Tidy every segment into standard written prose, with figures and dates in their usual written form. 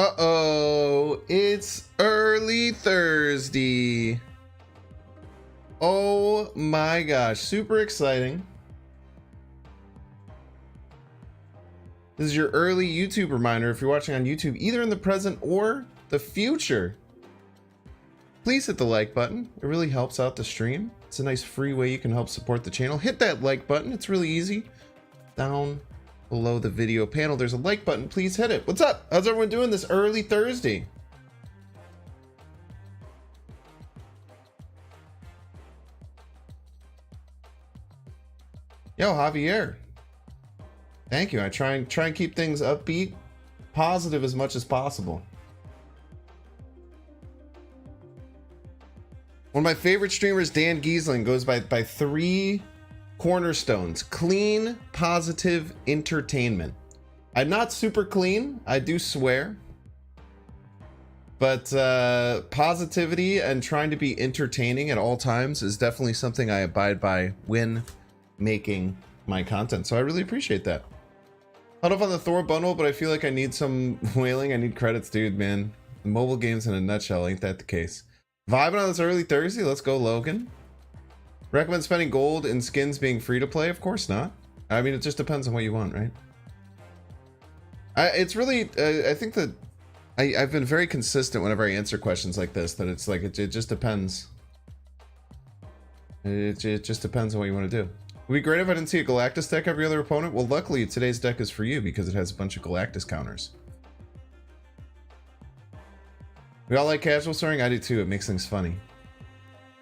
Uh-oh, it's early Thursday. Oh my gosh, super exciting. This is your early YouTube reminder if you're watching on YouTube, either in the present or the future. Please hit the like button. It really helps out the stream. It's a nice free way you can help support the channel. Hit that like button. It's really easy. Down below the video panel, there's a like button. Please hit it. What's up? How's everyone doing this early Thursday? Yo, Javier. Thank you. I try and keep things upbeat, positive as much as possible. One of my favorite streamers, Dan Giesling, goes by 3 cornerstones: clean, positive, entertainment. I'm not super clean, I do swear, but positivity and trying to be entertaining at all times is definitely something I abide by when making my content, so I really appreciate that. Held up on the Thor bundle, but I feel like I need some whaling. I need credits, dude, man. Mobile games in a nutshell, ain't that the case? Vibing on this early Thursday, let's go, Logan. Recommend spending gold in skins being free to play? Of course not. I mean, it just depends on what you want, right? It's really, I think that I've been very consistent whenever I answer questions like this, that it's like, it just depends. It just depends on what you want to do. It would be great if I didn't see a Galactus deck every other opponent. Well, luckily today's deck is for you because it has a bunch of Galactus counters. We all like casual starting? I do too. It makes things funny.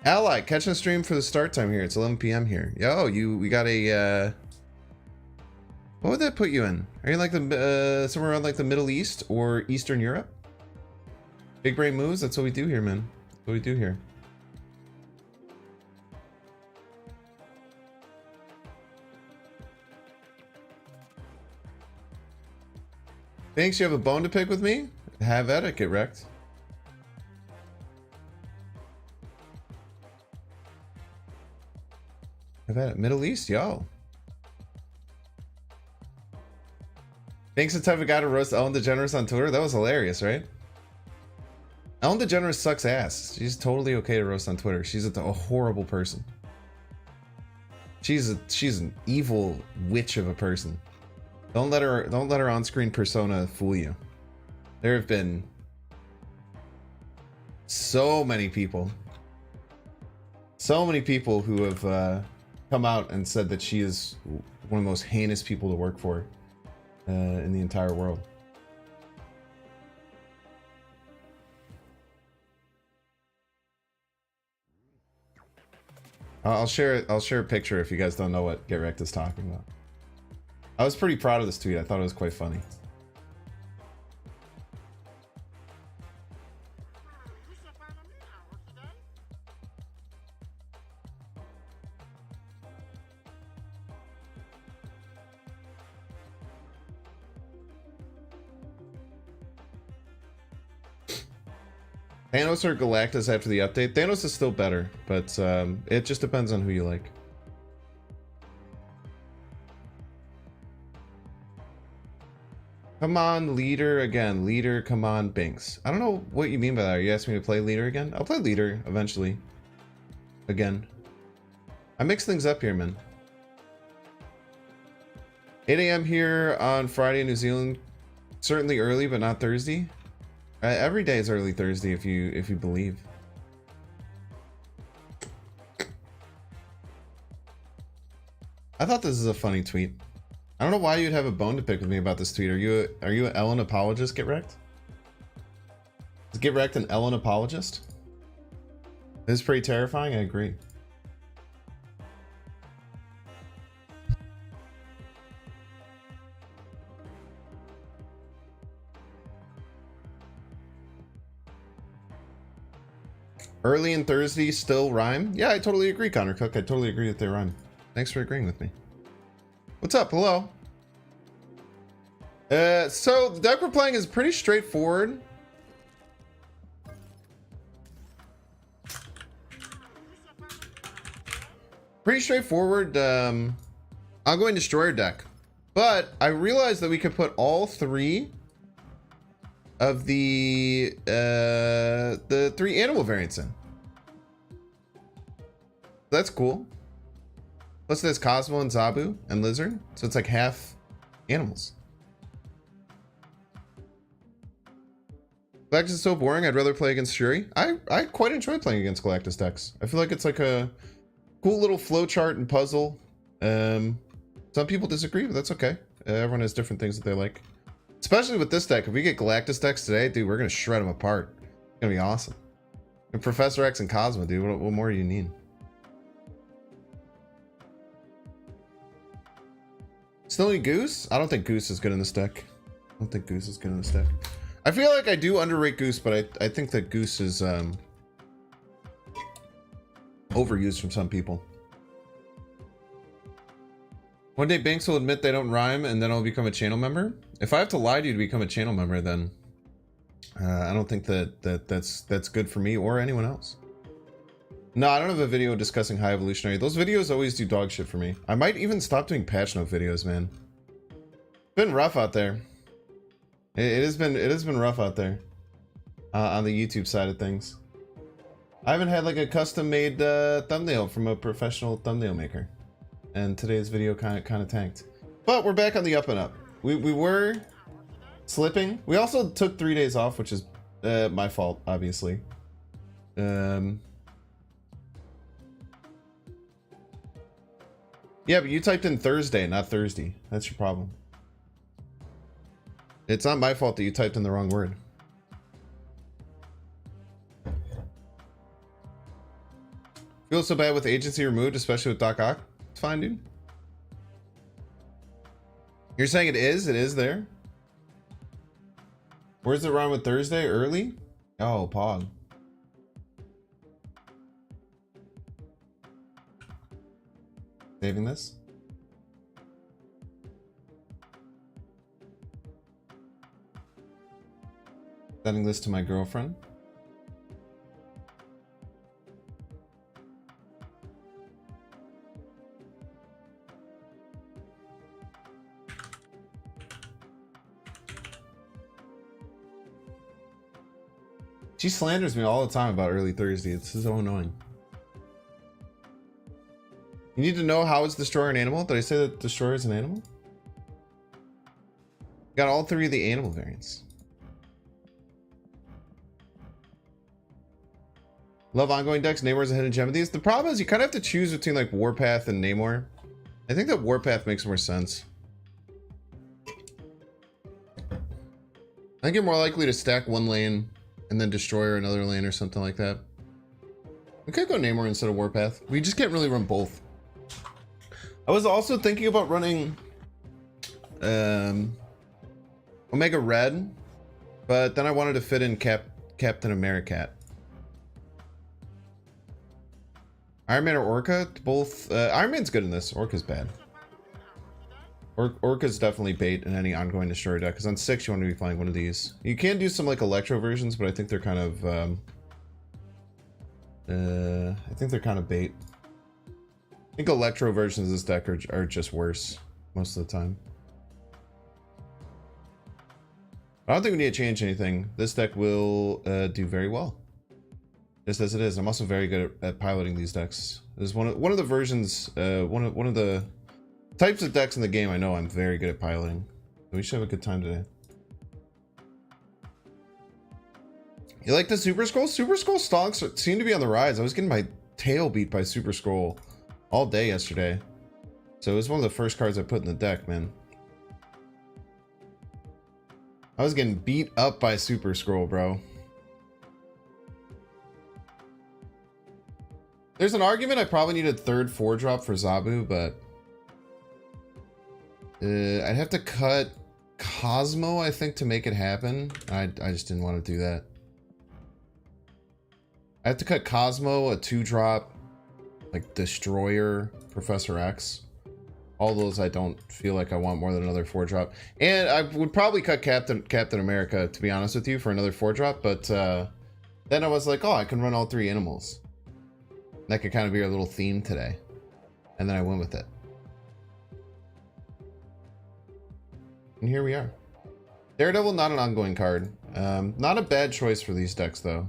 Ally, catching a stream for the start time here. It's 11 p.m. here. Yo, we got a, what would that put you in? Are you like the, somewhere around like the Middle East or Eastern Europe? Big brain moves? That's what we do here, man. That's what we do here. Thanks, you have a bone to pick with me? Have at it, get wrecked. Have at it. Middle East, yo. Thanks the type of guy to roast Ellen DeGeneres on Twitter. That was hilarious, right? Ellen DeGeneres sucks ass. She's totally okay to roast on Twitter. She's a horrible person. She's an evil witch of a person. Don't let her on-screen persona fool you. There have been so many people who have come out and said that she is one of the most heinous people to work for in the entire world. I'll share a picture if you guys don't know what Get Wrecked is talking about. I was pretty proud of this tweet. I thought it was quite funny. Thanos or Galactus after the update? Thanos is still better, but it just depends on who you like. Come on, leader again. Leader, come on, Binks. I don't know what you mean by that. Are you asking me to play leader again? I'll play leader eventually. Again. I mix things up here, man. 8 a.m. here on Friday in New Zealand. Certainly early, but not Thursday. Every day is early Thursday if you believe. I thought this is a funny tweet. I don't know why you'd have a bone to pick with me about this tweet. Are you an Ellen apologist, Get Wrecked? Is Get Wrecked an Ellen apologist? This is pretty terrifying, I agree. Early and Thursday still rhyme? Yeah, I totally agree, Connor Cook. I totally agree that they rhyme. Thanks for agreeing with me. What's up? Hello. So the deck we're playing is pretty straightforward. Pretty straightforward ongoing destroyer deck. But I realized that we could put all 3 of the 3 animal variants in. That's cool. Plus there's Cosmo and Zabu and Lizard, so it's like half animals. Galactus is so boring. I'd rather play against Shuri. I quite enjoy playing against Galactus decks. I feel like it's like a cool little flowchart and puzzle. Some people disagree, but that's okay. Everyone has different things that they like. Especially with this deck. If we get Galactus decks today, dude, we're gonna shred them apart. It's gonna be awesome. And Professor X and Cosmo, dude. What more do you need? Still need Goose? I don't think Goose is good in this deck. I don't think Goose is good in this deck. I feel like I do underrate Goose, but I think that Goose is overused from some people. One day Banks will admit they don't rhyme and then I'll become a channel member. If I have to lie to you to become a channel member, then I don't think that's good for me or anyone else. No, I don't have a video discussing High Evolutionary. Those videos always do dog shit for me. I might even stop doing patch note videos, man. It's been rough out there. It has been rough out there on the YouTube side of things. I haven't had like a custom made thumbnail from a professional thumbnail maker, and today's video kind of tanked. But we're back on the up and up. We were slipping. We also took 3 days off, which is my fault, obviously. Yeah, but you typed in Thursday, not Thursday. That's your problem. It's not my fault that you typed in the wrong word. Feel so bad with agency removed, especially with Doc Ock. It's fine, dude. You're saying it is? It is there? Where's the rhyme with Thursday? Early? Oh, Pog. Saving this? Sending this to my girlfriend. She slanders me all the time about early Thursday. It's so annoying. You need to know how is Destroyer an animal? Did I say that Destroyer is an animal? Got all 3 of the animal variants. Love ongoing decks. Namor's a hidden gem of these. The problem is you kind of have to choose between like Warpath and Namor. I think that Warpath makes more sense. I think you're more likely to stack one lane and then Destroyer another lane or something like that. We could go Namor instead of Warpath. We just can't really run both. I was also thinking about running Omega Red, but then I wanted to fit in Captain America. Iron Man or Orca? Both. Iron Man's good in this. Orca's bad. Orca's definitely bait in any ongoing Destroyer deck, because on 6 you want to be playing one of these. You can do some like Electro versions, but I think they're kind of bait. I think Electro versions of this deck are just worse most of the time. I don't think we need to change anything. This deck will do very well, just as it is. I'm also very good at piloting these decks. This is one of the versions, one of the types of decks in the game I know I'm very good at piloting. We should have a good time today. You like the Super Skrull? Super Skrull stocks seem to be on the rise. I was getting my tail beat by Super Skrull all day yesterday. So it was one of the first cards I put in the deck, man. I was getting beat up by Super Skrull, bro. There's an argument I probably needed 3rd 4-drop for Zabu, but I'd have to cut Cosmo, I think, to make it happen. I just didn't want to do that. I have to cut Cosmo, a 2-drop, like Destroyer, Professor X. All those I don't feel like I want more than another 4-drop. And I would probably cut Captain America, to be honest with you, for another 4-drop, but then I was like, oh, I can run all 3 animals. That could kind of be our little theme today. And then I went with it. And here we are. Daredevil, not an ongoing card. Not a bad choice for these decks though.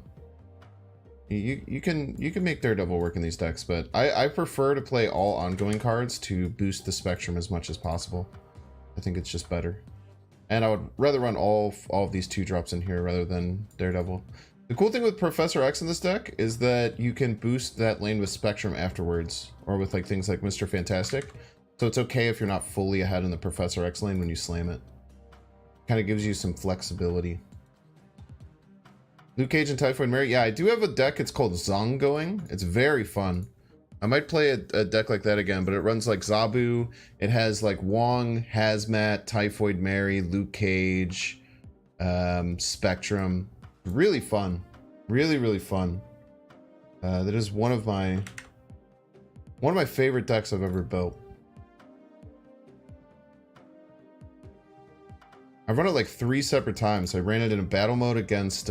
You can make Daredevil work in these decks, but I prefer to play all ongoing cards to boost the spectrum as much as possible. I think it's just better. And I would rather run all of these 2-drops in here rather than Daredevil. The cool thing with Professor X in this deck is that you can boost that lane with Spectrum afterwards, or with like things like Mr. Fantastic. So it's okay if you're not fully ahead in the Professor X lane when you slam it. Kind of gives you some flexibility. Luke Cage and Typhoid Mary. Yeah, I do have a deck. It's called Zong going. It's very fun. I might play a deck like that again, but it runs like Zabu. It has like Wong, Hazmat, Typhoid Mary, Luke Cage, Spectrum. Really fun. Really fun. That is one of my favorite decks I've ever built. I've run it like 3 separate times. I ran it in a battle mode against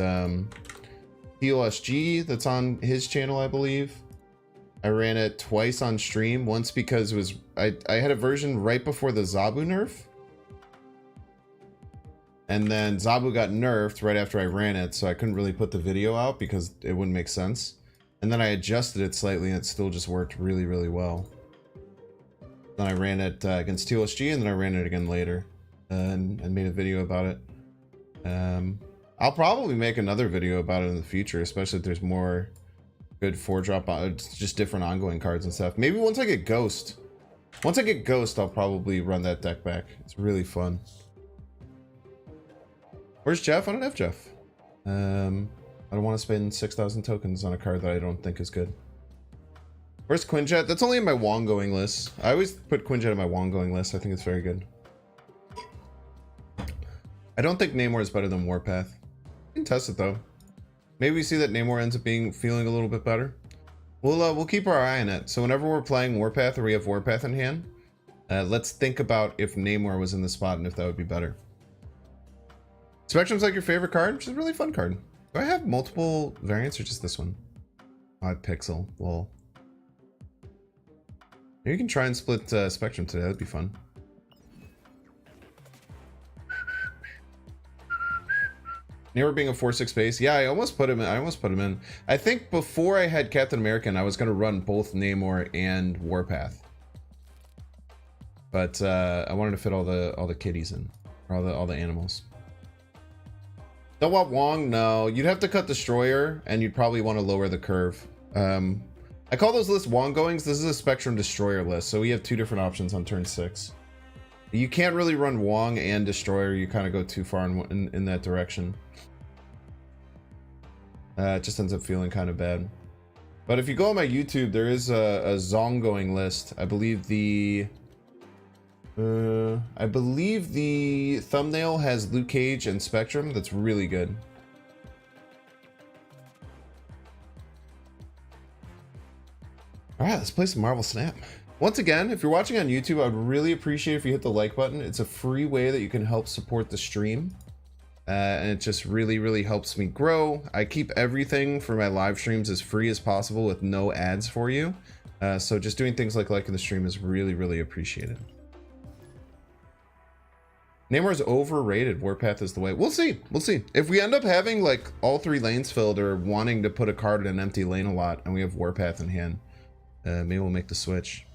TLSG that's on his channel, I believe. I ran it twice on stream. Once because it was I had a version right before the Zabu nerf. And then Zabu got nerfed right after I ran it, so I couldn't really put the video out because it wouldn't make sense. And then I adjusted it slightly and it still just worked really well. Then I ran it against TLSG, and then I ran it again later. And made a video about it. I'll probably make another video about it in the future, especially if there's more good 4-drop, just different ongoing cards and stuff. Maybe once I get Ghost. Once I get Ghost, I'll probably run that deck back. It's really fun. Where's Jeff? I don't have Jeff. I don't want to spend 6,000 tokens on a card that I don't think is good. Where's Quinjet? That's only in my Wong going list. I always put Quinjet in my Wong going list. I think it's very good. I don't think Namor is better than Warpath. You can test it though. Maybe we see that Namor ends up feeling a little bit better. We'll keep our eye on it. So whenever we're playing Warpath or we have Warpath in hand, let's think about if Namor was in the spot and if that would be better. Spectrum's like your favorite card, which is a really fun card. Do I have multiple variants or just this one? Odd Pixel. Lol. Maybe you can try and split Spectrum today. That'd be fun. Namor being a 4/6 base. Yeah, I almost put him in. I think before I had Captain America, I was going to run both Namor and Warpath. But I wanted to fit all the kitties in, or all the animals. Don't want Wong? No. You'd have to cut Destroyer, and you'd probably want to lower the curve. I call those lists Wong goings. This is a Spectrum Destroyer list, so we have 2 different options on turn 6. You can't really run Wong and Destroyer. You kind of go too far in that direction. It just ends up feeling kind of bad. But if you go on my YouTube, there is a Zong going list. I believe the thumbnail has Luke Cage and Spectrum. That's really good. All right, let's play some Marvel Snap. Once again, if you're watching on YouTube, I would really appreciate if you hit the like button. It's a free way that you can help support the stream. And it just really helps me grow. I keep everything for my live streams as free as possible with no ads for you. So just doing things like liking the stream is really appreciated. Namor's overrated. Warpath is the way. We'll see. We'll see. If we end up having like all 3 lanes filled or wanting to put a card in an empty lane a lot and we have Warpath in hand, maybe we'll make the switch.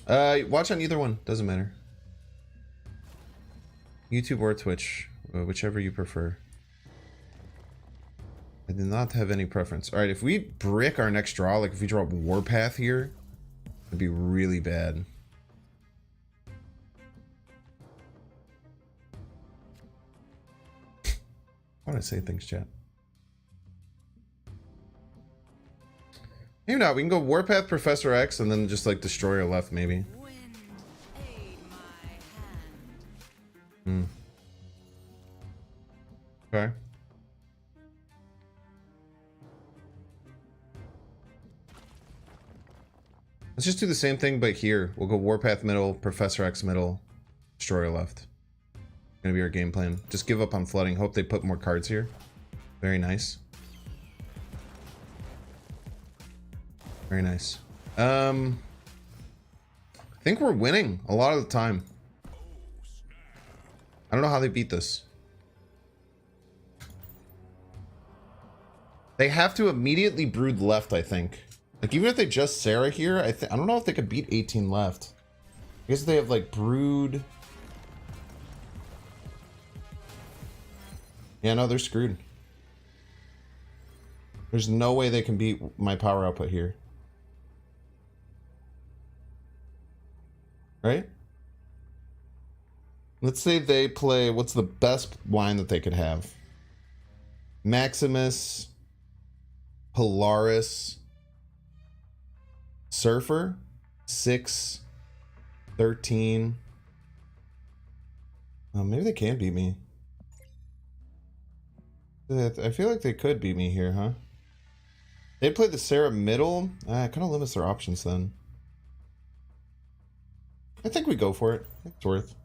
Watch on either one. Doesn't matter. YouTube or Twitch, whichever you prefer. I do not have any preference. All right, if we brick our next draw, like if we draw Warpath here, it'd be really bad. Why do I say things, chat? Maybe not. We can go Warpath, Professor X, and then just like Destroyer left, maybe. Okay. Let's just do the same thing, but here. We'll go Warpath middle, Professor X middle, Destroyer left. Gonna be our game plan. Just give up on flooding. Hope they put more cards here. Very nice. Very nice. think we're winning a lot of the time. I don't know how they beat this. They have to immediately brood left, I think. Like, even if they just Sarah here, I don't know if they could beat 18 left. I guess they have, like, brood. Yeah, no, they're screwed. There's no way they can beat my power output here. Right? Let's say they play, what's the best line that they could have? Maximus, Polaris, Surfer, 6, 13. Oh, maybe they can beat me. I feel like they could beat me here, huh? They'd play the Sarah middle. It kind of limits their options then. I think we go for it. It's worth.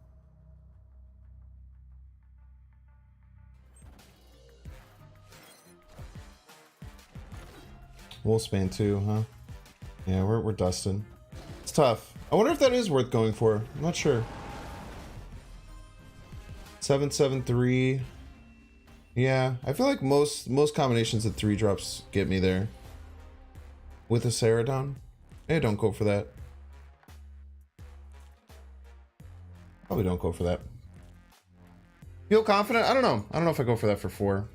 Wolfsbane too, huh? Yeah, we're dusted. It's tough. I wonder if that is worth going for. I'm not sure. 773. Yeah, I feel like most combinations of 3-drops get me there. With a Ceradon? Hey, don't go for that. Probably don't go for that. Feel confident? I don't know. I don't know if I go for that for 4.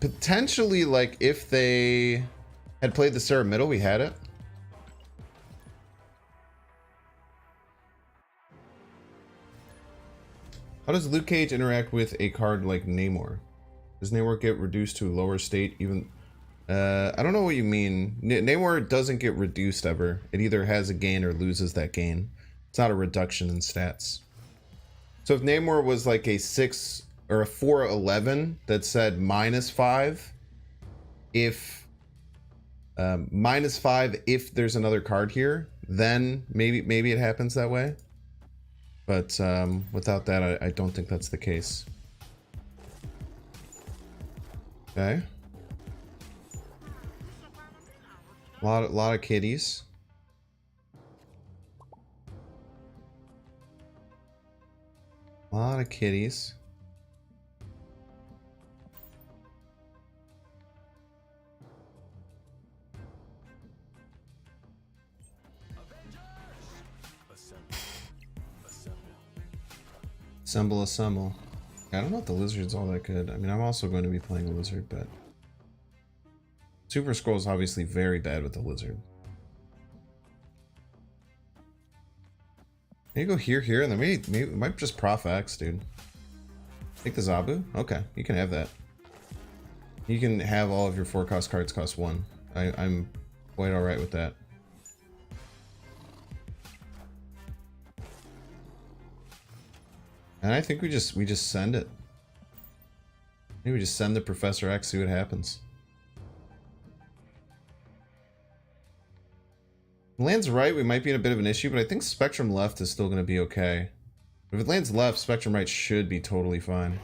Potentially, like, if they had played the Sarah middle, we had it. How does Luke Cage interact with a card like Namor? Does Namor get reduced to a lower state even? I don't know what you mean. Namor doesn't get reduced ever. It either has a gain or loses that gain. It's not a reduction in stats. So if Namor was like a 6 or a 4/11 that said -5, if -5 if there's another card here, then maybe it happens that way. But without that, I don't think that's the case. Okay. A lot of kitties. A lot of kitties. Assemble. I don't know if the lizard's all that good. I mean, I'm also going to be playing a lizard, but Super Skrull is obviously very bad with the lizard. Maybe go here, and then maybe it might just Prof X, dude. Take the Zabu? Okay, you can have that. You can have all of your 4-cost cards cost 1. I'm quite alright with that. And I think we just send it. Maybe we just send the Professor X, see what happens. Lands right, we might be in a bit of an issue, but I think Spectrum left is still going to be okay. If it lands left, Spectrum right should be totally fine.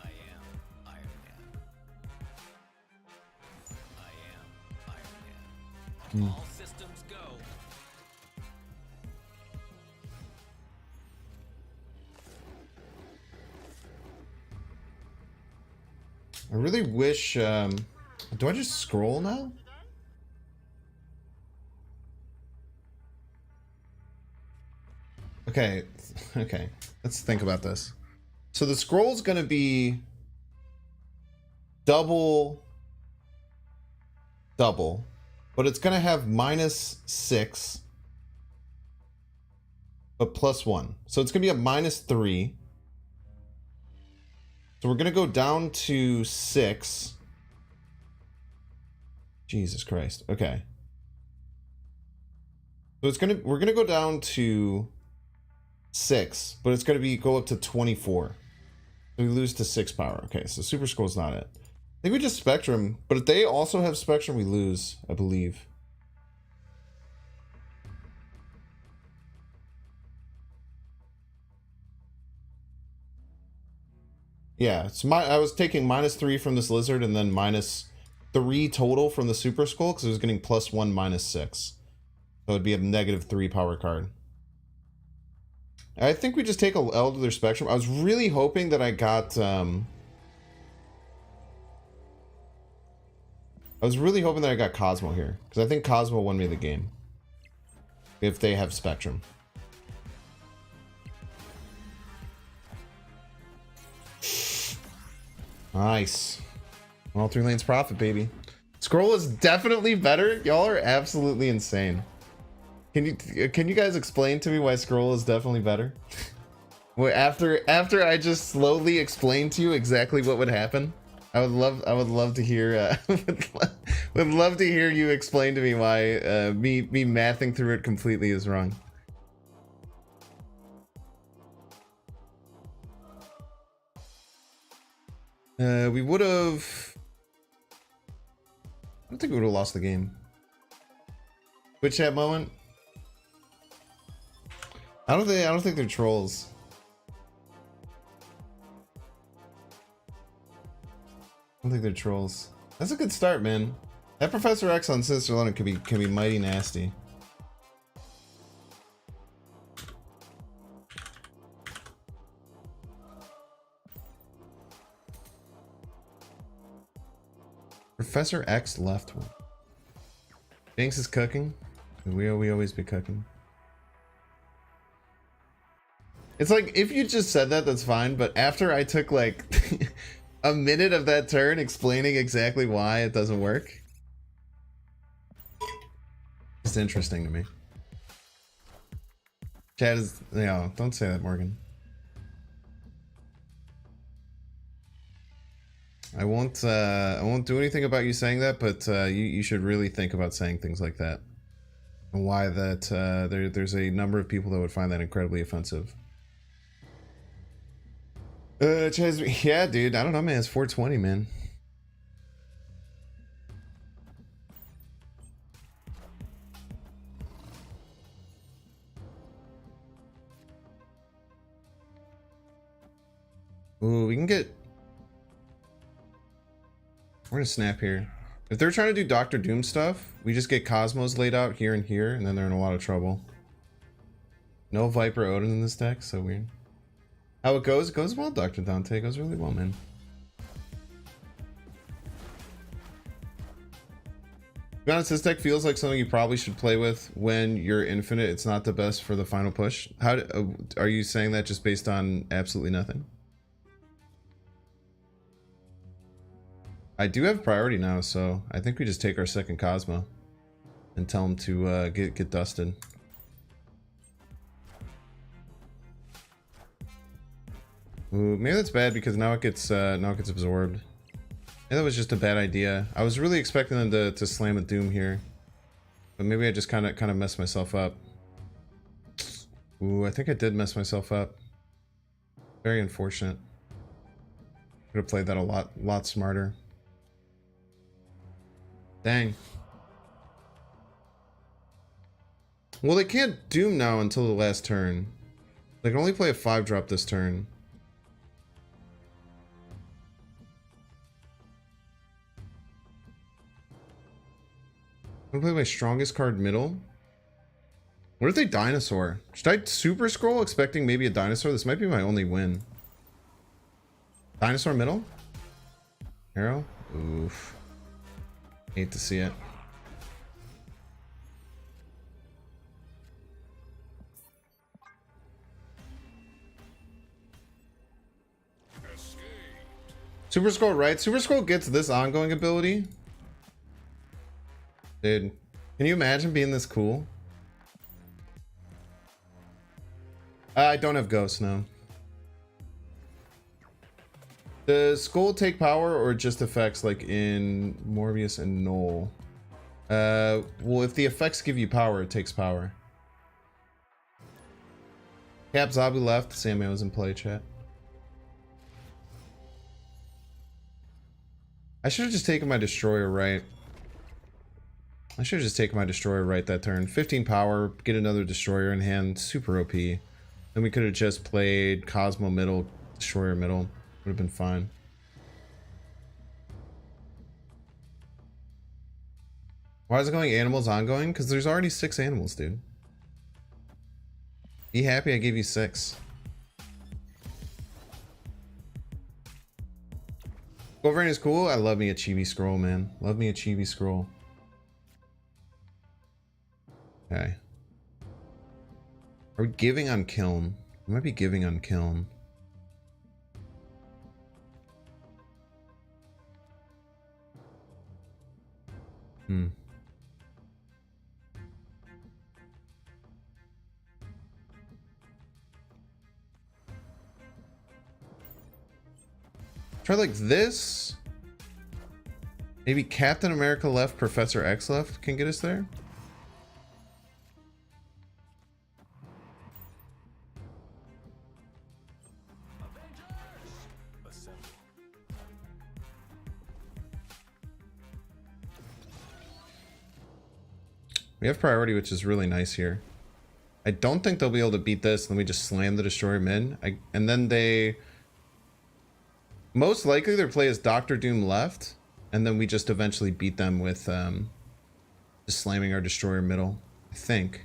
I am Iron Man. I am Iron Man. All systems go. I really wish, do I just scroll now? Okay, let's think about this. So the scroll's gonna be double, but it's gonna have -6, but +1. So it's gonna be a -3. So we're gonna go down to 6. Jesus Christ. Okay. So we're gonna go down to 6, but it's gonna go up to 24. So we lose to 6 power. Okay, so Super Skrull's not it. I think we just Spectrum, but if they also have Spectrum, we lose, I believe. Yeah, it's I was taking -3 from this lizard and then -3 total from the Super Skrull because I was getting +1 -6. So it'd be a -3 power card. I think we just take a L to their spectrum. I was really hoping that I got Cosmo here because I think Cosmo won me the game if they have spectrum. Nice. All 3 lanes profit, baby. Skrull is definitely better. Y'all are absolutely insane. Can you guys explain to me why Skrull is definitely better? Well, after I just slowly explained to you exactly what would happen, I would love to hear would love to hear you explain to me why me mathing through it completely is wrong. We would have. I don't think we would have lost the game. Twitch chat moment. I don't think they're trolls. I don't think they're trolls. That's a good start, man. That Professor X on Sinister London can be mighty nasty. Professor X left one. Jinx is cooking. We always be cooking. It's like, if you just said that, that's fine. But after I took like a minute of that turn explaining exactly why it doesn't work, it's interesting to me. Chad is, you know, don't say that, Morgan. I won't do anything about you saying that, but you should really think about saying things like that. And why that there's a number of people that would find that incredibly offensive. Chaz, yeah, dude, I don't know, man. It's 420, man. Ooh, we can get. We're gonna snap here. If they're trying to do Doctor Doom stuff, we just get Cosmos laid out here and here, and then they're in a lot of trouble. No Viper Odin in this deck, so weird. How it goes? It goes well, Dr. Dante. It goes really well, man. To be honest, this deck feels like something you probably should play with when you're infinite. It's not the best for the final push. How are you saying that just based on absolutely nothing? I do have priority now, so I think we just take our second Cosmo and tell him to get dusted. Ooh, maybe that's bad because now it gets absorbed. Maybe that was just a bad idea. I was really expecting them to slam a Doom here, but maybe I just kind of messed myself up. Ooh, I think I did mess myself up. Very unfortunate. Could have played that a lot smarter. Dang. Well, they can't Doom now until the last turn. They can only play a 5-drop this turn. I'm gonna play my strongest card middle. What if they dinosaur? Should I Super Skrull expecting maybe a dinosaur? This might be my only win. Dinosaur middle? Arrow? Oof. Hate to see it. Super Skrull, right? Super Skrull gets this ongoing ability. Dude, can you imagine being this cool? I don't have Ghost, no. Does Skull take power or just effects like in Morbius and Null? Well, if the effects give you power, it takes power. Cap Zabu left. Sammy was in play, chat. I should have just taken my Destroyer right. I should have just taken my Destroyer right that turn. 15 power, get another Destroyer in hand, super OP. Then we could have just played Cosmo middle, Destroyer middle. Would have been fine. Why is it going animals ongoing? Because there's already 6 animals, dude. Be happy I gave you 6. Wolverine is cool. I love me a chibi scroll, man. Love me a chibi scroll. Okay. Are we giving on Kiln? We might be giving on Kiln. Try like this. Maybe Captain America left, Professor X left can get us there. We have priority, which is really nice here. I don't think they'll be able to beat this, and then we just slam the Destroyer mid. And then they... Most likely their play is Doctor Doom left, and then we just eventually beat them with just slamming our Destroyer middle, I think.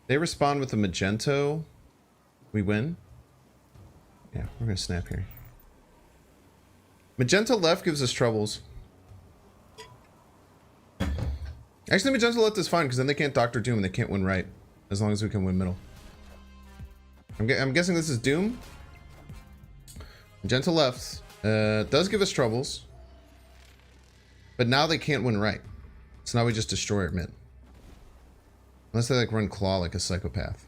They respond with a Magento. We win. Yeah, we're gonna snap here. Magenta left gives us troubles. Actually, Magenta left is fine, because then they can't Doctor Doom and they can't win right. As long as we can win middle. I'm guessing this is Doom. Magenta left does give us troubles. But now they can't win right. So now we just destroy it mid. Unless they like run Claw like a psychopath.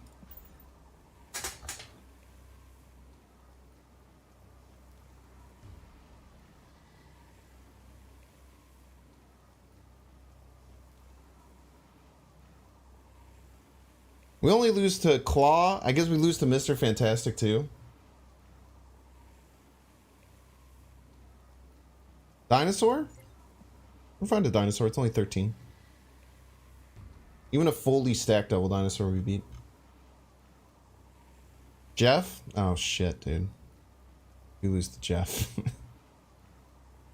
We only lose to Claw. I guess we lose to Mr. Fantastic too. Dinosaur? We'll find a dinosaur. It's only 13. Even a fully stacked double dinosaur we beat. Jeff? Oh shit, dude. We lose to Jeff.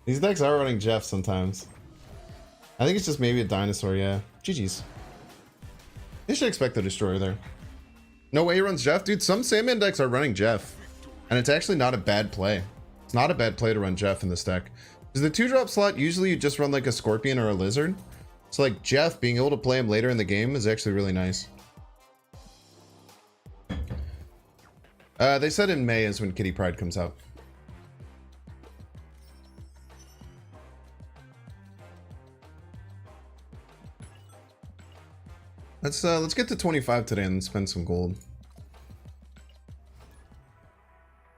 These decks are running Jeff sometimes. I think it's just maybe a dinosaur, yeah. GG's. They should expect the Destroyer there. No way he runs Jeff? Dude, some Sandman decks are running Jeff. And it's actually not a bad play. It's not a bad play to run Jeff in this deck. Because the 2-drop slot, usually you just run like a Scorpion or a Lizard. So like Jeff, being able to play him later in the game is actually really nice. They said in May is when Kitty Pryde comes out. Let's get to 25 today and spend some gold.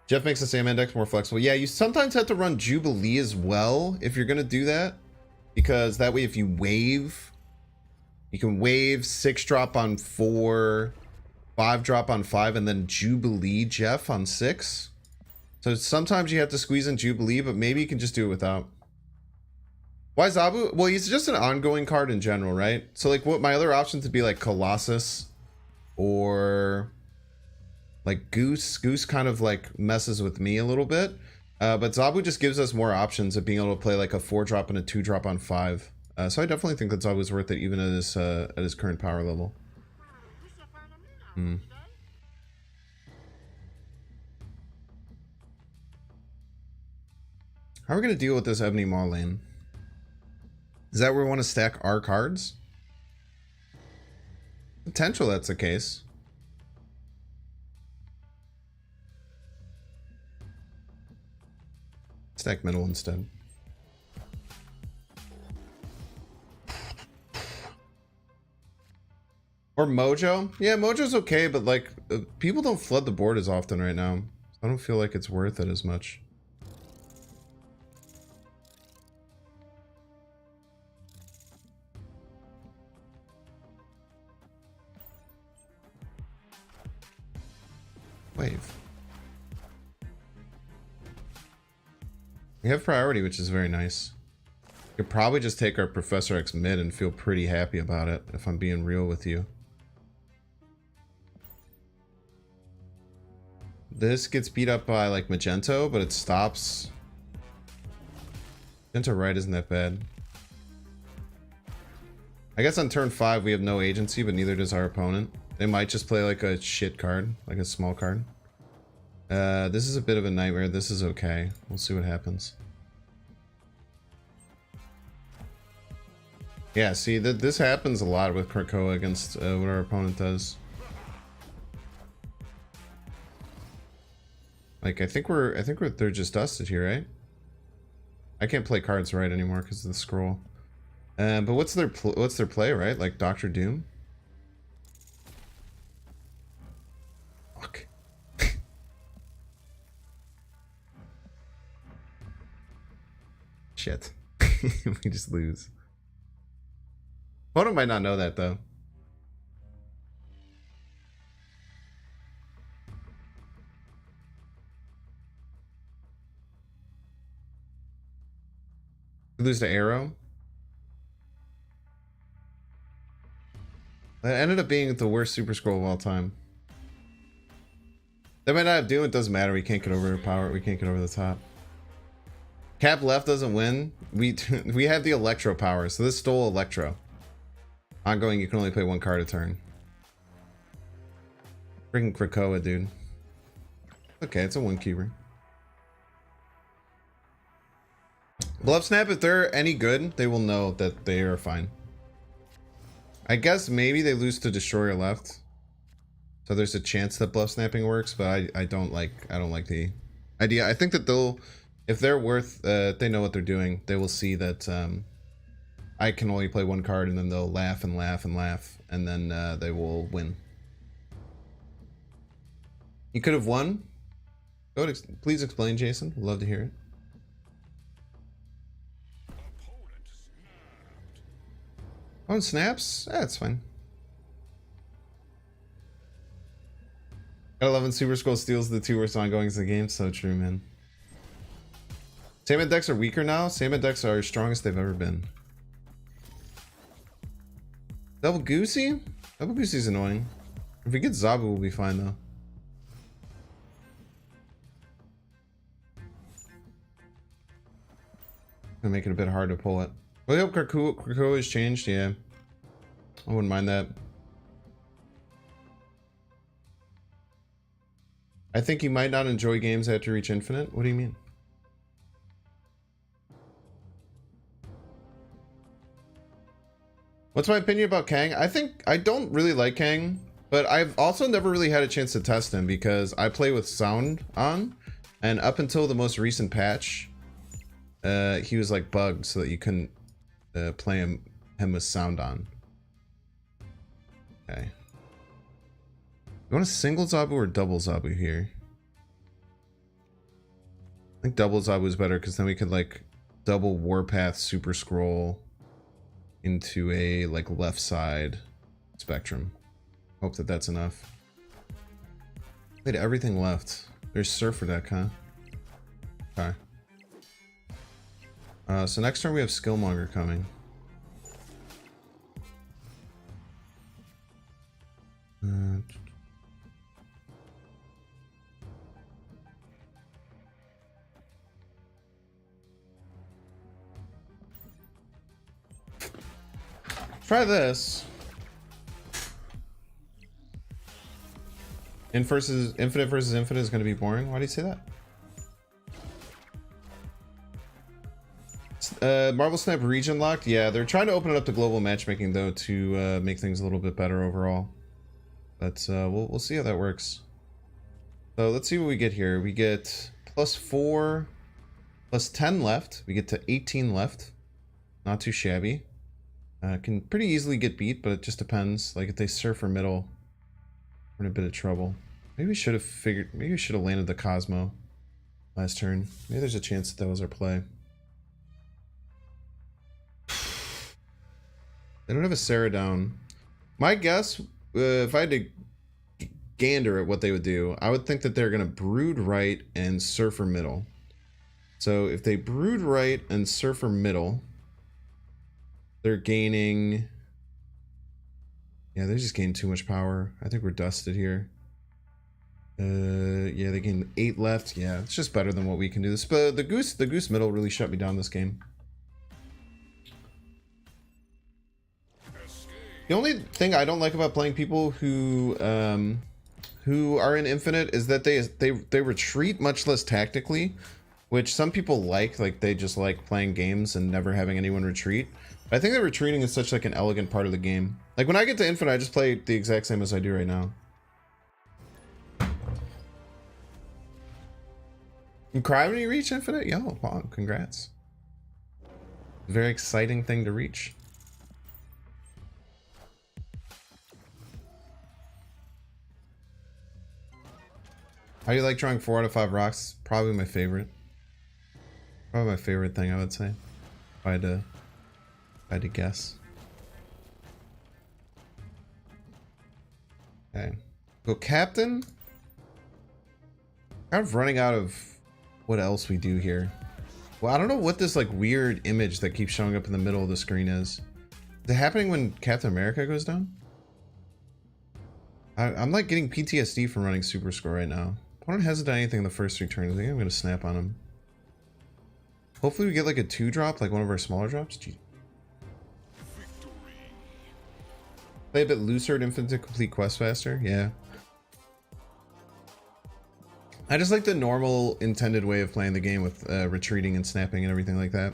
Jeff makes the Sandman deck more flexible. Yeah, you sometimes have to run Jubilee as well if you're gonna do that, because that way if you wave, you can wave 6-drop on 4, 5-drop on 5, and then Jubilee Jeff on 6. So sometimes you have to squeeze in Jubilee, but maybe you can just do it without. Why Zabu? Well, he's just an ongoing card in general, right? So like what my other options would be like Colossus or like Goose. Goose kind of like messes with me a little bit. But Zabu just gives us more options of being able to play like a 4-drop and a 2-drop on 5. So I definitely think that Zabu's worth it even at his current power level. How are we going to deal with this Ebony Maw lane? Is that where we want to stack our cards? Potential that's the case. Stack middle instead. Or Mojo? Yeah, Mojo's okay, but like people don't flood the board as often right now. So I don't feel like it's worth it as much. Wave. We have priority, which is very nice. We could probably just take our Professor X mid and feel pretty happy about it, if I'm being real with you. This gets beat up by like Magento, but it stops. Magento right isn't that bad. I guess on turn 5 we have no agency, but neither does our opponent. They might just play like a shit card, like a small card. This is a bit of a nightmare. This is okay. We'll see what happens. Yeah, see, this happens a lot with Krakoa against what our opponent does. Like, I think they're just dusted here, right? I can't play cards right anymore because of the scroll. But what's their play, right? Like Doctor Doom? Fuck. Shit. We just lose. Opponent might not know that though. We lose to Arrow. That ended up being the worst Super Skrull of all time. They might not have Doom, it doesn't matter. We can't get over power. We can't get over the top. Cap left doesn't win. We have the Electro power, so this stole Electro. Ongoing, you can only play one card a turn. Freaking Krakoa, dude. Okay, it's a 1-keeper. Bluff Snap, if they're any good, they will know that they are fine. I guess maybe they lose to Destroyer left. So there's a chance that Bluff Snapping works, but I don't like the idea. I think that they'll, if they're worth, they know what they're doing, they will see that I can only play one card, and then they'll laugh and laugh and laugh, and then they will win. You could have won. Go ahead, please explain, Jason. I'd love to hear it. Oh, it snaps? Yeah, that's fine. Got 11 Super Skrull steals the 2 worst ongoings in the game. So true, man. Salmon decks are weaker now. Salmon decks are strongest they've ever been. Double Goosey? Double Goosey's annoying. If we get Zabu, we'll be fine though. Gonna make it a bit hard to pull it. Well, I hope Krakoa has changed. Yeah, I wouldn't mind that. I think you might not enjoy games after you reach infinite. What do you mean? What's my opinion about Kang? I think I don't really like Kang, but I've also never really had a chance to test him because I play with sound on, and up until the most recent patch, he was like bugged so that you couldn't play him with sound on. Okay. You want a single Zabu or double Zabu here? I think double Zabu is better because then we could like double Warpath Super Skrull into a like left side spectrum. Hope that that's enough. Played everything left. There's Surfer deck, huh? Okay. So next turn we have Skillmonger coming. Try this. Infinite versus Infinite is going to be boring. Why do you say that? Marvel Snap region locked. Yeah, they're trying to open it up to global matchmaking though to make things a little bit better overall. But we'll see how that works. So let's see what we get here. We get +4, +10 left. We get to 18 left. Not too shabby. Can pretty easily get beat, but it just depends. Like if they Surfer middle, we're in a bit of trouble. Maybe we should have figured. Maybe we should have landed the Cosmo last turn. Maybe there's a chance that was our play. They don't have a Sarah down. My guess, if I had to gander at what they would do, I would think that they're gonna Brood right and Surfer middle. So if they Brood right and Surfer middle, they're gaining. Yeah, they just gained too much power. I think we're dusted here. Yeah, they gain 8 left. Yeah, it's just better than what we can do. This, but the goose middle really shut me down this game. The only thing I don't like about playing people who are in Infinite is that they retreat much less tactically, which some people like they just like playing games and never having anyone retreat. But I think that retreating is such like an elegant part of the game. Like when I get to Infinite, I just play the exact same as I do right now. You cry when you reach Infinite? Yo, wow, congrats. Very exciting thing to reach. How do you like drawing 4 out of 5 rocks? Probably my favorite. Probably my favorite thing, I would say. If I had to guess. Okay. Go captain. Kind of running out of what else we do here. Well, I don't know what this like weird image that keeps showing up in the middle of the screen is. Is it happening when Captain America goes down? I'm like getting PTSD from running Super Skrull right now. Opponent hasn't done anything in the first 3 turns. I think I'm gonna snap on him. Hopefully we get like a 2-drop, like one of our smaller drops. Gee. Play a bit looser at Infinite to complete quests faster. Yeah. I just like the normal intended way of playing the game with retreating and snapping and everything like that.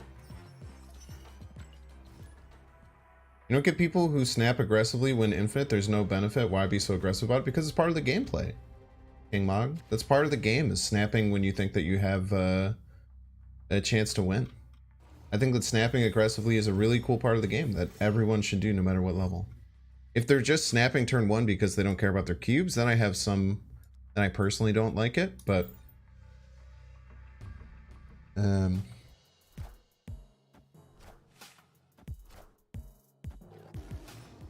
You don't get people who snap aggressively when Infinite. There's no benefit. Why be so aggressive about it? Because it's part of the gameplay. King Mog. That's part of the game, is snapping when you think that you have a chance to win. I think that snapping aggressively is a really cool part of the game that everyone should do no matter what level. If they're just snapping turn 1 because they don't care about their cubes, then I have some... and I personally don't like it, but...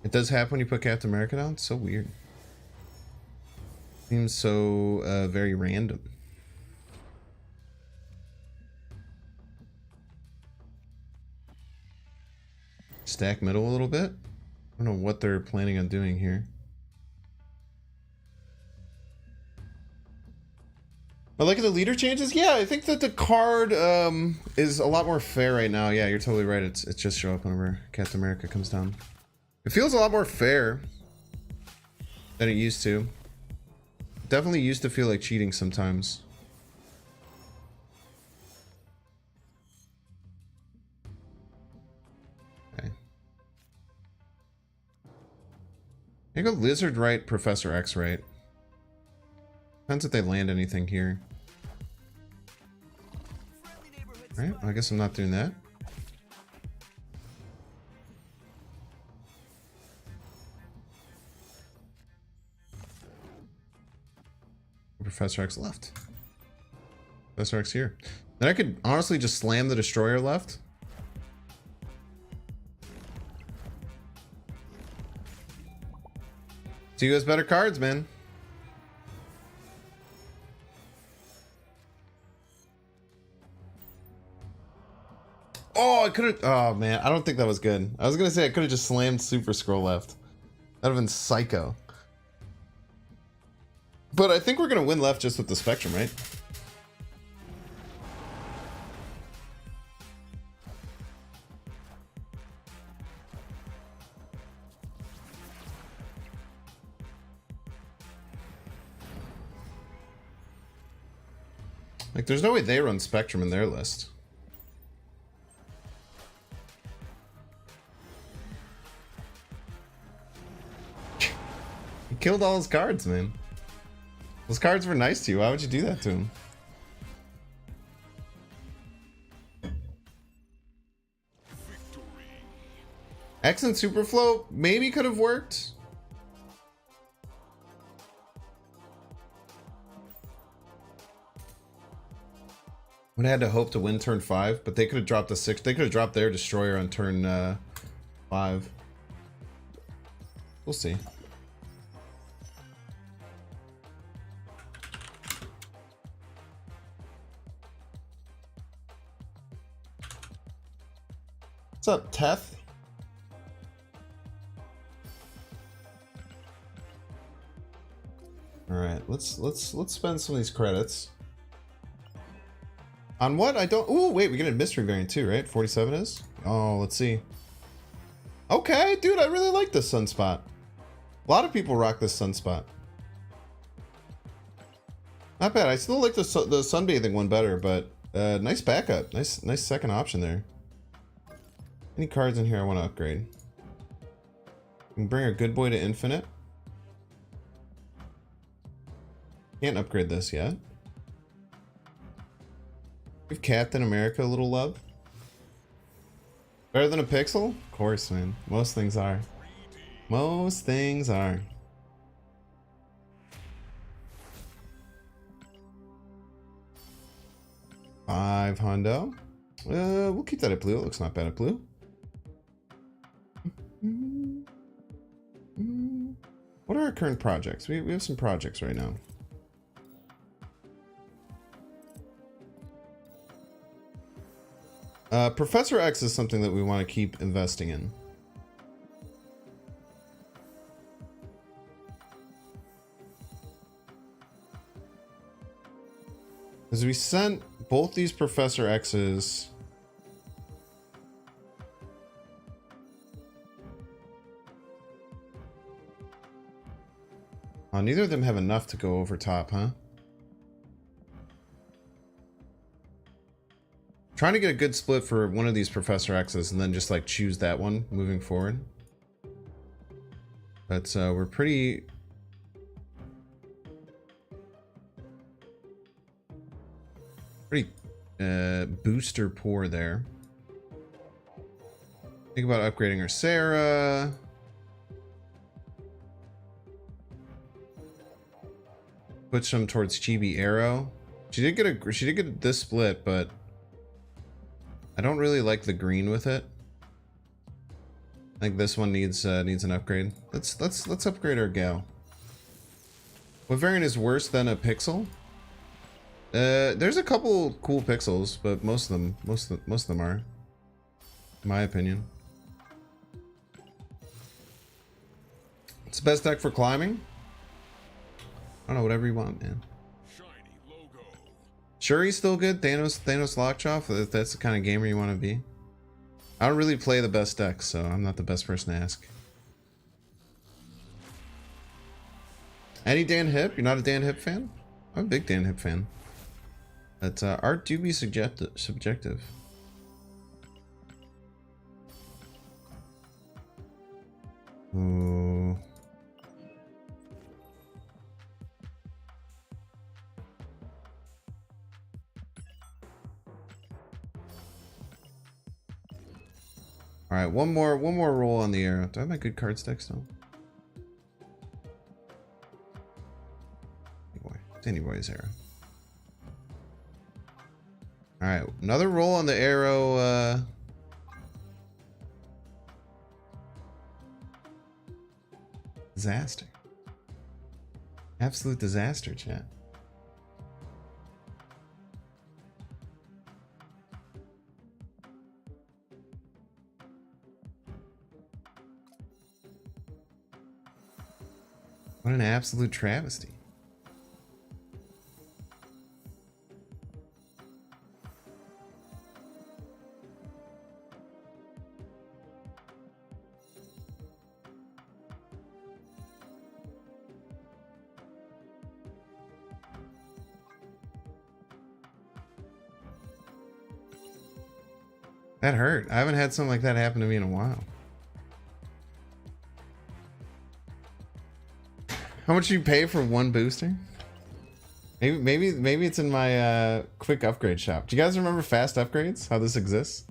it does happen when you put Captain America down. It's so weird. Seems so very random. Stack middle a little bit. I don't know what they're planning on doing here. I like the leader changes. Yeah, I think that the card is a lot more fair right now. Yeah, you're totally right. It's just show up whenever Captain America comes down. It feels a lot more fair than it used to. Definitely used to feel like cheating sometimes. Okay. I go Lizard right, Professor X right. Depends if they land anything here. Alright, I guess I'm not doing that. Professor X left. Professor X here. Then I could honestly just slam the Destroyer left. So you has better cards, man. Oh, I could have... oh, man. I don't think that was good. I was going to say I could have just slammed Super Skrull left. That would have been psycho. But I think we're going to win left just with the Spectrum, right? Like, there's no way they run Spectrum in their list. He killed all his cards, man. Those cards were nice to you. Why would you do that to him? X and Superflow maybe could have worked. Would have had to hope to win turn 5, but they could have dropped a 6. They could have dropped their Destroyer on turn 5. We'll see. What's up, Teth? All right. let's spend some of these credits. On what? I don't... Ooh, wait, we get a mystery variant too, right? 47 is? Oh, let's see. Okay, dude, I really like this sunspot. A lot of people rock this sunspot. Not bad. I still like the sunbathing one better, but nice backup. Nice second option there. Any cards in here I want to upgrade? We can bring our good boy to infinite. Can't upgrade this yet. Give Captain America a little love. Better than a pixel? Of course, man. Most things are. Most things are. $500. We'll keep that at blue. It looks not bad at blue. What are our current projects? We have some projects right now. Professor X is something that we want to keep investing in. Because we sent both these Professor X's. Oh, neither of them have enough to go over top, huh? Trying to get a good split for one of these Professor X's and then just like choose that one moving forward. But we're pretty... booster poor there. Think about upgrading our Sarah. Put some towards Chibi Arrow. She did get this split, but I don't really like the green with it. I think this one needs an upgrade. Let's upgrade our gal. What variant is worse than a pixel? There's a couple cool pixels, but most of them are, in my opinion. What's the best deck for climbing? I don't know, whatever you want, man. Shuri's still good. Thanos Lockjaw, if that's the kind of gamer you want to be. I don't really play the best decks, so I'm not the best person to ask. Any Dan Hip? You're not a Dan Hip fan? I'm a big Dan Hip fan. But art do be subjective. Ooh. All right, one more roll on the arrow. Do I have my good card stack still? Danny Boy's arrow. All right, another roll on the arrow. Disaster. Absolute disaster, chat. What an absolute travesty. That hurt. I haven't had something like that happen to me in a while. How much do you pay for one booster? Maybe it's in my quick upgrade shop. Do you guys remember fast upgrades? How this exists?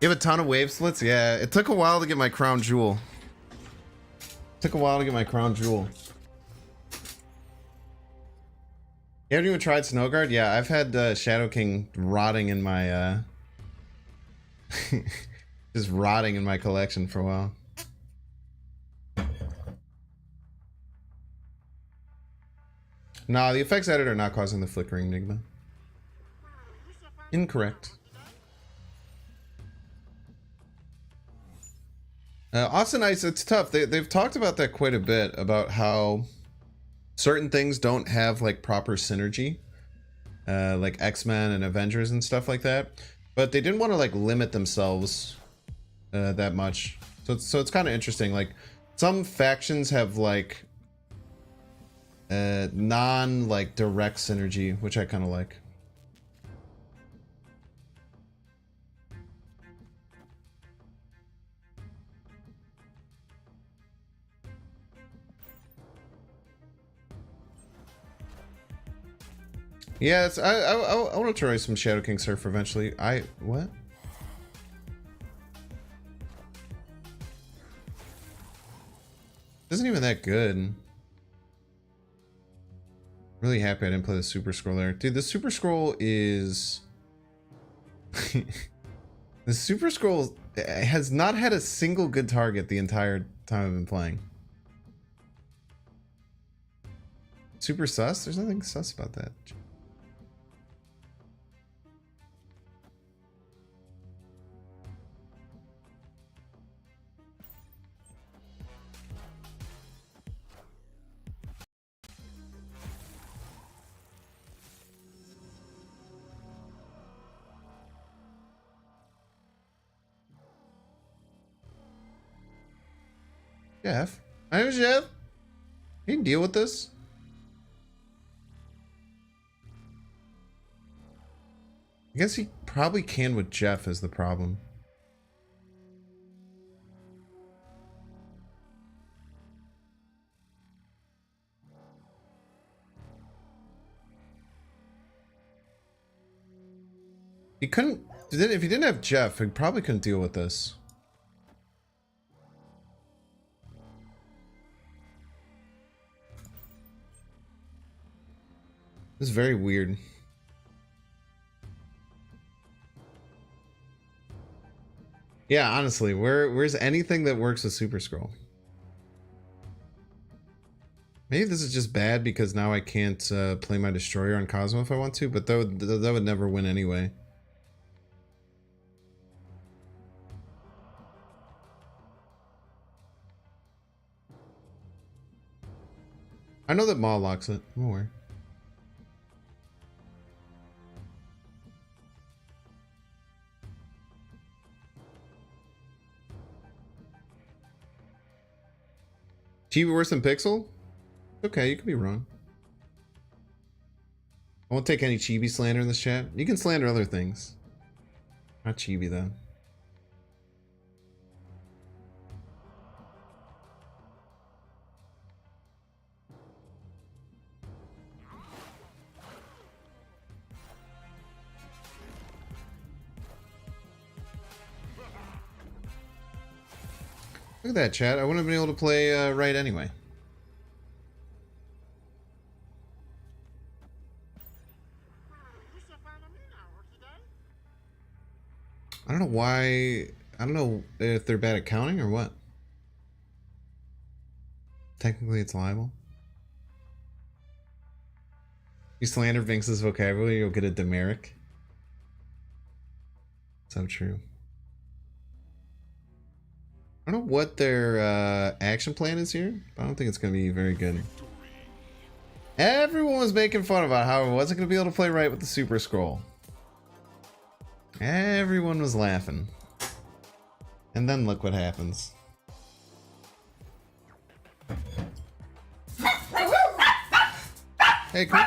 You have a ton of wave splits? Yeah, it took a while to get my crown jewel. You haven't even tried Snowguard? Yeah, I've had Shadow King rotting in my just rotting in my collection for a while. Nah, the effects editor not causing the flickering, Nigma. Incorrect. Austin Ice, it's tough. They've talked about that quite a bit, about how certain things don't have like proper synergy, like X-Men and Avengers and stuff like that. But they didn't want to like limit themselves that much. So it's kind of interesting. Like some factions have like non like direct synergy, which I kind of like. Yeah, it's, I want to try some Shadow King Surf eventually. What? Isn't even that good. Really happy I didn't play the Super Skrull there. Dude, the Super Skrull is... the Super Skrull has not had a single good target the entire time I've been playing. Super sus? There's nothing sus about that. Jeff? I know Jeff. You can deal with this. I guess he probably can with Jeff is the problem. He couldn't... If he didn't have Jeff, he probably couldn't deal with this. This is very weird. Yeah, honestly, where's anything that works with Super Skrull? Maybe this is just bad because now I can't play my Destroyer on Cosmo if I want to, but that would never win anyway. I know that Maul locks it. More. Chibi worse than Pixel? Okay, you could be wrong. I won't take any Chibi slander in this chat. You can slander other things. Not Chibi, though. Look at that, chat. I wouldn't have been able to play right anyway. I don't know why. I don't know if they're bad at counting or what. Technically, it's liable. You slander Vince's vocabulary, you'll get a demerit. So true. I don't know what their action plan is here, but I don't think it's going to be very good. Everyone was making fun about how I wasn't going to be able to play right with the Super Skrull. Everyone was laughing. And then look what happens. Hey, come.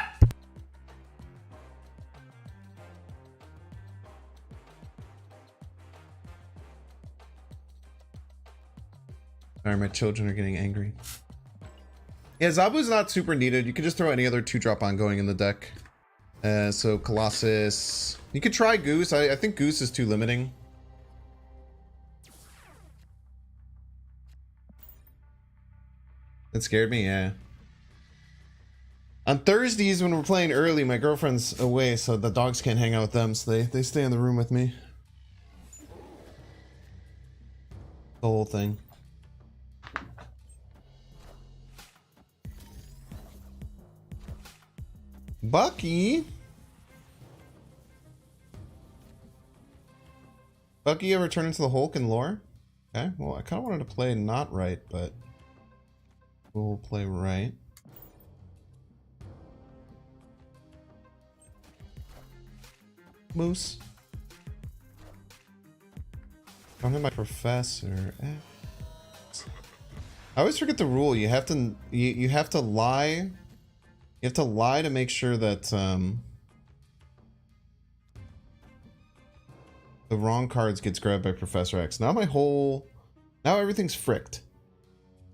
Sorry, my children are getting angry. Yeah, Zabu's not super needed. You could just throw any other 2-drop ongoing in the deck. So Colossus. You could try Goose. I think Goose is too limiting. It scared me, yeah. On Thursdays when we're playing early, my girlfriend's away, so the dogs can't hang out with them, so they stay in the room with me. The whole thing. Bucky? Bucky ever turn into the Hulk in lore? Okay, well, I kind of wanted to play not right, but we'll play right. Moose. Don't have my professor. I always forget the rule. You have to you have to lie. You have to lie to make sure that the wrong cards gets grabbed by Professor X. Now now everything's fricked.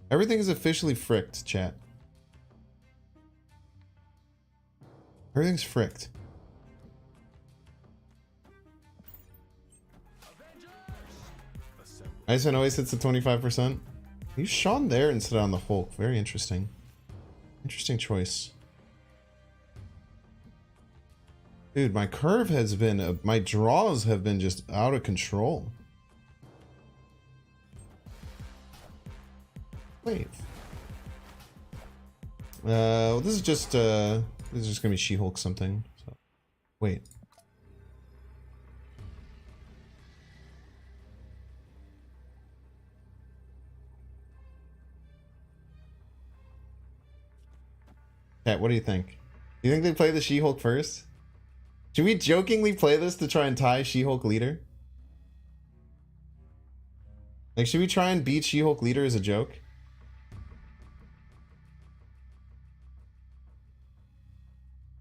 Everything is officially fricked, chat. Everything's fricked. Iceman always hits the 25%. Use Sean there instead on the Hulk. Very interesting. Interesting choice. Dude, my curve has been... my draws have been just out of control. Wave. Well, this is just gonna be She-Hulk something. So, wait. Cat, what do you think? Do you think they play the She-Hulk first? Should we jokingly play this to try and tie She-Hulk leader? Like, should we try and beat She-Hulk leader as a joke?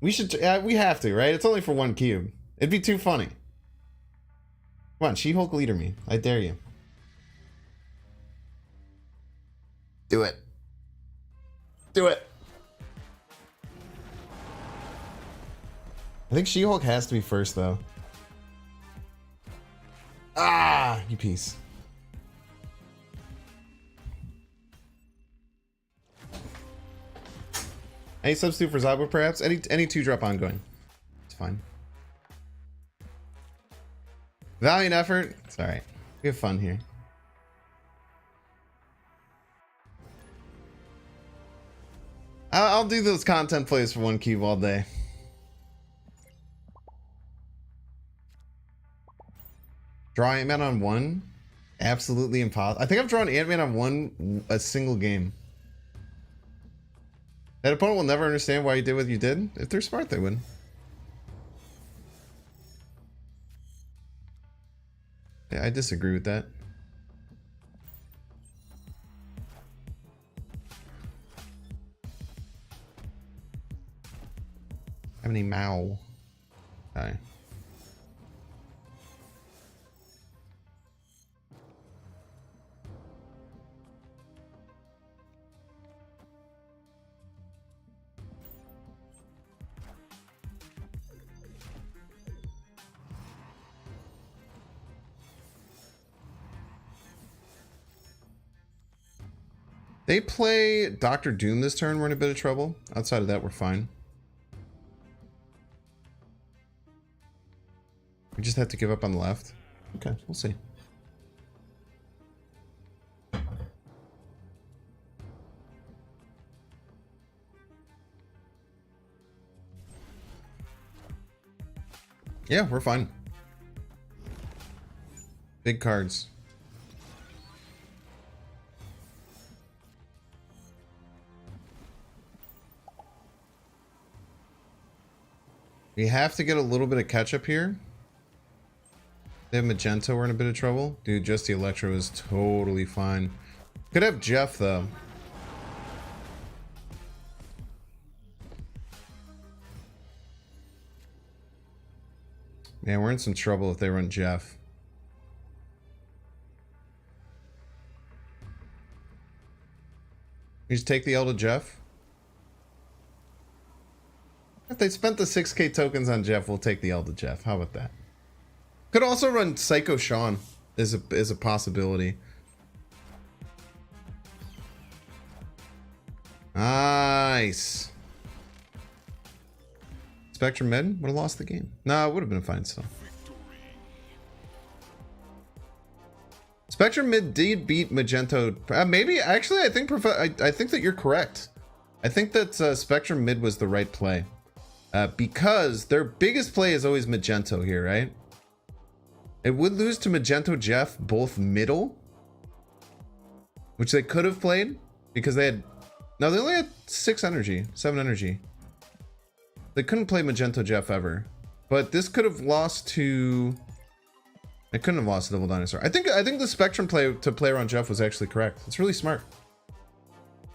We should, we have to, right? It's only for one cube. It'd be too funny. Come on, She-Hulk leader me. I dare you. Do it. Do it. I think She-Hulk has to be first, though. Ah, you piece. Any substitute for Zabu, perhaps? Any 2-drop ongoing. It's fine. Valiant effort. It's alright. We have fun here. I'll do those content plays for one cube all day. Draw Ant-Man on 1? Absolutely impossible. I think I've drawn Ant-Man on 1 a single game. That opponent will never understand why you did what you did. If they're smart, they would. Yeah, I disagree with that. Have any Mao? Okay. They play Doctor Doom this turn, we're in a bit of trouble. Outside of that, we're fine. We just have to give up on the left. Okay, we'll see. Yeah, we're fine. Big cards. We have to get a little bit of catch up here. They have Magenta, we're in a bit of trouble. Dude, just the Electro is totally fine. Could have Jeff, though. Man, we're in some trouble if they run Jeff. You just take the L to Jeff? If they spent the 6k tokens on Jeff, we'll take the L to Jeff. How about that? Could also run Psycho Sean is a possibility. Nice. Spectrum Mid would have lost the game. No, it would have been fine still. Spectrum Mid did beat Magento. Maybe actually, I think that you're correct. I think that Spectrum Mid was the right play. Because their biggest play is always Magento here, right? It would lose to Magento Jeff, both middle. which they could have played because they had, no, they only had 7 energy. They couldn't play Magento Jeff ever, but this could have lost to, it couldn't have lost to Double Dinosaur. I think the Spectrum play to play around Jeff was actually correct. It's really smart.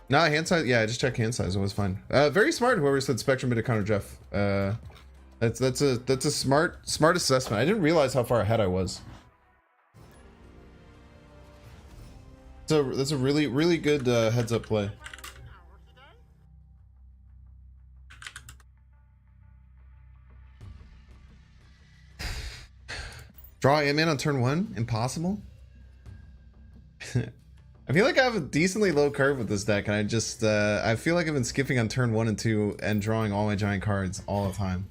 Nah, hand size, yeah, I just checked hand size, it was fine. Very smart whoever said Spectrum made a counter Jeff. That's a smart assessment. I didn't realize how far ahead I was. So that's a really good heads up play. Draw Ant-Man on turn 1? Impossible? I feel like I have a decently low curve with this deck, and I just I feel like I've been skipping on turn 1 and 2 and drawing all my giant cards all the time.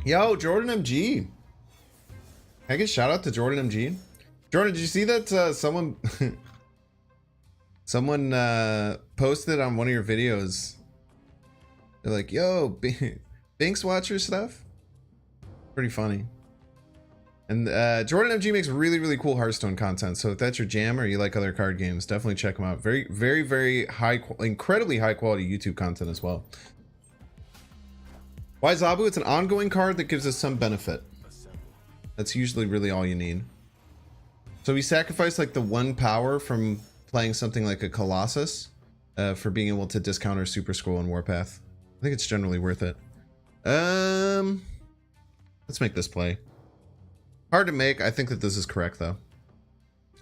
Yo, Jordan MG. Can I get a shout out to Jordan MG? Jordan, did you see that someone someone posted on one of your videos? They're like, yo, Binks Watcher stuff? Pretty funny. And Jordan MG makes really cool Hearthstone content. So if that's your jam or you like other card games, definitely check him out. Very high, incredibly high quality YouTube content as well. Why Zabu? It's an ongoing card that gives us some benefit. That's usually really all you need. So we sacrifice like the 1 power from playing something like a Colossus for being able to discount our Super Skrull and Warpath. I think it's generally worth it. Let's make this play. Hard to make. I think that this is correct though.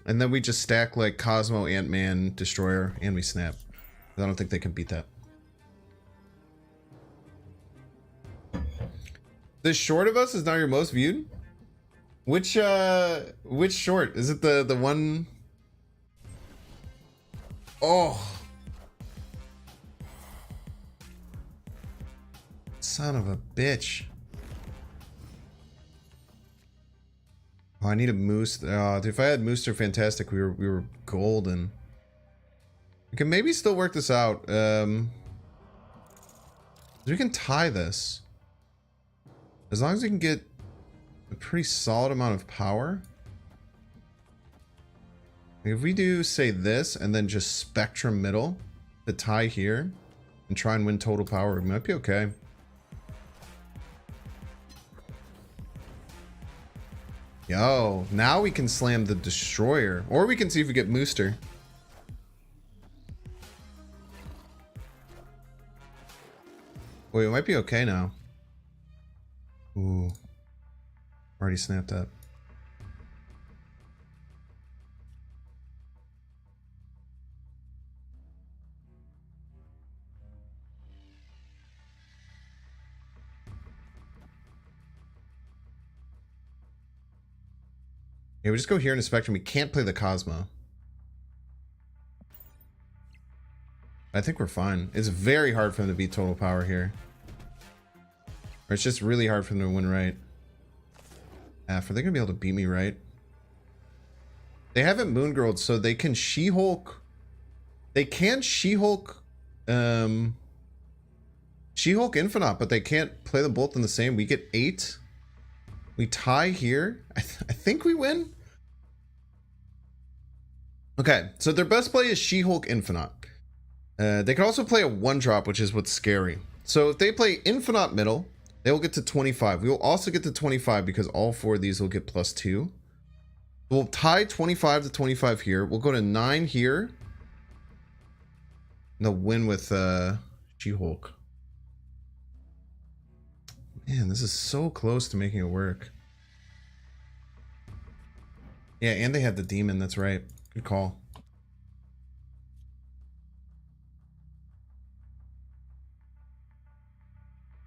And then we just stack like Cosmo, Ant-Man, Destroyer, and we snap. I don't think they can beat that. The short of us is now your most viewed? Which short? Is it the one? Oh. Son of a bitch. Oh, I need a moose. Dude, if I had Mooster Fantastic, we were golden. We can maybe still work this out. We can tie this. As long as we can get a pretty solid amount of power. If we do, say, this, and then just Spectrum middle to tie here, and try and win total power, we might be okay. Yo, now we can slam the Destroyer. Or we can see if we get Mooster. Wait, it might be okay now. Ooh. Already snapped up. Yeah, we just go here in the Spectrum. We can't play the Cosmo. I think we're fine. It's very hard for them to beat total power here. Or it's just really hard for them to win right. Are they gonna be able to beat me right? They haven't Moon Girled, so they can She-Hulk. They can She-Hulk She-Hulk Infinite, but they can't play them both in the same. We get 8. We tie here. I think we win. Okay, so their best play is She-Hulk Infinite. They can also play a 1-drop, which is what's scary. So if they play Infinite middle, they will get to 25. We will also get to 25 because all 4 of these will get +2. We'll tie 25 to 25 here. We'll go to 9 here. And they'll win with She-Hulk. Man, this is so close to making it work. Yeah, and they have the demon. That's right. Good call.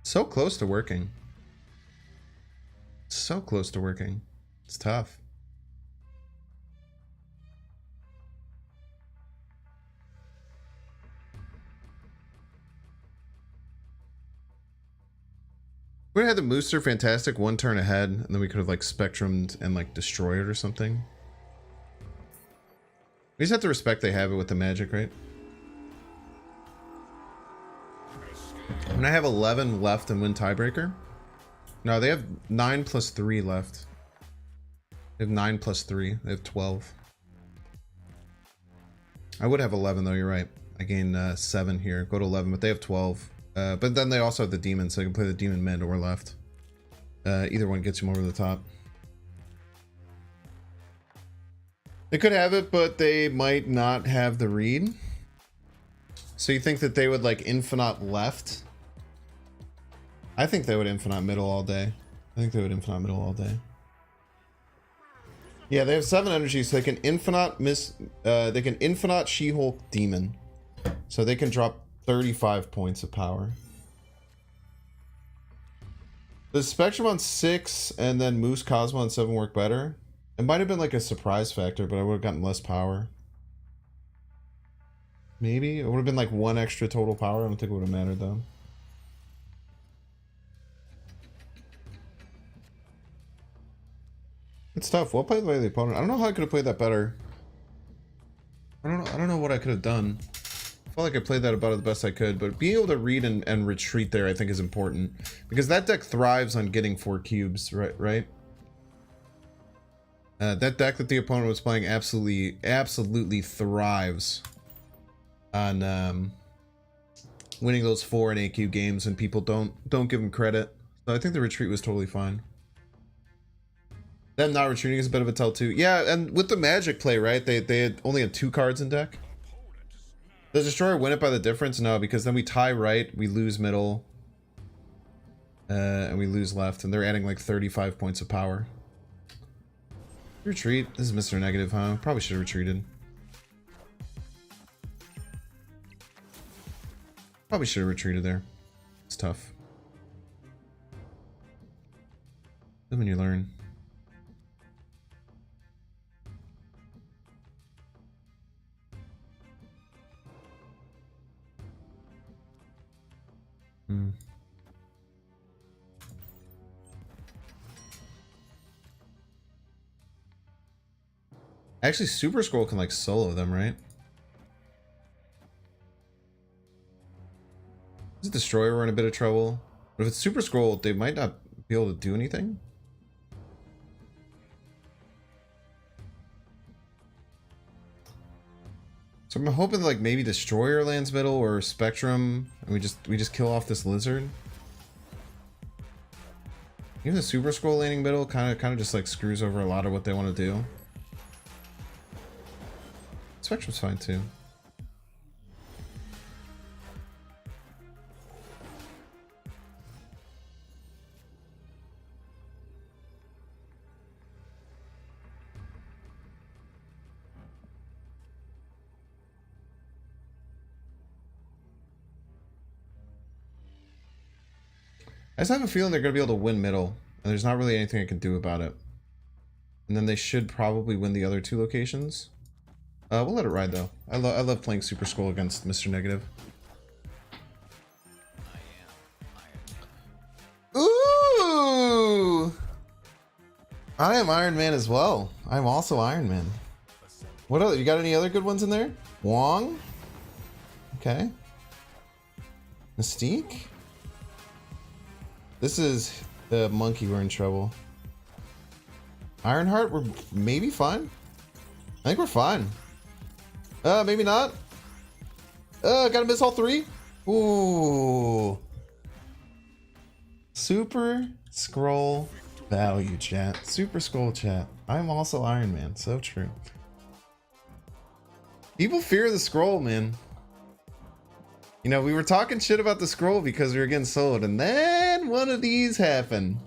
So close to working. So close to working. It's tough. We would have had the Mooster Fantastic 1 turn ahead, and then we could have like Spectrumed and like destroyed it or something. We just have to respect they have it with the magic, right? And I have 11 left and win tiebreaker. No, they have 9 + 3 left. They have 9 + 3. They have 12. I would have 11 though, you're right. I gain 7 here, go to 11, but they have 12. But then they also have the demon, so I can play the demon mid or left. Either one gets him over the top. They could have it, but they might not have the read. So you think that they would like infinite left? I think they would infinite middle all day. I think they would infinite middle all day. Yeah, they have 7 energy, so they can infinite they can infinite She-Hulk demon. So they can drop 35 points of power. Does Spectrum on 6 and then Moose Cosmo on 7 work better? It might have been like a surprise factor, but I would have gotten less power. Maybe? It would have been like 1 extra total power. I don't think it would have mattered though. It's tough. Well played by the opponent. I don't know how I could have played that better. I don't know what I could have done. I felt like I played that about the best I could, but being able to read and retreat there I think is important. Because that deck thrives on getting 4 cubes, right? That deck that the opponent was playing absolutely thrives on winning those 4 and 8 cube games, and people don't give them credit. So I think the retreat was totally fine. Them not retreating is a bit of a tell too. Yeah, and with the Magic play, right? They had only had 2 cards in deck. Does Destroyer win it by the difference? No, because then we tie right, we lose middle, and we lose left, and they're adding like 35 points of power. Retreat. This is Mr. Negative, huh? Probably should have retreated. Probably should have retreated there. It's tough. Then when you learn. Actually, Super Skrull can like solo them, right? Is Destroyer in a bit of trouble? But if it's Super Skrull, they might not be able to do anything. So I'm hoping like maybe Destroyer lands middle or Spectrum, and we just kill off this lizard. Even the Super Skrull landing middle kind of just like screws over a lot of what they want to do. Spectrum's fine too. I just have a feeling they're going to be able to win middle, and there's not really anything I can do about it. And then they should probably win the other 2 locations. We'll let it ride though. I love playing Super Skrull against Mr. Negative. Ooh! I am Iron Man as well. I'm also Iron Man. What other? You got any other good ones in there? Wong? Okay. Mystique? This is the monkey. We're in trouble. Ironheart, we're maybe fine. I think we're fine. Maybe not. Gotta miss all 3. Ooh. Super Skrull value, chat. Super Skrull chat. I'm also Iron Man. So true. People fear the Skrull, man. You know, we were talking shit about the Skrull because we were getting soloed, and then one of these happened.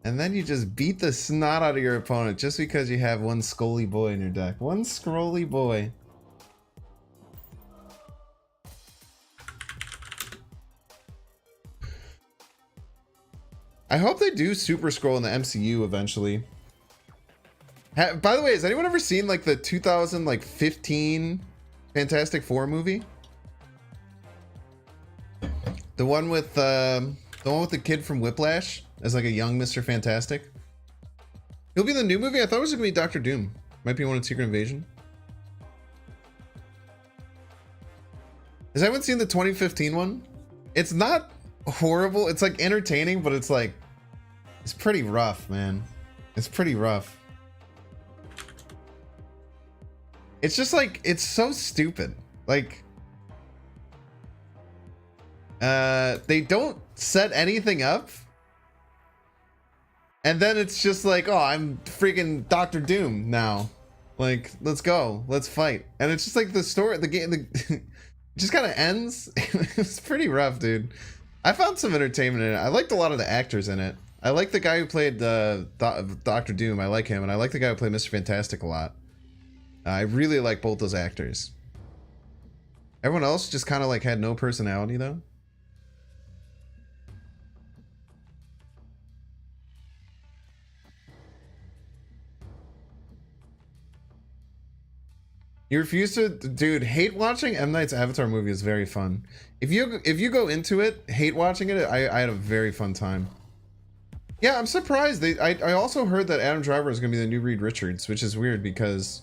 And then you just beat the snot out of your opponent just because you have one Scully boy in your deck. One Scrolly boy. I hope they do Super Skrull in the MCU eventually. By the way, has anyone ever seen like the 2015 Fantastic Four movie? The one with the kid from Whiplash as like a young Mr. Fantastic. He'll be in the new movie. I thought it was gonna be Doctor Doom. Might be one in Secret Invasion. Has anyone seen the 2015 one? It's not horrible. It's like entertaining, but it's like it's pretty rough, man. It's pretty rough. It's just like, it's so stupid. Like, they don't set anything up. And then it's just like, oh, I'm freaking Doctor Doom now. Like, let's go. Let's fight. And it's just like the story, the game, it just kind of ends. It's pretty rough, dude. I found some entertainment in it. I liked a lot of the actors in it. I like the guy who played Doctor Doom. I like him. And I like the guy who played Mr. Fantastic a lot. I really like both those actors. Everyone else just kind of like had no personality though. You refuse to, dude. Hate watching M. Night's Avatar movie is very fun. If you go into it, hate watching it, I had a very fun time. Yeah, I'm surprised. I also heard that Adam Driver is gonna be the new Reed Richards, which is weird because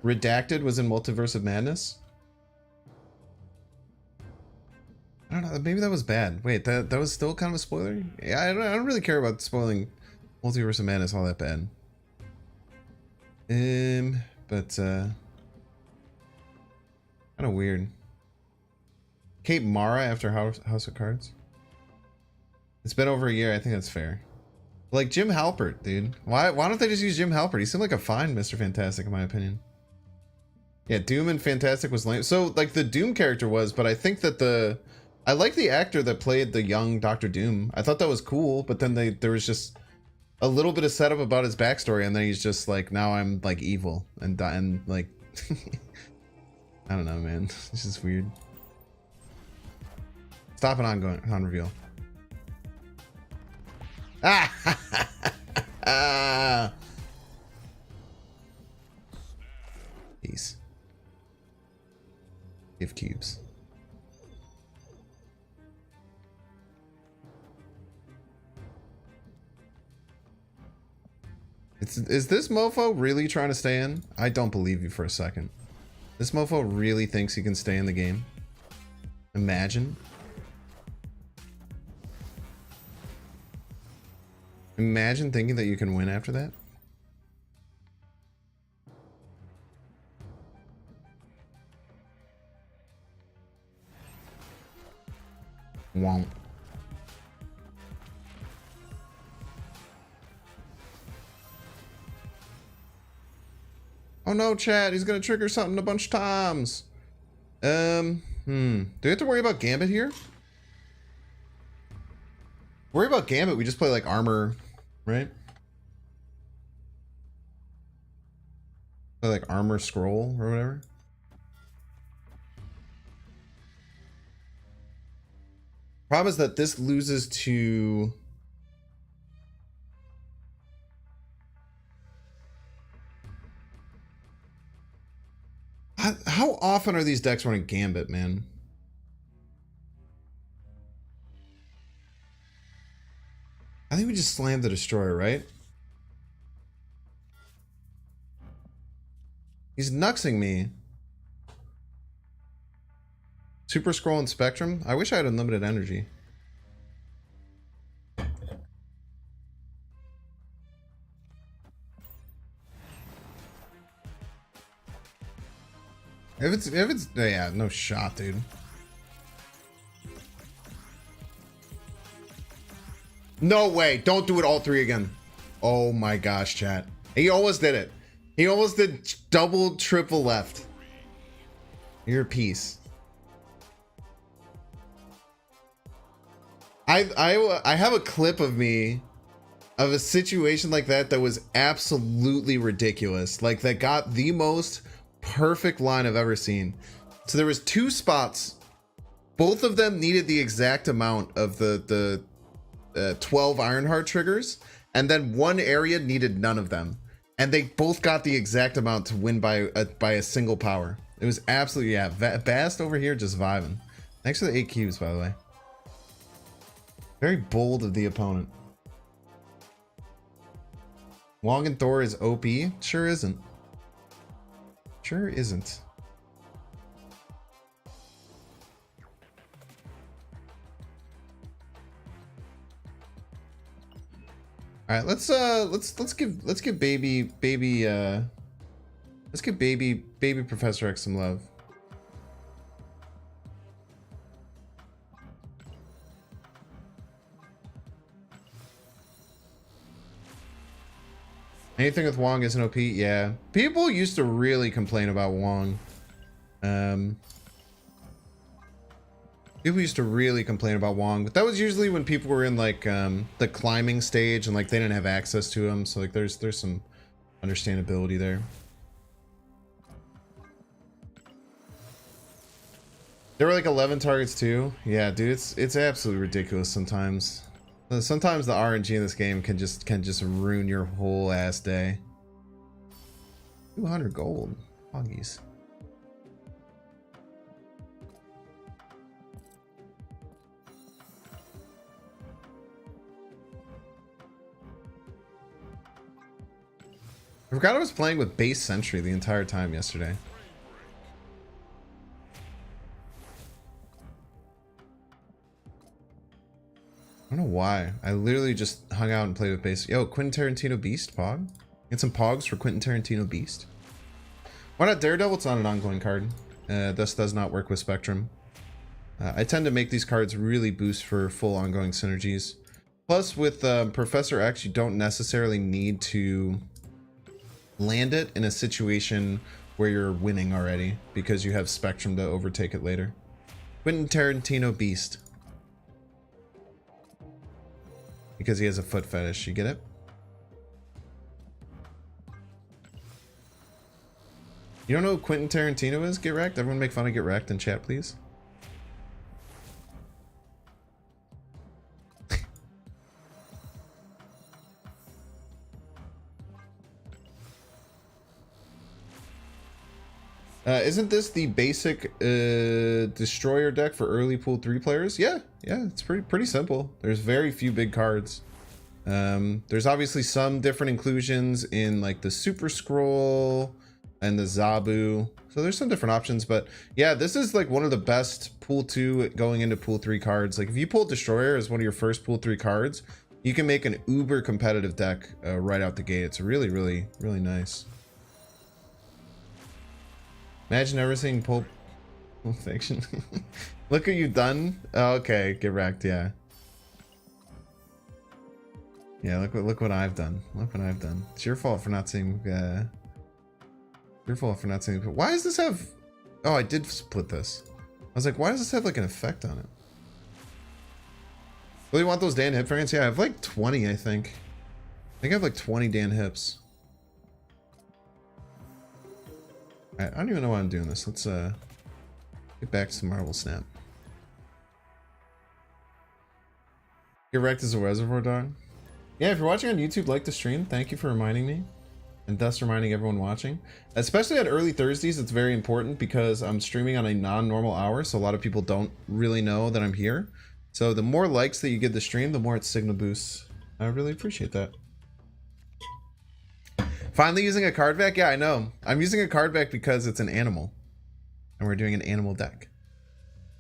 Redacted was in Multiverse of Madness. I don't know. Maybe that was bad. Wait, that was still kind of a spoiler. Yeah, I don't really care about spoiling Multiverse of Madness all that bad. But kind of weird. Kate Mara after House of Cards. It's been over a year. I think that's fair. Like Jim Halpert, dude. Why don't they just use Jim Halpert? He seemed like a fine Mr. Fantastic in my opinion. Yeah, Doom and Fantastic was lame. So like the Doom character was, but I think that I like the actor that played the young Doctor Doom. I thought that was cool, but then there was just a little bit of setup about his backstory, and then he's just like, now I'm like evil and like I don't know, man. This is weird. Stop it on reveal. Ah! Peace. Give cubes. Is this mofo really trying to stay in? I don't believe you for a second. This mofo really thinks he can stay in the game. Imagine. Imagine thinking that you can win after that. Won't. Oh no, Chad, he's gonna trigger something a bunch of times. Do we have to worry about Gambit here? Worry about Gambit, we just play like armor, right? Play like armor scroll or whatever. Problem is that this loses to... How often are these decks running Gambit, man? I think we just slammed the Destroyer, right? He's nuxing me. Super Skrull and Spectrum? I wish I had unlimited energy. If it's yeah, no shot, dude. No way, don't do it all three again. Oh my gosh, chat. He almost did it. He almost did double, triple left. You're a piece. I have a clip of me of a situation like that was absolutely ridiculous. Like that got the most perfect line I've ever seen. So there was two spots. Both of them needed the exact amount of the 12 Ironheart triggers, and then one area needed none of them. And they both got the exact amount to win by a single power. It was absolutely, yeah. Bast over here just vibing. Thanks for the 8 cubes, by the way. Very bold of the opponent. Wong and Thor is OP? Sure isn't. Sure isn't. All right, let's give baby Let's give baby Professor X some love. Anything with Wong isn't OP? Yeah. People used to really complain about Wong. People used to really complain about Wong, but that was usually when people were in like the climbing stage and like they didn't have access to him. So like there's some understandability there. There were like 11 targets too. Yeah, dude, it's absolutely ridiculous sometimes. Sometimes the RNG in this game can just ruin your whole ass day. 200 gold. Hoggies. I forgot I was playing with base sentry the entire time yesterday. I don't know why. I literally just hung out and played with base. Yo, Quentin Tarantino Beast, Pog? Get some Pogs for Quentin Tarantino Beast. Why not Daredevil? It's not an ongoing card. This does not work with Spectrum. I tend to make these cards really boost for full ongoing synergies. Plus, with Professor X, you don't necessarily need to land it in a situation where you're winning already because you have Spectrum to overtake it later. Quentin Tarantino Beast. Because he has a foot fetish, you get it? You don't know who Quentin Tarantino is? Get wrecked? Everyone make fun of Get Wrecked in chat, please. Isn't this the basic destroyer deck for early pool 3 players? Yeah, it's pretty simple. There's very few big cards. There's obviously some different inclusions in like the Super Skrull and the Zabu. So there's some different options, but yeah, this is like one of the best pool 2 going into pool 3 cards. Like if you pull Destroyer as one of your first pool 3 cards, you can make an uber competitive deck right out the gate. It's really nice. Imagine everything Pulp Fiction. Look what you've done. Oh, okay, Get Wrecked. Yeah. Look what I've done. Look what I've done. It's your fault for not seeing. Your fault for not seeing. Why does this have? Oh, I did split this. I was like, why does this have like an effect on it? Really want those Dan hip variants? Yeah, I have like 20. I think I have like 20 Dan hips. I don't even know why I'm doing this. Let's get back to Marvel Snap. Get Wrecked as a reservoir dog. Yeah, if you're watching on YouTube, like the stream. Thank you for reminding me, and thus reminding everyone watching. Especially at early Thursdays, it's very important because I'm streaming on a non-normal hour, so a lot of people don't really know that I'm here. So the more likes that you give the stream, the more it signal boosts. I really appreciate that. Finally using a card back? Yeah, I know. I'm using a card back because it's an animal. And we're doing an animal deck.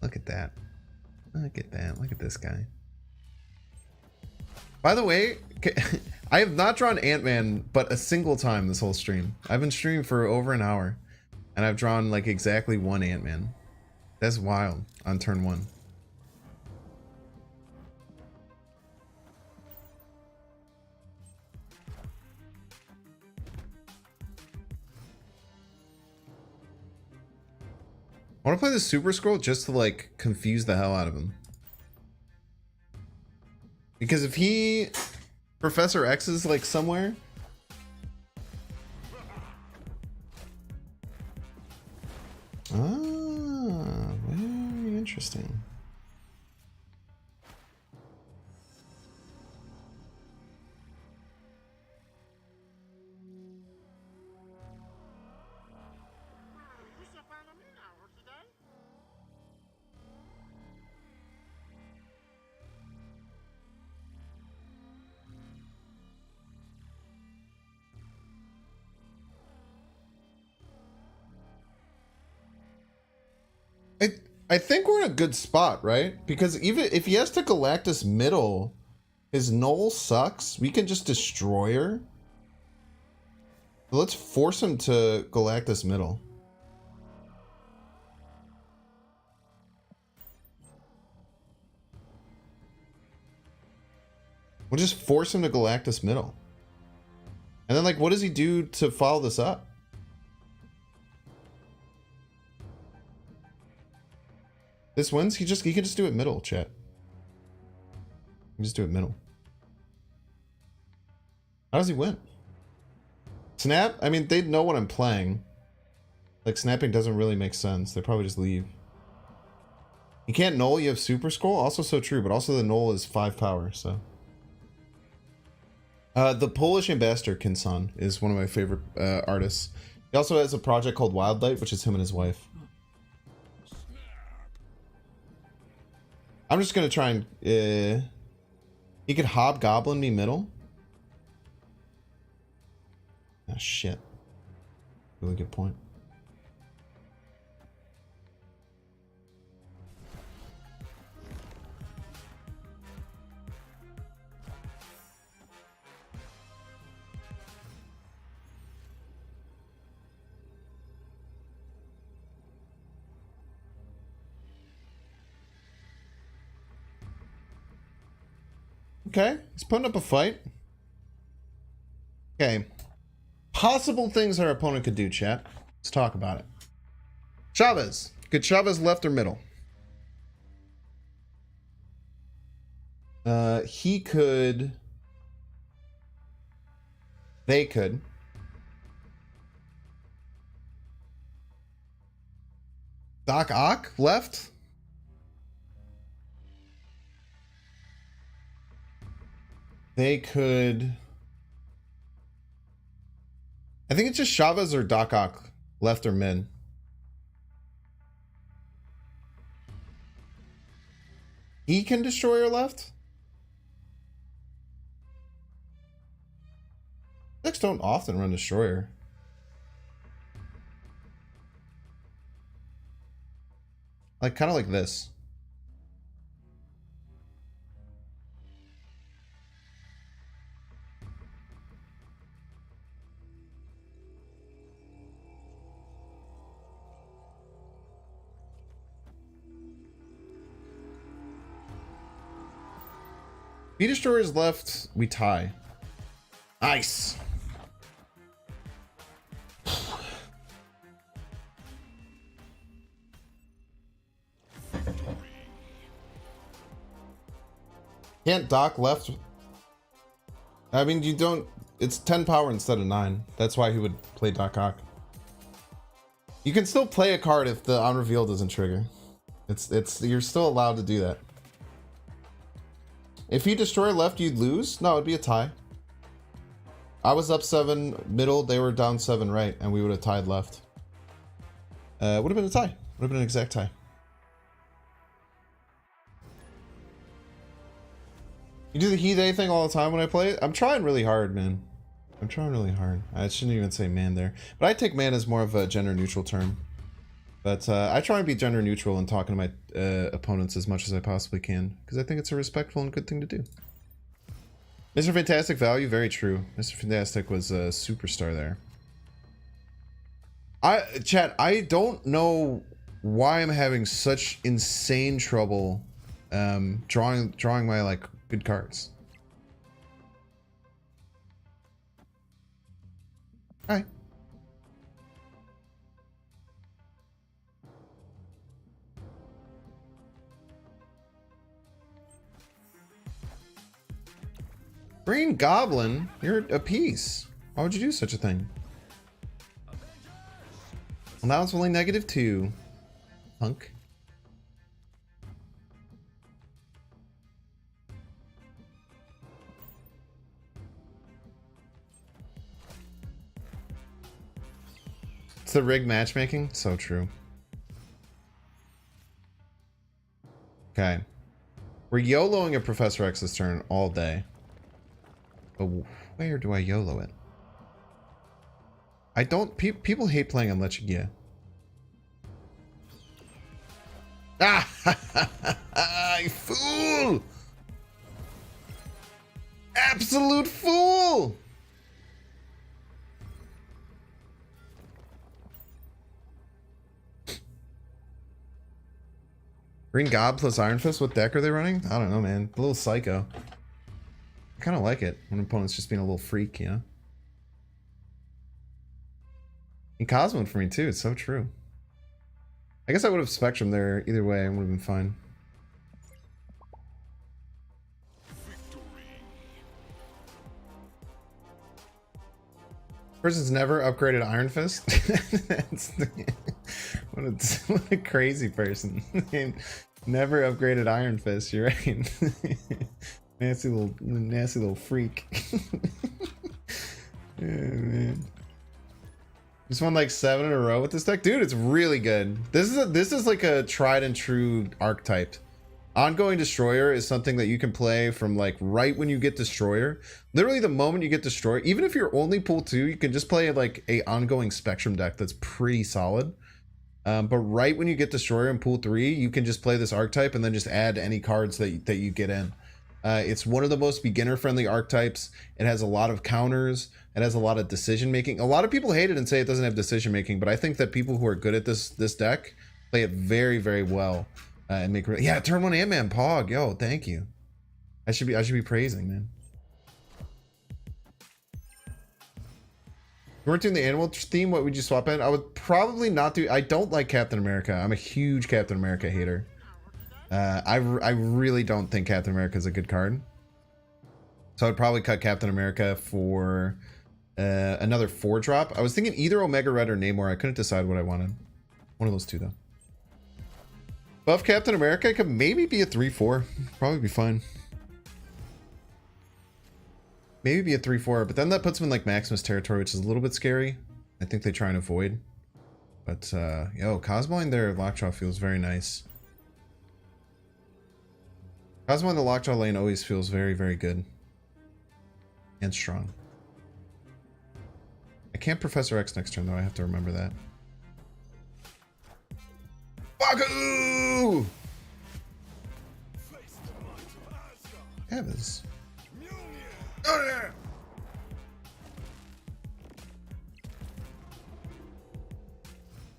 Look at that. Look at that. Look at this guy. By the way, I have not drawn Ant-Man but a single time this whole stream. I've been streaming for over an hour. And I've drawn like exactly one Ant-Man. That's wild on turn 1. I want to play the Super Skrull just to like confuse the hell out of him. Because if he Professor X is like somewhere. Ah, very interesting. I think we're in a good spot, right? Because even if he has to Galactus middle, his null sucks. We can just destroy her. Let's force him to Galactus middle. We'll just force him to Galactus middle. And then, like, what does he do to follow this up? This wins? He can just do it middle, chat. He can just do it middle. How does he win? Snap? I mean, they'd know what I'm playing. Like, snapping doesn't really make sense. They probably just leave. You can't null, you have Super Skrull? Also so true, but also the null is 5 power, so. The Polish ambassador, Kinson, is one of my favorite artists. He also has a project called Wildlight, which is him and his wife. I'm just gonna try and... he could Hobgoblin me middle? Ah, shit. Really good point. Okay, he's putting up a fight. Okay. Possible things our opponent could do, chat. Let's talk about it. Chavez. Could Chavez left or middle? He could... They could. Doc Ock left? They could... I think it's just Chavez or Doc Ock, left or mid. He can destroy or left? Decks don't often run destroyer. Like, kind of like this. If he destroyers left, we tie. Nice. Can't Doc left? I mean, you don't... It's 10 power instead of 9. That's why he would play Doc Ock. You can still play a card if the on reveal doesn't trigger. You're still allowed to do that. If he destroy left, you'd lose? No, it'd be a tie. I was up 7 middle, they were down 7 right, and we would have tied left. Would have been a tie. Would have been an exact tie. You do the he they thing all the time when I play it? I'm trying really hard, man. I'm trying really hard. I shouldn't even say man there. But I take man as more of a gender neutral term. But I try and be gender neutral in talking to my opponents as much as I possibly can, because I think it's a respectful and good thing to do. Mr. Fantastic value, very true. Mr. Fantastic was a superstar there. Chat, I don't know why I'm having such insane trouble drawing my like good cards. Hi. Green Goblin, you're a piece. Why would you do such a thing? Well, now it's only -2. Punk. It's the rig matchmaking? So true. Okay. We're YOLOing a Professor X's turn all day. But where do I YOLO it? I don't... people hate playing on Lechigia. Ah! You fool! Absolute fool! Green Gob plus Iron Fist. What deck are they running? I don't know, man. A little psycho. I kind of like it when an opponent's just being a little freak, you know? And Cosmo for me too. It's so true. I guess I would have Spectrum there either way. I would have been fine. Person's never upgraded Iron Fist. What a crazy person. Never upgraded Iron Fist. You're right. nasty little freak. Yeah, man. Just won like 7 in a row with this deck, dude. It's really good. This is like a tried and true archetype. Ongoing Destroyer is something that you can play from like right when you get Destroyer. Literally the moment you get Destroyer, even if you're only pool 2, you can just play like a ongoing Spectrum deck that's pretty solid. But right when you get Destroyer in pool 3, you can just play this archetype and then just add any cards that you get in. It's one of the most beginner friendly archetypes. It has a lot of counters. It has a lot of decision making. A lot of people hate it and say it doesn't have decision making, but I think that people who are good at this deck play it very, very well. And make yeah, turn 1 Ant-Man Pog. Yo, thank you. I should be praising, man. If you weren't doing the animal theme, what would you swap in? I would probably not do. I don't like Captain America. I'm a huge Captain America hater. I really don't think Captain America is a good card. So I'd probably cut Captain America for another 4-drop. I was thinking either Omega Red or Namor. I couldn't decide what I wanted. One of those two, though. Buff Captain America could maybe be a 3-4. Probably be fine. Maybe be a 3-4, but then that puts him in like Maximus territory, which is a little bit scary. I think they try and avoid. But yo, Cosmoing there Lockjaw feels very nice. Cosmo in the Lockjaw lane always feels very, very good. And strong. I can't Professor X next turn though, I have to remember that. Wahoo! Heavens. Oh, yeah.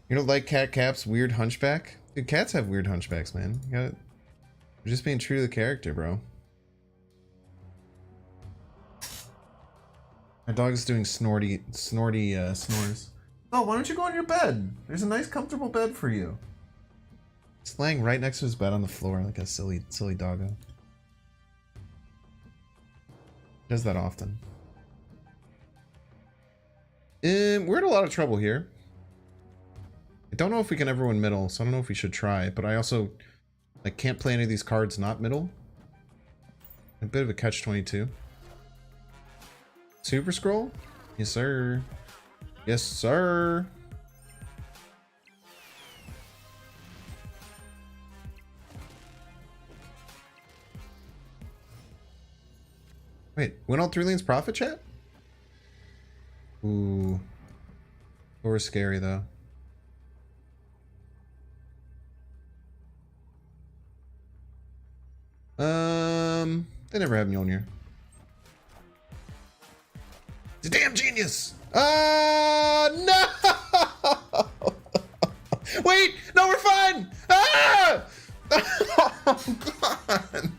You don't like Cat Cap's weird hunchback? Dude, cats have weird hunchbacks, man. You gotta... You're just being true to the character, bro. My dog is doing snorty snores. Oh, why don't you go on your bed? There's a nice comfortable bed for you. He's laying right next to his bed on the floor like a silly doggo. Does that often. We're in a lot of trouble here. I don't know if we can ever win middle, so I don't know if we should try, but I also like can't play any of these cards not middle. A bit of a catch-22. Super Skrull? Yes, sir. Yes, sir. Wait, win all 3 lanes profit, chat? Ooh. Or scary, though. They never have Mjolnir. It's a damn genius! No! Wait! No, we're fine! Ah! Oh, God!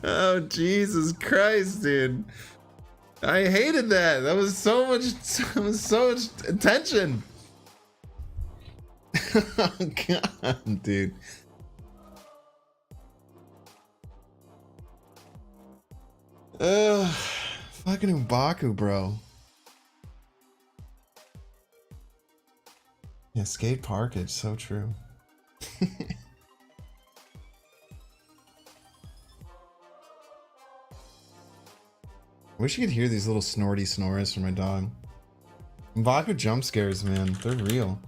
Oh, Jesus Christ, dude. I hated that. That was so much attention. Oh, God, dude. Fucking M'Baku, bro. Yeah, skate parkage, so true. I wish you could hear these little snorty snores from my dog. M'Baku jump scares, man. They're real.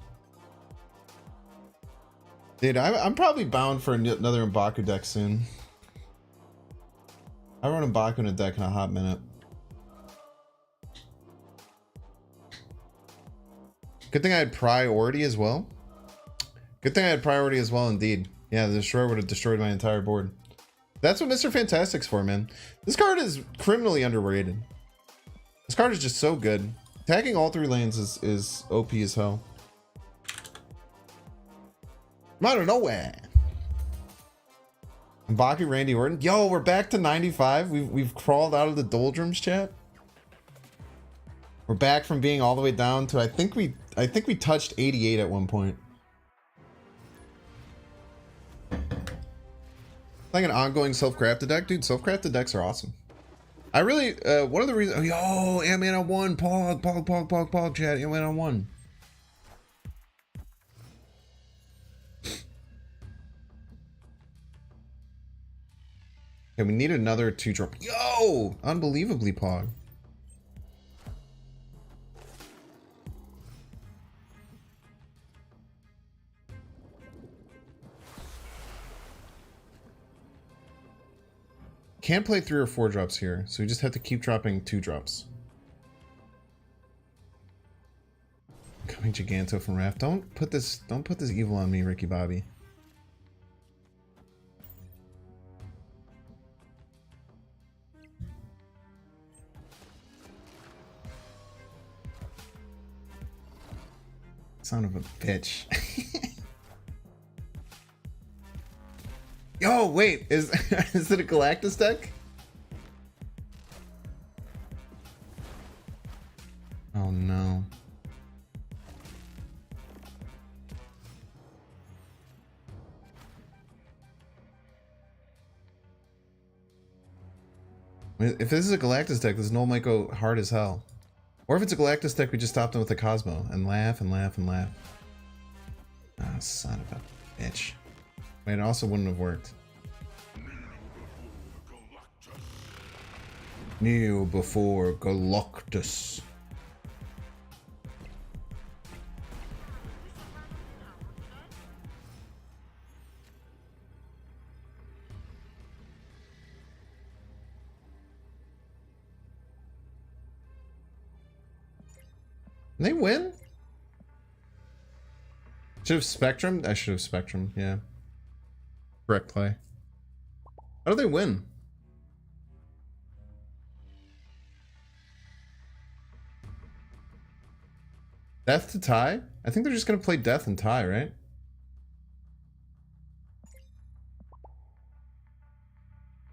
Dude, I'm probably bound for another M'Baku deck soon. I run M'Baku in a deck in a hot minute. Good thing I had priority as well. Good thing I had priority as well, indeed. Yeah, the Destroyer would have destroyed my entire board. That's what Mr. Fantastic's for, man. This card is criminally underrated. This card is just so good. Tagging all 3 lanes is OP as hell. I'm out of nowhere. Baki, Randy Orton. Yo, we're back to 95. We've crawled out of the doldrums, chat. We're back from being all the way down to I think we touched 88 at one point. Like an ongoing self-crafted deck, dude. Self-crafted decks are awesome. I really one of the reasons. Yo, Ant-Man on 1, Pog, chat. Ant-Man on 1. Okay, we need another 2-drop. Yo, unbelievably Pog. Can't play 3 or 4 drops here, so we just have to keep dropping 2 drops. Coming Giganto from Raft. Don't put this evil on me, Ricky Bobby. Son of a bitch. Yo, wait, is it a Galactus deck? Oh no. If this is a Galactus deck, this null might go hard as hell. Or if it's a Galactus deck, we just stopped him with the Cosmo and laugh and laugh and laugh. Ah, son of a bitch. Wait, it also wouldn't have worked. Kneel before Galactus. They win? Should have Spectrum? I should have Spectrum, yeah. Correct play. How do they win? Death to tie? I think they're just gonna play death and tie, right?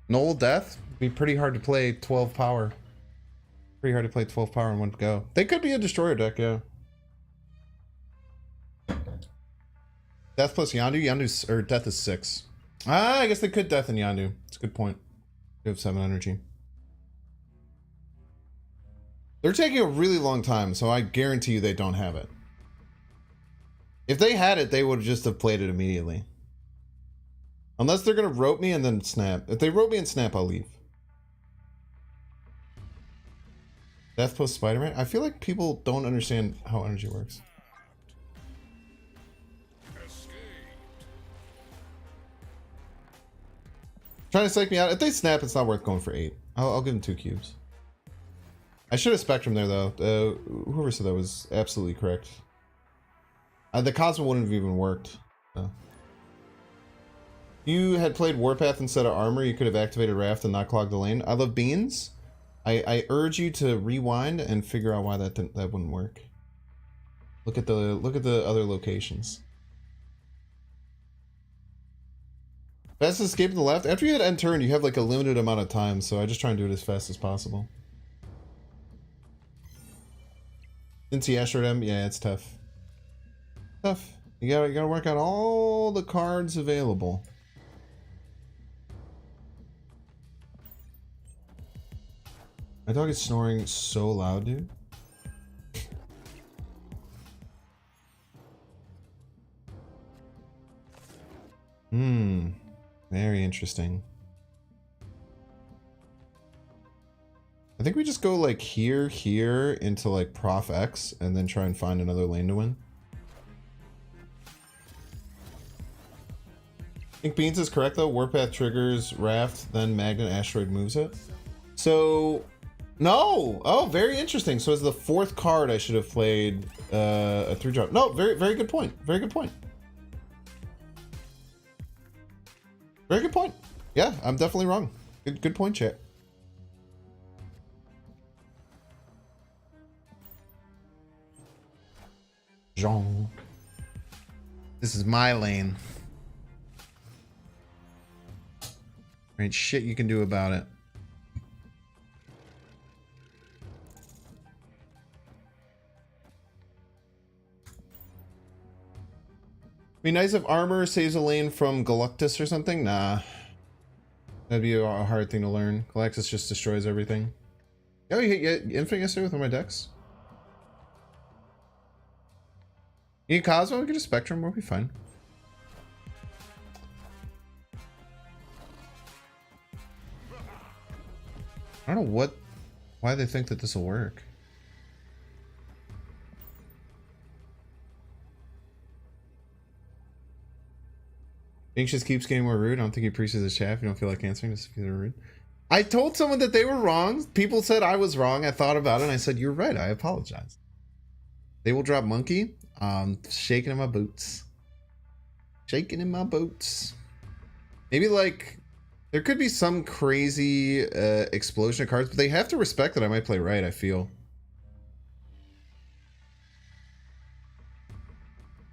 Null death? Be pretty hard to play 12 power. Pretty hard to play 12 power in one go. They could be a destroyer deck, yeah. Death plus Yandu? Yandu's, or death is 6. Ah, I guess they could death in Yandu. It's a good point. They have 7 energy. They're taking a really long time, so I guarantee you they don't have it. If they had it, they would just have played it immediately. Unless they're going to rope me and then snap. If they rope me and snap, I'll leave. Death plus Spider-Man? I feel like people don't understand how energy works. Trying to psych me out. If they snap, it's not worth going for 8. I'll give them 2 cubes. I should have Spectrum there, though. Whoever said that was absolutely correct. The Cosmo wouldn't have even worked. No. You had played Warpath instead of Armor, you could have activated Raft and not clogged the lane. I love beans. I urge you to rewind and figure out why that wouldn't work. Look at the other locations. Fast escape to the left. After you hit end turn, you have like a limited amount of time, so I just try and do it as fast as possible. Since he Astro M, yeah, it's tough. Tough. You gotta work out all the cards available. My dog is snoring so loud, dude. Very interesting. I think we just go like here into like Prof X and then try and find another lane to win. I think Beans is correct though. Warpath triggers Raft, then Magnet Asteroid moves it. So, no! Oh, very interesting. So as the 4th card, I should have played a 3-drop. No, very good point. Very good point. Very good point. Yeah, I'm definitely wrong. Good point, chat. Jean. This is my lane. Ain't shit you can do about it. Be nice if armor saves a lane from Galactus or something. Nah. That'd be a hard thing to learn. Galactus just destroys everything. Oh, you hit Infinite yesterday with one of my decks? You need Cosmo? We get a Spectrum. We'll be fine. I don't know why they think that this will work. Binks just keeps getting more rude. I don't think he appreciates his chat if you don't feel like answering. Just feel rude. I told someone that they were wrong. People said I was wrong. I thought about it and I said, you're right. I apologize. They will drop monkey. Shaking in my boots. Shaking in my boots. Maybe like there could be some crazy explosion of cards, but they have to respect that I might play right, I feel.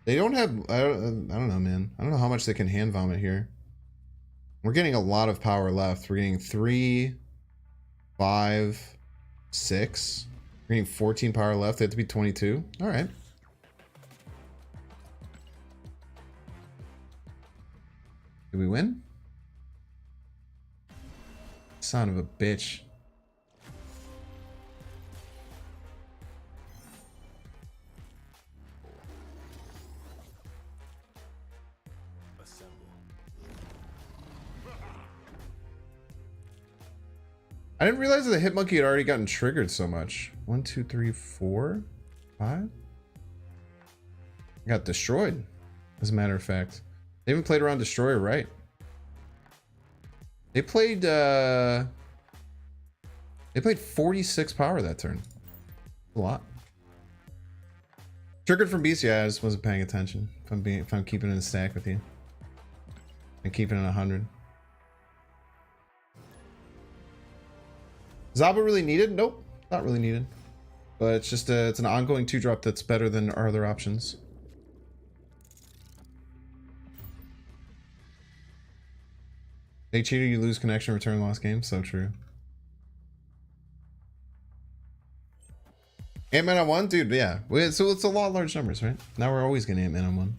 They don't have, I don't know, man. I don't know how much they can hand vomit here. We're getting a lot of power left. We're getting 3, 5, 6. We're getting 14 power left. They have to be 22. All right. Did we win? Son of a bitch. I didn't realize that the Hitmonkey had already gotten triggered so much. 1, 2, 3, 4, 5. Got destroyed, as a matter of fact. They even played around Destroyer right. They played 46 power that turn. A lot. Triggered from beast, yeah, I just wasn't paying attention. If I'm keeping it in a stack with you. And keeping it 100. Zaba really needed? Nope, not really needed. But it's just it's an ongoing 2-drop that's better than our other options. Hey cheater, you lose connection, return lost game. So true. Ant-Man on 1? Dude, yeah. So it's a lot of large numbers, right? Now we're always getting Ant-Man on 1.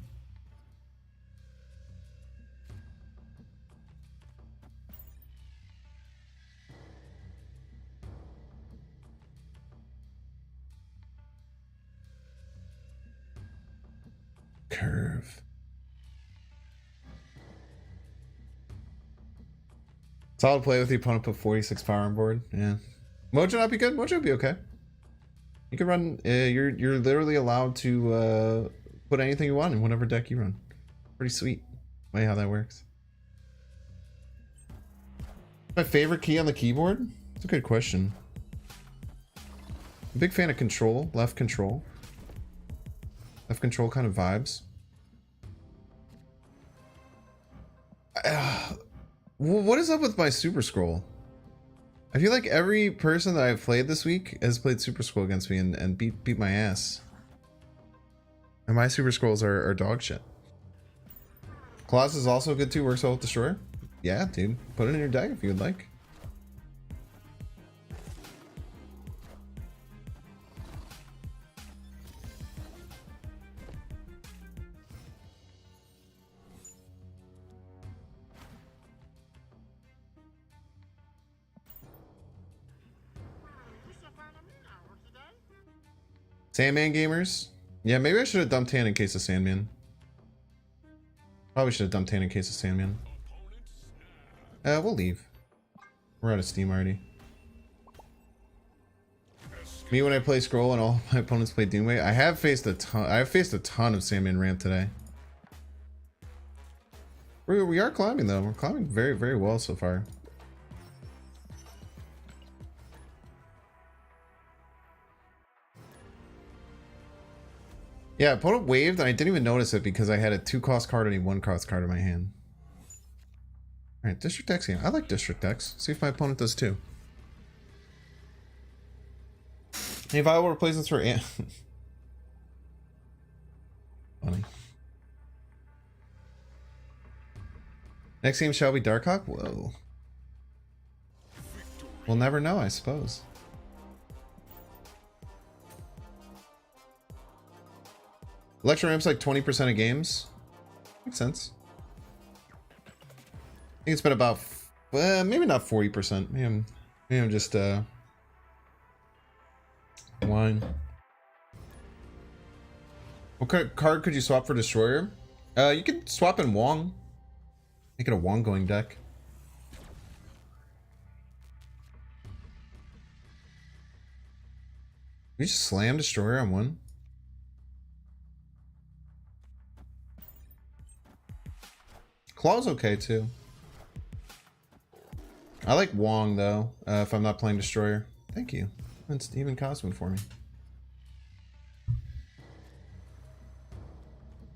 Curve. Solid play with the opponent, put 46 power on board. Yeah. Mojo not be good? Mojo would be okay. You can run, you're literally allowed to put anything you want in whatever deck you run. Pretty sweet. Way how that works. My favorite key on the keyboard? That's a good question. I'm a big fan of control, left control. Left control kind of vibes. What is up with my Super Skrull? I feel like every person that I've played this week has played Super Skrull against me and beat my ass. And my Super Skrulls are dog shit. Colossus is also good too, works well with Destroyer. Yeah, dude. Put it in your deck if you would like. Sandman gamers? Yeah, maybe I should have dumped Tan in case of Sandman. Probably should have dumped Tan in case of Sandman. We'll leave. We're out of steam already. Me when I play Skrull and all my opponents play Doomway. I have faced a ton of Sandman ramp today. We are climbing though. We're climbing very, very well so far. Yeah, opponent waved and I didn't even notice it because I had a 2-cost card and a 1-cost card in my hand. Alright, District X game. I like District X. See if my opponent does too. Any viable replacements for Funny. Next game shall be Darkhawk? Whoa. We'll never know, I suppose. Lecture ramp's like 20% of games. Makes sense. I think it's been about, maybe not 40%. Maybe I'm just, wine. What card could you swap for Destroyer? You could swap in Wong. Make it a Wong going deck. We just slam Destroyer on one. Claw's okay too. I like Wong though, if I'm not playing Destroyer. Thank you. That's even Cosmo for me.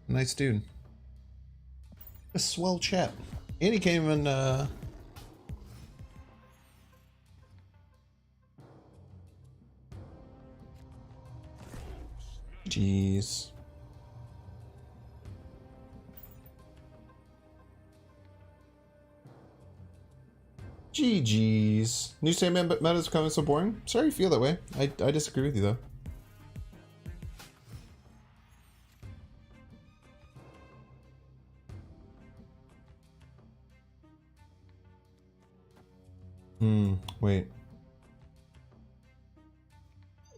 Nice dude. A swell chat. And he came in, jeez. GG's. New Sandman meta is becoming so boring. Sorry you feel that way. I disagree with you though. Wait.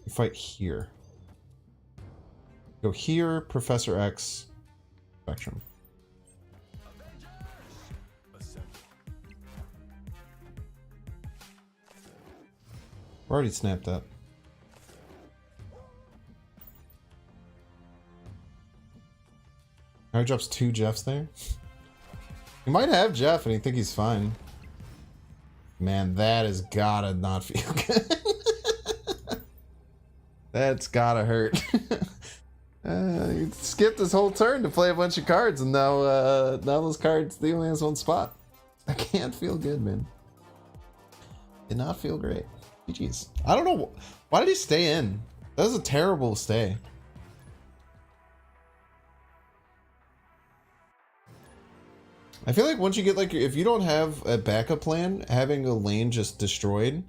You fight here. Go here, Professor X, Spectrum. We're already snapped up. Now he drops 2 Jeffs there. He might have Jeff and he think he's fine. Man, that has gotta not feel good. That's gotta hurt. You skipped this whole turn to play a bunch of cards, and now those cards, they only has one spot. I can't feel good, man. Did not feel great. GG's. I don't know. Why did he stay in? That was a terrible stay. I feel like once you get like, if you don't have a backup plan, having a lane just destroyed,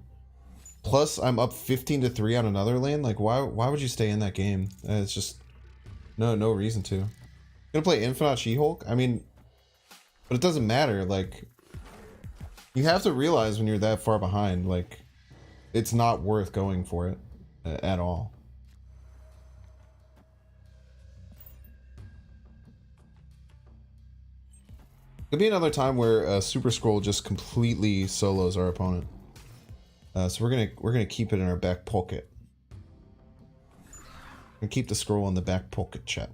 plus I'm up 15-3 on another lane, like why would you stay in that game? It's just no reason to. Gonna play Infinite She-Hulk? I mean, but it doesn't matter. Like, you have to realize when you're that far behind, like, it's not worth going for it at all. Could be another time where Super Skrull just completely solos our opponent. So we're gonna keep it in our back pocket. And keep the scroll in the back pocket, chat.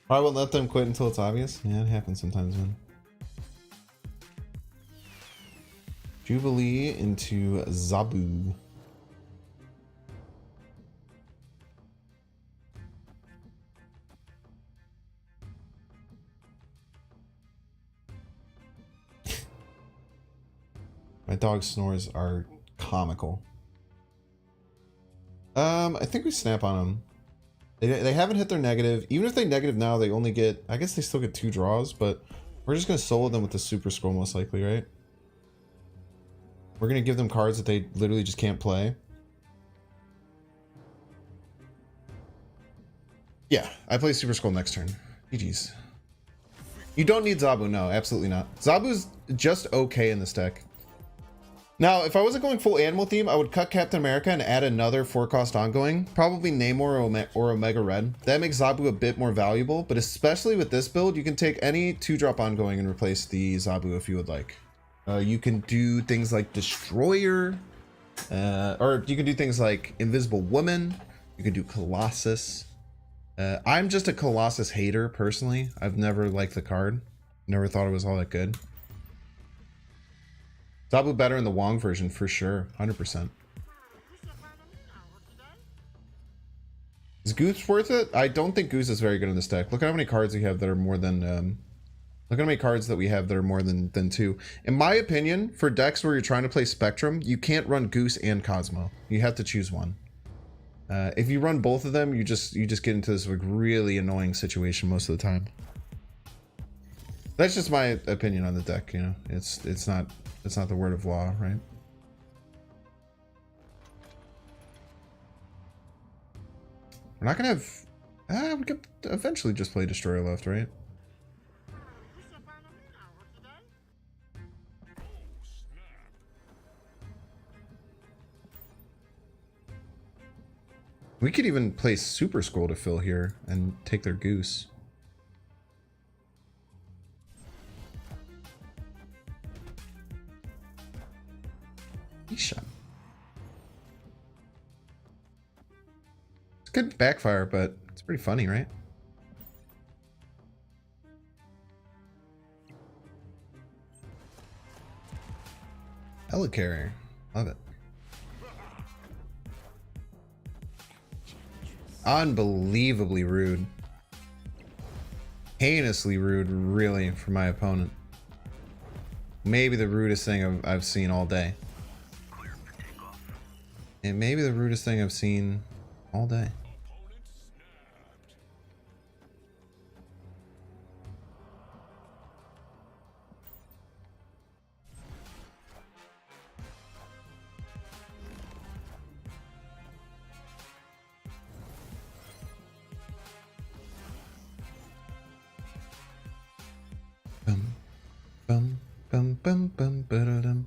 Probably won't let them quit until it's obvious. Yeah, it happens sometimes, man. Jubilee into Zabu. My dog's snores are comical. I think we snap on them. They haven't hit their negative. Even if they negative now, they only get... I guess they still get 2 draws, but we're just going to solo them with the Super Skrull most likely, right? We're going to give them cards that they literally just can't play. Yeah, I play Super Skrull next turn. GG's. You don't need Zabu, no, absolutely not. Zabu's just okay in this deck. Now, if I wasn't going full animal theme, I would cut Captain America and add another 4-cost ongoing. Probably Namor or Omega Red. That makes Zabu a bit more valuable, but especially with this build, you can take any 2-drop ongoing and replace the Zabu if you would like. You can do things like Destroyer, or you can do things like Invisible Woman. You can do Colossus. I'm just a Colossus hater, personally. I've never liked the card. Never thought it was all that good. Zabu better in the Wong version, for sure. 100%. Is Goose worth it? I don't think Goose is very good in this deck. Look at how many cards we have that are more than... look at how many cards that we have that are more than 2. In my opinion, for decks where you're trying to play Spectrum, you can't run Goose and Cosmo. You have to choose one. If you run both of them, you just get into this like really annoying situation most of the time. That's just my opinion on the deck, you know. It's not the word of law, right? We're not gonna have. We could eventually just play Destroyer left, right? We could even play Super Skrull to fill here and take their goose. Yeesha. It's good backfire, but it's pretty funny, right? Helicarrier. Love it. Unbelievably rude. Heinously rude, really, for my opponent. Maybe the rudest thing I've seen all day. And maybe the rudest thing I've seen all day. Bum, bum, bum, bum, ba-da-dum.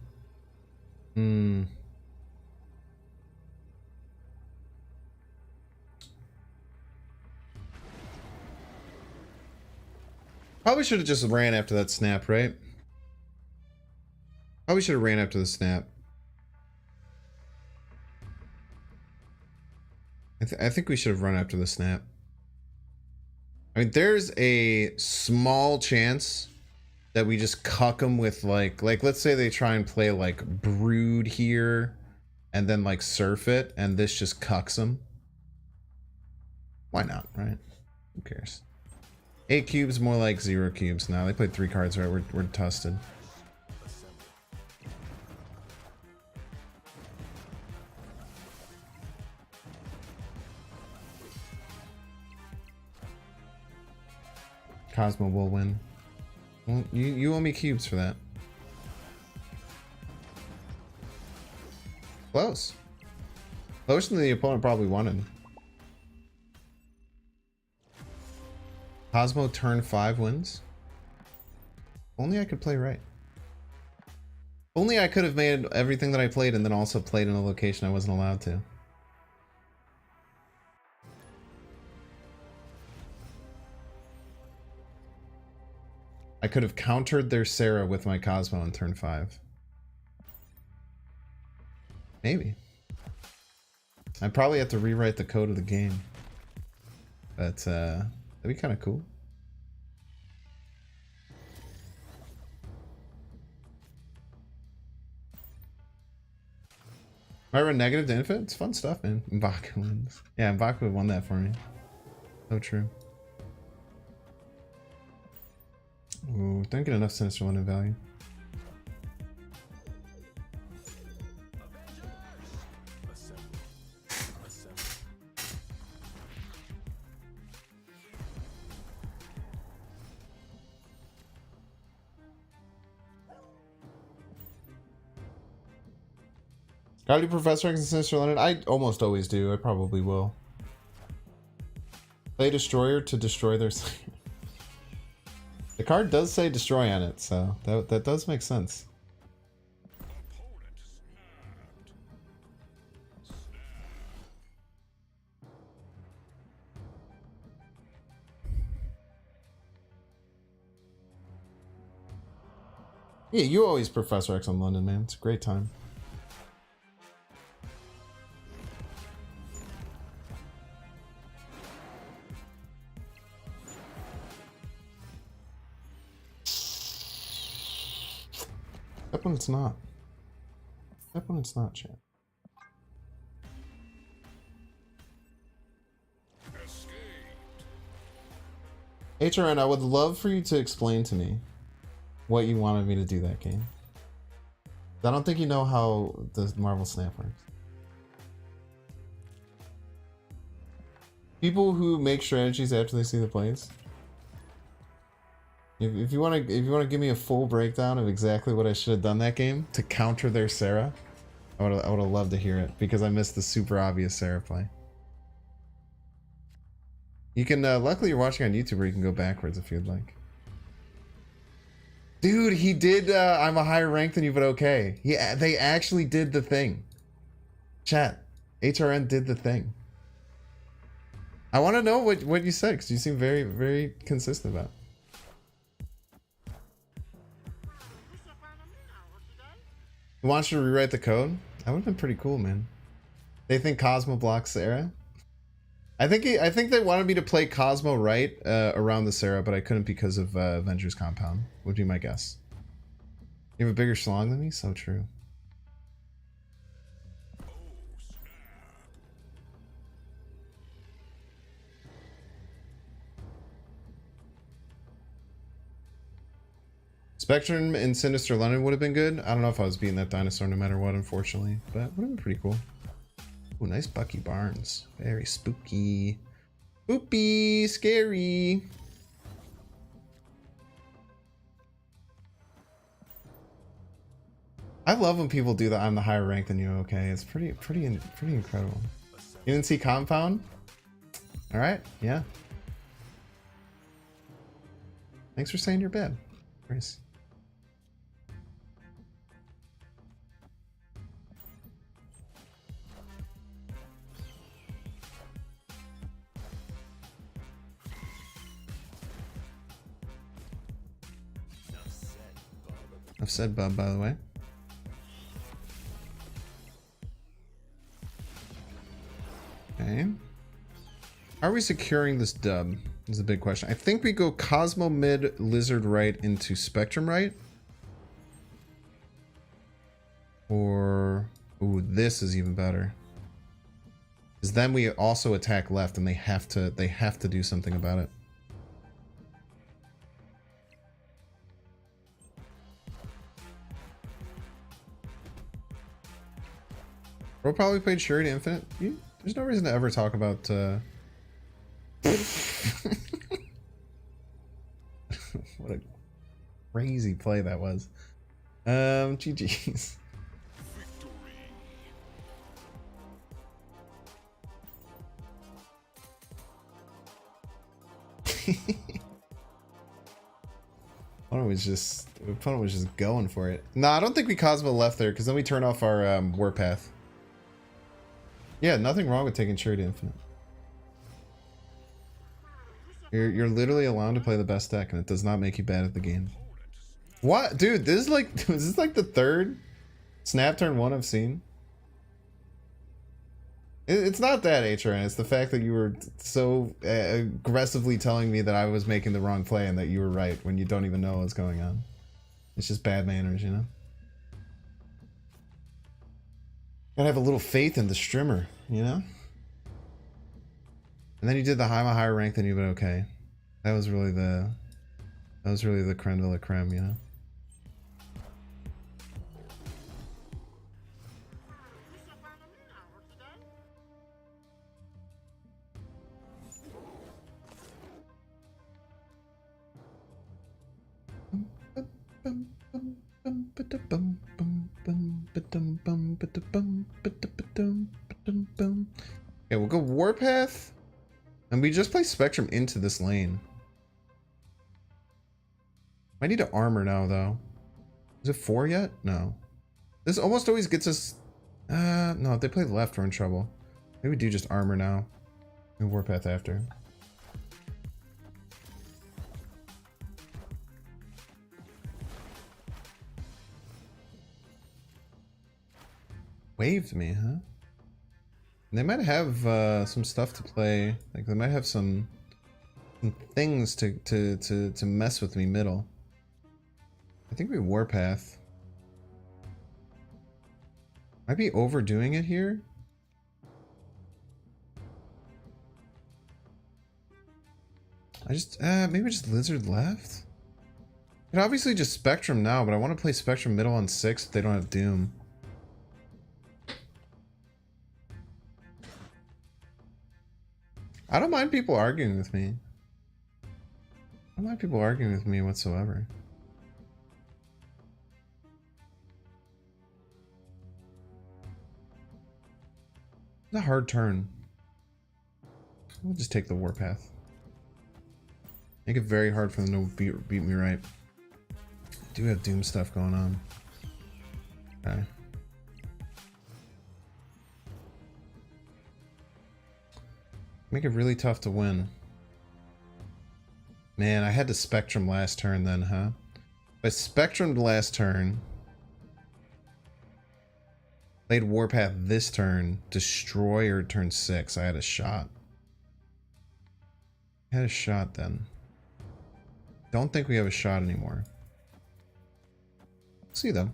Probably should have just ran after that snap, right? Probably should have ran after the snap. I think we should have run after the snap. I mean, there's a small chance that we just cuck them with like let's say they try and play like Brood here and then like surf it and this just cucks them. Why not, right? Who cares? 8 cubes, more like 0 cubes now. They played 3 cards, right? We're tusted. Cosmo will win. Well, you owe me cubes for that. Close. Closer than the opponent probably wanted. Cosmo turn 5 wins. Only I could play right. Only I could have made everything that I played and then also played in a location I wasn't allowed to. I could have countered their Sarah with my Cosmo on turn 5. Maybe. I probably have to rewrite the code of the game. But that'd be kind of cool. I run negative to infinite? It's fun stuff, man. M'Baku wins. Yeah, M'Baku won that for me. So true. Ooh, don't get enough Sinister London value. Gotta do Professor X and Sinister London? I almost always do. I probably will. Play Destroyer to destroy their... The card does say destroy on it, so that does make sense. Yeah, you always Professor X on London, man. It's a great time. Except when it's not. Except when it's not, chat. HRN, I would love for you to explain to me what you wanted me to do that game. I don't think you know how the Marvel Snap works. People who make strategies after they see the plays. If you wanna give me a full breakdown of exactly what I should have done that game to counter their Sarah, I would have loved to hear it because I missed the super obvious Sarah play. You can luckily you're watching on YouTube where you can go backwards if you'd like. Dude, he did I'm a higher rank than you, but okay. Yeah, they actually did the thing. Chat. HRN did the thing. I want to know what you said because you seem very, very consistent about it. He wants you to rewrite the code? That would have been pretty cool, man. They think Cosmo blocks Sarah? I think they wanted me to play Cosmo right around the Sarah, but I couldn't because of Avengers Compound, would be my guess. You have a bigger schlong than me? So true. Spectrum in Sinister London would have been good. I don't know if I was beating that dinosaur no matter what, unfortunately, but it would have been pretty cool. Ooh, nice Bucky Barnes. Very spooky. Spoopy, scary. I love when people do that. I'm the higher rank than you. Okay, it's pretty incredible. You didn't see Compound? All right, yeah. Thanks for saying you're bad, Chris. I've said bub, by the way. Okay. How are we securing this dub? Is a big question. I think we go Cosmo mid, Lizard right into Spectrum right. Or, ooh, this is even better. Because then we also attack left, and they have to do something about it. Bro probably played Shuri to Infinite. There's no reason to ever talk about what a crazy play that was. GG's. Opponent was just going for it. No, I don't think we Cosmo left there because then we turn off our warpath. Yeah, nothing wrong with taking Shuri to Infinite. You're literally allowed to play the best deck, and it does not make you bad at the game. What, dude? This is like the third snap turn one I've seen. It's not that, HRN. It's the fact that you were so aggressively telling me that I was making the wrong play and that you were right when you don't even know what's going on. It's just bad manners, you know? Gotta have a little faith in the streamer, you know? And then you did the I'm a higher rank than you, but okay. That was really the creme de la creme, you know? Okay, we'll go Warpath. And we just play Spectrum into this lane. I need to armor now, though. Is it 4 yet? No. This almost always gets us... no, if they play left, we're in trouble. Maybe we do just armor now. And Warpath after. Waved me, huh? They might have some stuff to play. Like they might have some things to mess with me middle. I think we Warpath. Might be overdoing it here. I just maybe just Lizard left. I could obviously just Spectrum now, but I want to play Spectrum middle on 6 if they don't have Doom. I don't mind people arguing with me. I don't mind people arguing with me whatsoever. It's a hard turn. We'll just take the warpath. Make it very hard for them to beat me right. I do have Doom stuff going on. Okay. Make it really tough to win. Man, I had to Spectrum last turn then, huh? If I Spectrumed last turn, played Warpath this turn, Destroyer turn 6, I had a shot. I had a shot then. Don't think we have a shot anymore. Let's see though.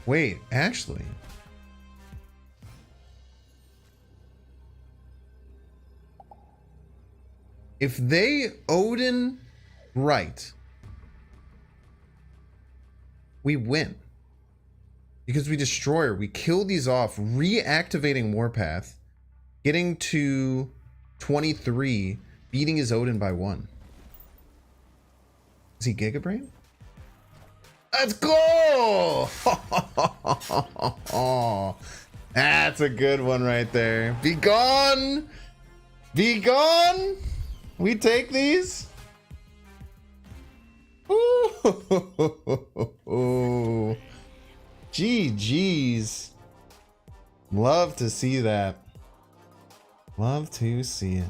Wait, actually. If they Odin right, we win. Because we Destroyer, we kill these off, reactivating Warpath, getting to 23, beating his Odin by 1. Is he Giga Brain? Let's go! That's a good one right there. Be gone! Be gone! We take these? Ooh. GG's. Love to see that. Love to see it.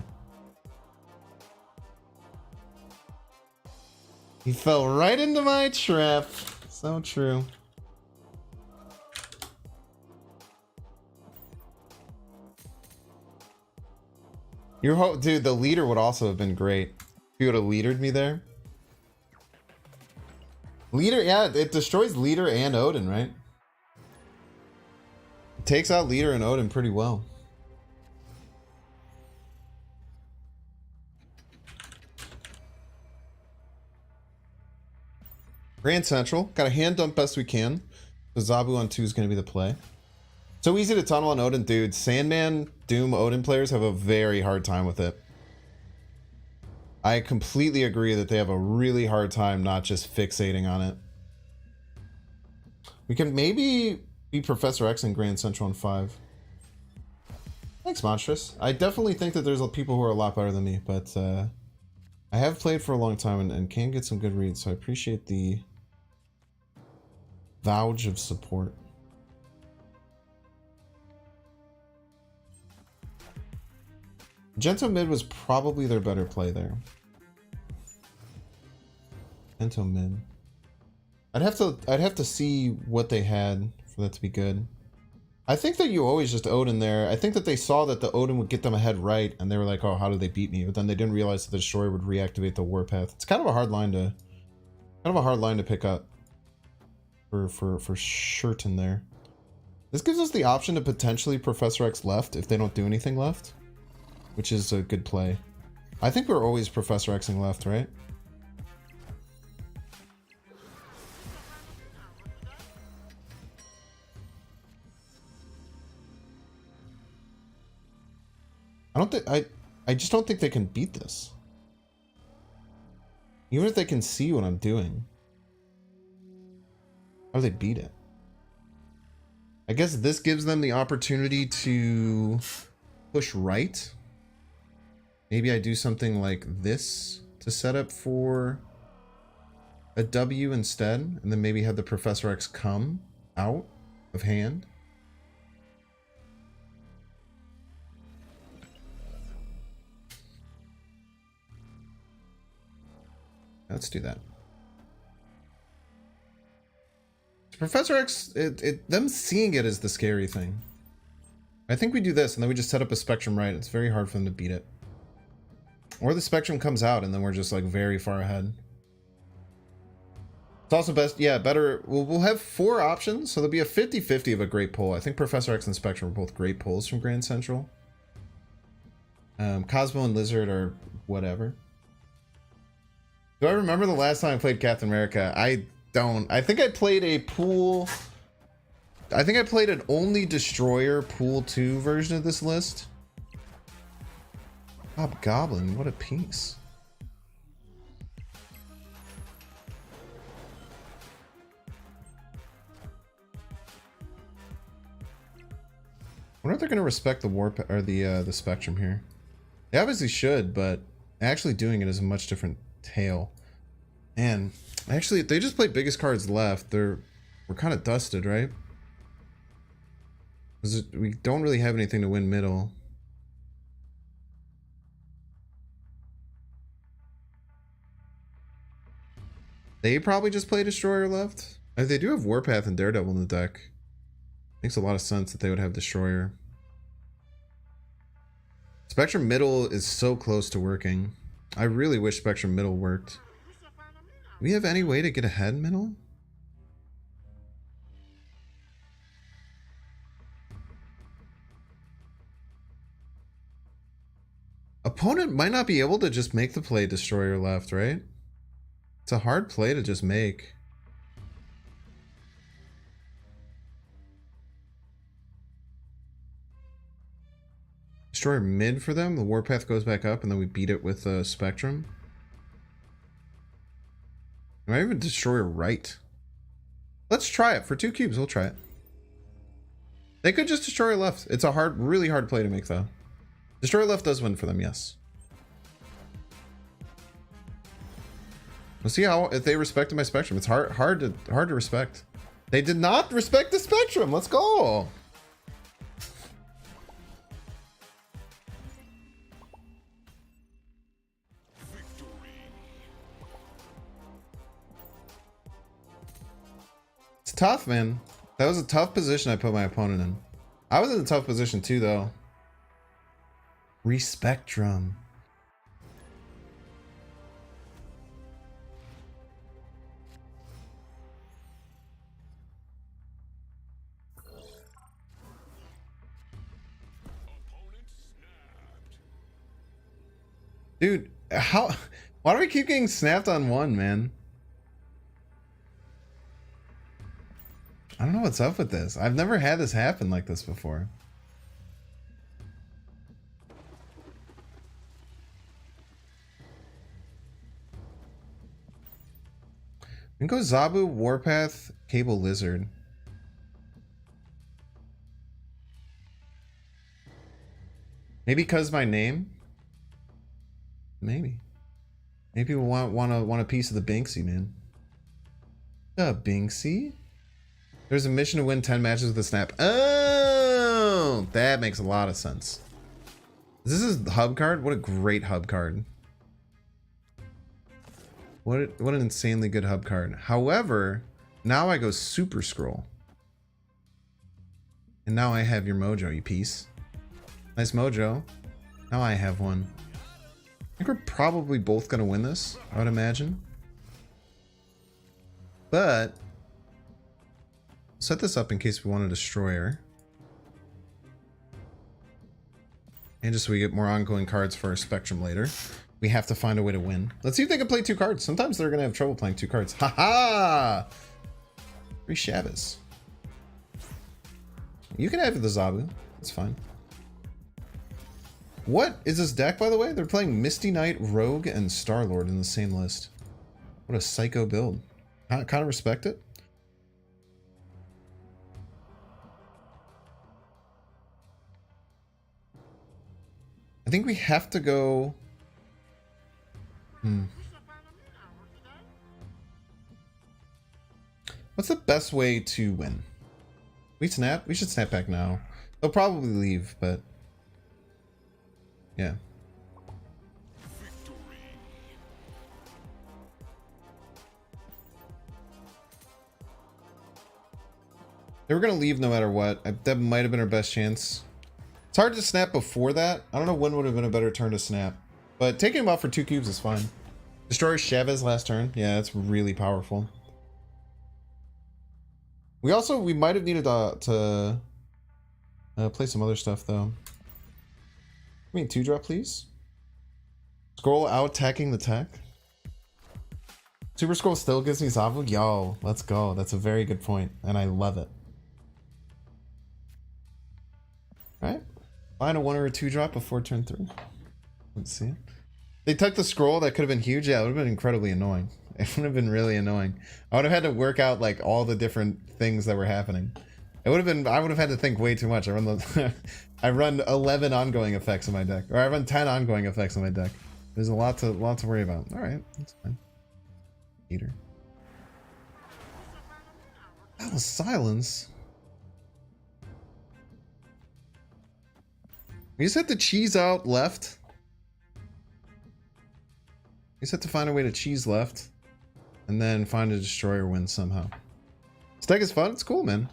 He fell right into my trap. So true. Dude, the leader would also have been great. If you would have leadered me there. Leader, yeah, it destroys leader and Odin, right? It takes out leader and Odin pretty well. Grand Central. Got a hand dump best we can. The Zabu on 2 is going to be the play. So easy to tunnel on Odin, dude. Sandman, Doom, Odin players have a very hard time with it. I completely agree that they have a really hard time not just fixating on it. We can maybe be Professor X in Grand Central on 5. Thanks, Monstrous. I definitely think that there's people who are a lot better than me, but I have played for a long time and can get some good reads, so I appreciate the vouch of support. Gento mid was probably their better play there. Gento mid. I'd have to see what they had for that to be good. I think that you always just Odin there. I think that they saw that the Odin would get them ahead right, and they were like, "Oh, how did they beat me?" But then they didn't realize that the Destroyer would reactivate the Warpath. It's kind of a hard line to pick up for certain there. This gives us the option to potentially Professor X left if they don't do anything left, which is a good play. I think we're always Professor Xing left, right? I just don't think they can beat this. Even if they can see what I'm doing. How do they beat it? I guess this gives them the opportunity to push right. Maybe I do something like this to set up for a W instead, and then maybe have the Professor X come out of hand. Let's do that. Professor X, them seeing it is the scary thing. I think we do this, and then we just set up a Spectrum right. It's very hard for them to beat it. Or the Spectrum comes out, and then we're just like very far ahead. It's also best, yeah, better. We'll have 4 options, so there'll be a 50-50 of a great pull. I think Professor X and Spectrum are both great pulls from Grand Central. Cosmo and Lizard are whatever. Do I remember the last time I played Captain America? I don't. I think I played a pool I think I played an only Destroyer Pool 2 version of this list. Hobgoblin, what a piece. I wonder if they're going to respect the warp or the spectrum here. They obviously should, but actually doing it is a much different tale. And actually, they just played biggest cards left. We're kind of dusted, right? We don't really have anything to win middle. They probably just play Destroyer left. They do have Warpath and Daredevil in the deck. Makes a lot of sense that they would have Destroyer. Spectrum middle is so close to working. I really wish Spectrum middle worked. Do we have any way to get ahead middle? Opponent might not be able to just make the play Destroyer left, right? It's a hard play to just make. Destroyer mid for them. The Warpath goes back up and then we beat it with Spectrum. I might even Destroyer right. Let's try it. For 2 cubes, we'll try it. They could just Destroyer left. It's a really hard play to make though. Destroyer left does win for them, yes. We'll see if they respected my Spectrum. It's hard to respect. They did not respect the Spectrum. Let's go. It's tough, man. That was a tough position I put my opponent in. I was in a tough position too, though. Respectrum. Dude, why do we keep getting snapped on one, man? I don't know what's up with this. I've never had this happen like this before. We can go Zabu, Warpath, Cable Lizard. Maybe because my name? Maybe. Maybe people want a piece of the Binksy, man. The Binksy? There's a mission to win 10 matches with a snap. Oh, that makes a lot of sense. This is the hub card. What a great hub card. What an insanely good hub card. However, now I go Super Skrull. And now I have your mojo, you piece. Nice mojo. Now I have one. I think we're probably both going to win this, I would imagine. But set this up in case we want a Destroyer. And just so we get more ongoing cards for our Spectrum later. We have to find a way to win. Let's see if they can play 2 cards. Sometimes they're going to have trouble playing 2 cards. Haha! 3 Shabas. You can have the Zabu. That's fine. What is this deck, by the way? They're playing Misty Knight, Rogue, and Star-Lord in the same list. What a psycho build. I kind of respect it. I think we have to go... What's the best way to win? We snap? We should snap back now. They'll probably leave, but... yeah. They were going to leave no matter what. That might have been our best chance. It's hard to snap before that. I don't know when would have been a better turn to snap. But taking him out for 2 cubes is fine. Destroy Chavez last turn. Yeah, that's really powerful. We might have needed to play some other stuff though. I mean, 2-drop, please. Scroll out attacking the tech. Super Skrull still gives me Zavu. Yo, let's go. That's a very good point, and I love it. Alright. Find a 1 or a 2 drop before turn 3. Let's see. They took the scroll, that could have been huge. Yeah, it would have been incredibly annoying. It would have been really annoying. I would have had to work out like all the different things that were happening. It would have been, I would have had to think way too much. I run the I run 11 ongoing effects in my deck. Or I run 10 ongoing effects in my deck. There's a lot to worry about. Alright, that's fine. Eater. That was silence. We just have to cheese out left. We just have to find a way to cheese left. And then find a destroyer win somehow. This deck is fun. It's cool, man.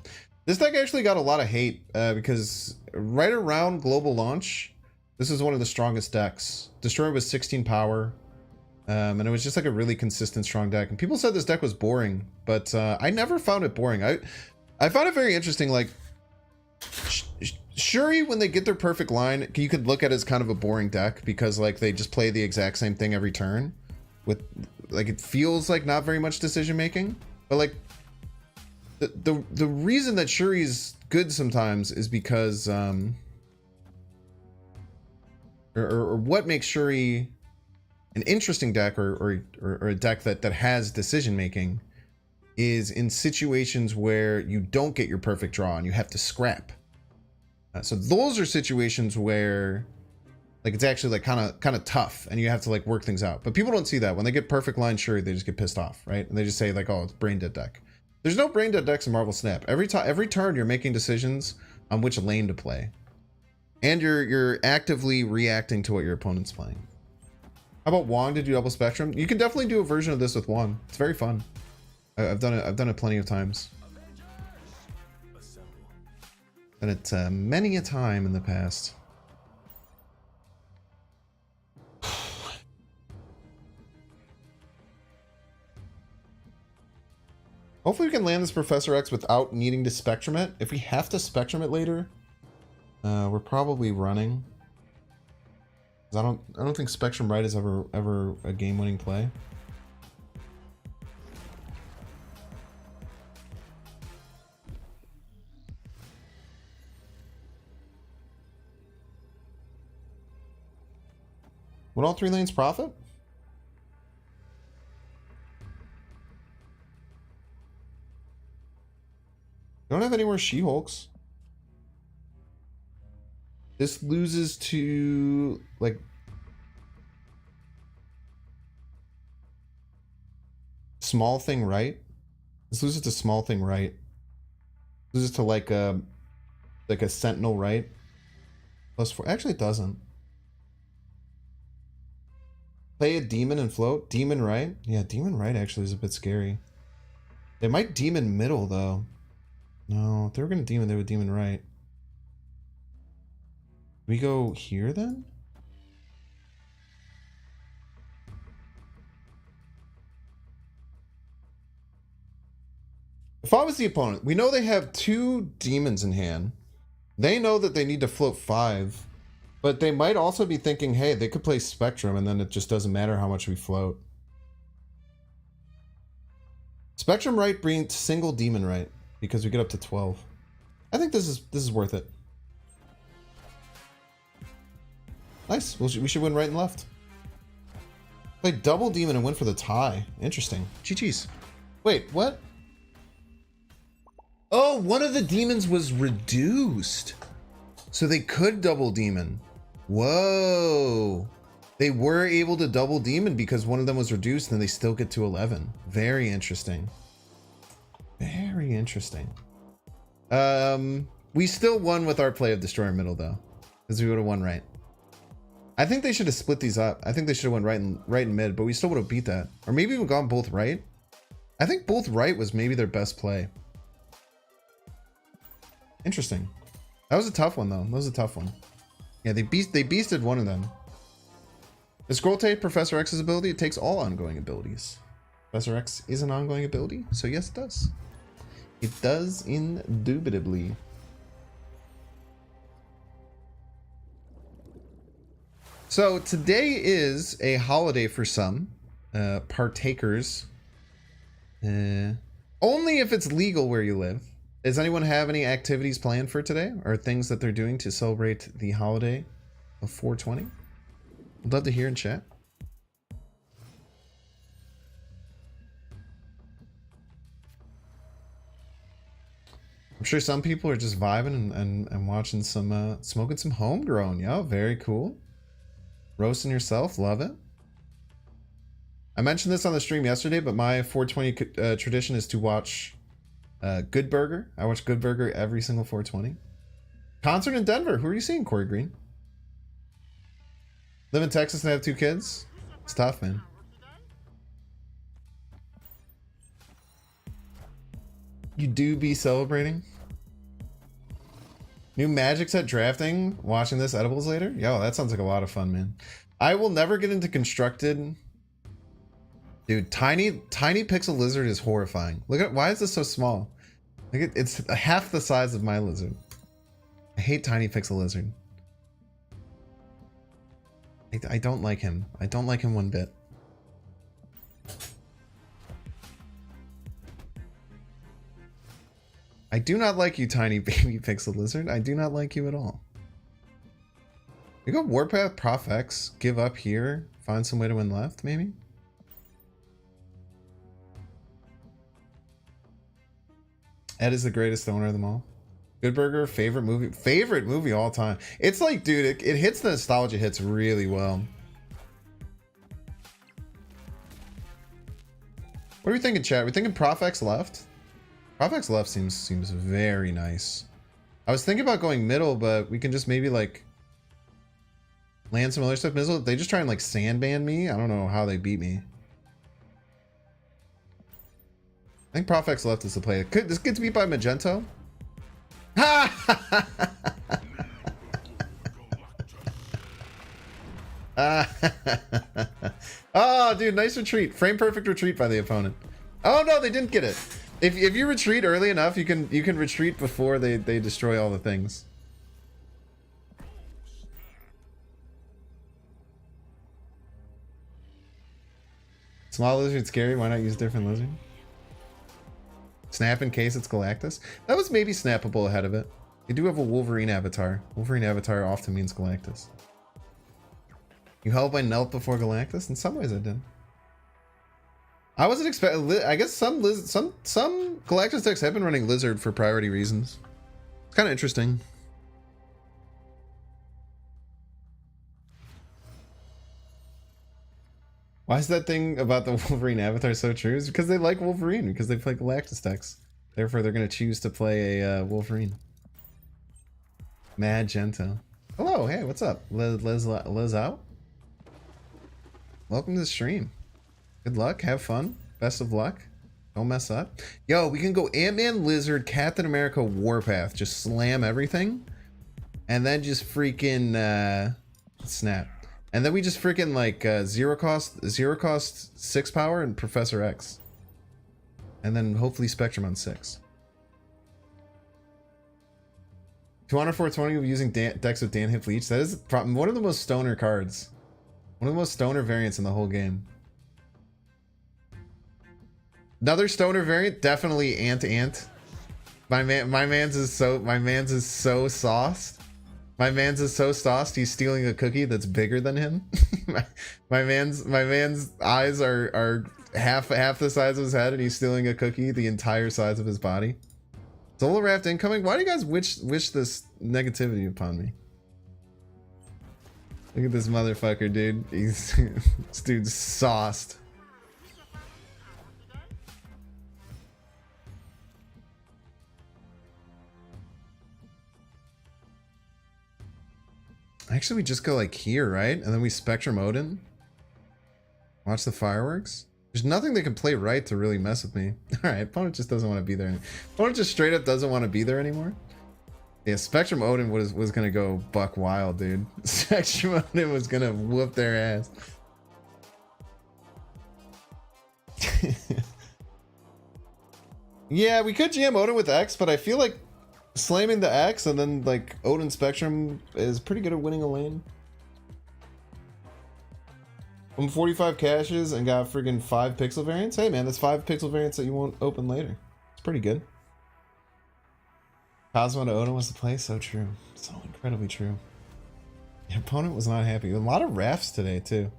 This deck actually got a lot of hate because right around global launch, this is one of the strongest decks. Destroyer was 16 power. And it was just like a really consistent, strong deck. And people said this deck was boring, but I never found it boring. I found it very interesting. Like, Shuri, when they get their perfect line, you could look at it as kind of a boring deck because like they just play the exact same thing every turn. With like it feels like not very much decision making, but like the reason that Shuri's good sometimes is because or what makes Shuri an interesting deck or a deck that has decision making is in situations where you don't get your perfect draw and you have to scrap. So those are situations where like it's actually like kind of tough and you have to like work things out. But people don't see that. When they get perfect line Shuri, they just get pissed off, right? And they just say like, oh, it's brain dead deck. There's no brain dead decks in Marvel Snap. Every turn you're making decisions on which lane to play. And you're actively reacting to what your opponent's playing. How about Wong to do double spectrum? You can definitely do a version of this with Wong. It's very fun. I've done it plenty of times. Done it many a time in the past. Hopefully we can land this Professor X without needing to spectrum it. If we have to spectrum it later, we're probably running. I don't think Spectrum Right is ever a game-winning play. Would all 3 lanes profit? Don't have any more She-Hulks. This loses to like small thing right. This loses to small thing right. Loses to like a sentinel right. +4. Actually, it doesn't. Play a demon and float. Demon right. Yeah, demon right actually is a bit scary. They might demon middle though. No, if they were gonna demon, they would demon right. We go here then? If I was the opponent, we know they have 2 demons in hand. They know that they need to float 5, but they might also be thinking, hey, they could play Spectrum and then it just doesn't matter how much we float. Spectrum right brings single demon right because we get up to 12. I think this is worth it. Nice. We should win right and left. Play double demon and win for the tie. Interesting. GG's. Wait, what? Oh, one of the demons was reduced. So they could double demon. Whoa. They were able to double demon because one of them was reduced and they still get to 11. Very interesting. Very interesting. We still won with our play of Destroyer Middle though. Because we would have won right. I think they should have split these up. I think they should have went right and mid, but we still would have beat that. Or maybe we've gone both right. I think both right was maybe their best play. Interesting. That was a tough one though. That was a tough one. Yeah, they beasted one of them. The scroll take Professor X's ability. It takes all ongoing abilities. Professor X is an ongoing ability, so yes, it does. It does indubitably. So today is a holiday for some partakers. Only if it's legal where you live. Does anyone have any activities planned for today or things that they're doing to celebrate the holiday of 420? I'd love to hear in chat. I'm sure some people are just vibing and watching some, smoking some homegrown. Yo, very cool. Roasting yourself, love it. I mentioned this on the stream yesterday, but my 420 tradition is to watch Good Burger. I watch Good Burger every single 420. Concert in Denver. Who are you seeing, Corey Green? Live in Texas and have 2 kids? It's tough, man. You do be celebrating? New magic set drafting? Watching this edibles later? Yo, that sounds like a lot of fun, man. I will never get into constructed. Dude, tiny pixel lizard is horrifying. Look at, why is this so small? Look at, it's half the size of my lizard. I hate tiny pixel lizard. I don't like him. I don't like him one bit. I do not like you, tiny baby pixel lizard. I do not like you at all. We go Warpath, Prof X, give up here, find some way to win left, maybe? Ed is the greatest owner of them all. Good Burger, favorite movie all time. It's like, dude, it hits the nostalgia hits really well. What are we thinking, chat? Are we thinking Prof X left? Prof X left seems very nice. I was thinking about going middle, but we can just maybe like land some other stuff. Middle, they just try and like sandband me. I don't know how they beat me. I think Prof X left is the play. Could this gets beat by Magento? Oh, dude, nice retreat. Frame perfect retreat by the opponent. Oh no, they didn't get it. If you retreat early enough, you can retreat before they destroy all the things. Small lizard scary. Why not use a different lizard? Snap in case it's Galactus. That was maybe snappable ahead of it. You do have a Wolverine avatar. Wolverine avatar often means Galactus. You held by Nelt before Galactus? In some ways I did. I wasn't expecting. I guess some Galactus decks have been running Lizard for priority reasons. It's kind of interesting. Why is that thing about the Wolverine avatar so true? It's because they like Wolverine, because they play Galactus decks. Therefore, they're going to choose to play a Wolverine. Magento. Hello, hey, what's up? Liz out? Welcome to the stream. Good luck, have fun, best of luck. Don't mess up. Yo, we can go Ant-Man, Lizard, Captain America, Warpath. Just slam everything. And then just freaking snap. And then we just freaking like zero cost 6 power and Professor X. And then hopefully Spectrum on 6. 200 420 using decks with Dan Hip Leech. That is one of the most stoner cards. One of the most stoner variants in the whole game. Another stoner variant, definitely Ant. My man's is so sauced. My man's is so sauced, he's stealing a cookie that's bigger than him. my man's eyes are half the size of his head, and he's stealing a cookie the entire size of his body. Solar Raft incoming. Why do you guys wish this negativity upon me? Look at this motherfucker, dude. This dude's sauced. Actually, we just go like here, right? And then we Spectrum Odin. Watch the fireworks. There's nothing they can play right to really mess with me. Alright, opponent just doesn't want to be there. Opponent just straight up doesn't want to be there anymore. Yeah, Spectrum Odin was gonna go buck wild, dude. Spectrum Odin was gonna whoop their ass. Yeah, we could GM Odin with X, but I feel like slamming the X and then like Odin Spectrum is pretty good at winning a lane. I'm 45 caches and got friggin' 5 pixel variants. Hey man, that's 5 pixel variants that you won't open later. It's pretty good. Cosmo to Odin was the play. So true. So incredibly true. Your opponent was not happy. A lot of rafts today, too.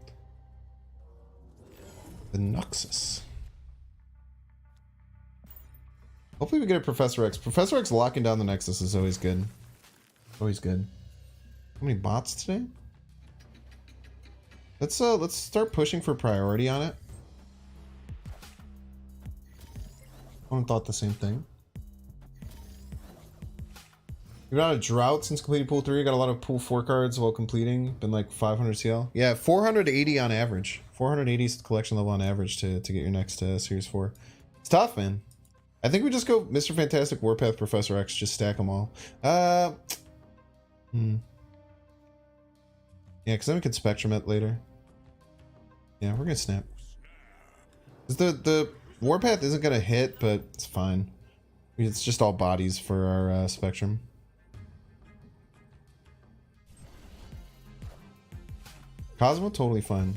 The Noxus. Hopefully we get a Professor X. Professor X locking down the Nexus is always good. Always good. How many bots today? Let's start pushing for priority on it. I thought the same thing. You've got a drought since completing pool 3. Got a lot of pool 4 cards while completing. Been like 500 CL. Yeah, 480 on average. 480 is the collection level on average to get your next Series 4. It's tough, man. I think we just go Mr. Fantastic, Warpath, Professor X. Just stack them all. Yeah, because then we can Spectrum it later. Yeah, we're gonna snap. The Warpath isn't gonna hit, but it's fine. It's just all bodies for our Spectrum. Cosmo, totally fine.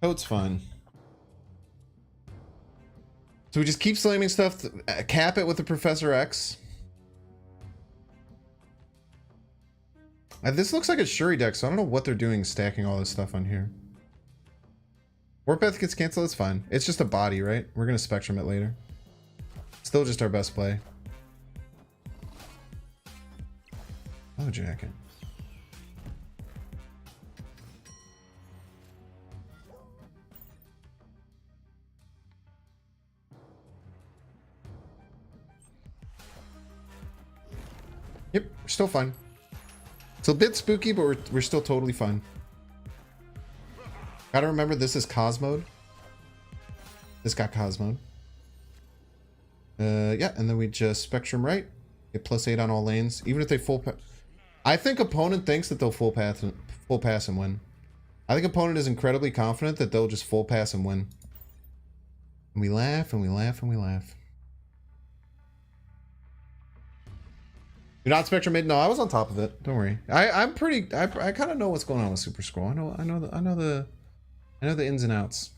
Oh, it's fine. So we just keep slamming stuff, cap it with the Professor X. This looks like a Shuri deck, so I don't know what they're doing stacking all this stuff on here. Warpath gets canceled, it's fine. It's just a body, right? We're gonna Spectrum it later. Still just our best play. Oh, jacket. Yep, we're still fine. It's a bit spooky, but we're still totally fine. Gotta remember this is Cosmode. This got Cosmode. Yeah, and then we just Spectrum right. Get +8 on all lanes. Even if they full pass. I think opponent thinks that they'll full pass and win. I think opponent is incredibly confident that they'll just full pass and win. And we laugh and we laugh and we laugh. You're not Spectrum mid? No, I was on top of it. Don't worry. I kind of know what's going on with Super Skrull. I know the ins and outs.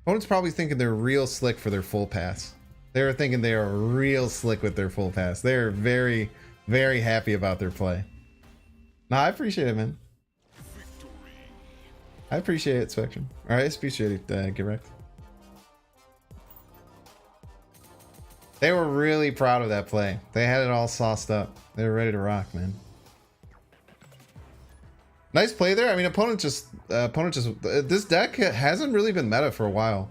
Opponents probably thinking they're real slick for their full pass. They're thinking they are real slick with their full pass. They're very, very happy about their play. Nah, I appreciate it, man. I appreciate it, Spectrum. Alright, I appreciate it, get wrecked. They were really proud of that play. They had it all sauced up. They were ready to rock, man. Nice play there. I mean, opponent just this deck hasn't really been meta for a while.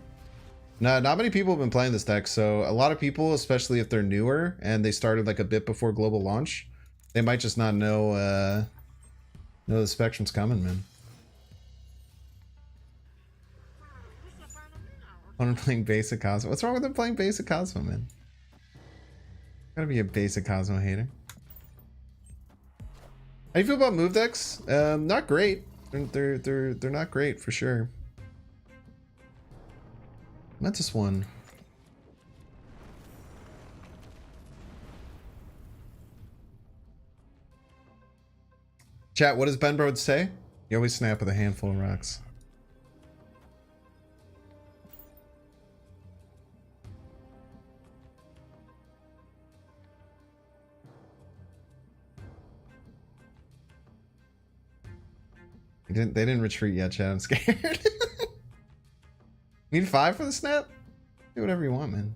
No, not many people have been playing this deck, so a lot of people, especially if they're newer and they started like a bit before global launch, they might just not know the Spectrum's coming, man. Opponent playing basic Cosmo. What's wrong with them playing basic Cosmo, man? Gotta be a basic Cosmo hater. How do you feel about move decks? Not great. They're not great for sure. Mantis one. Chat, what does Ben Brode say? You always snap with a handful of rocks. They didn't retreat yet, chat. I'm scared. Need 5 for the snap? Do whatever you want, man.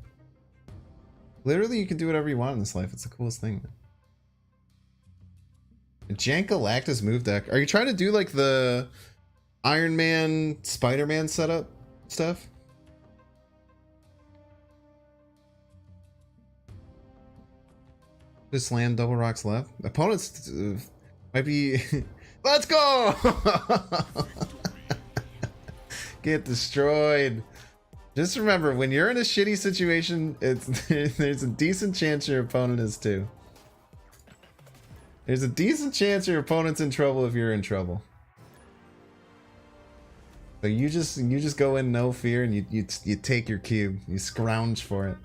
Literally, you can do whatever you want in this life. It's the coolest thing, man. A Jank Galactus move deck. Are you trying to do like the Iron Man, Spider-Man setup stuff? Just land double rocks left. Opponents might be... Let's go! Get destroyed. Just remember, when you're in a shitty situation, there's a decent chance your opponent is too. There's a decent chance your opponent's in trouble if you're in trouble. So you just go in no fear and you take your cube. You scrounge for it.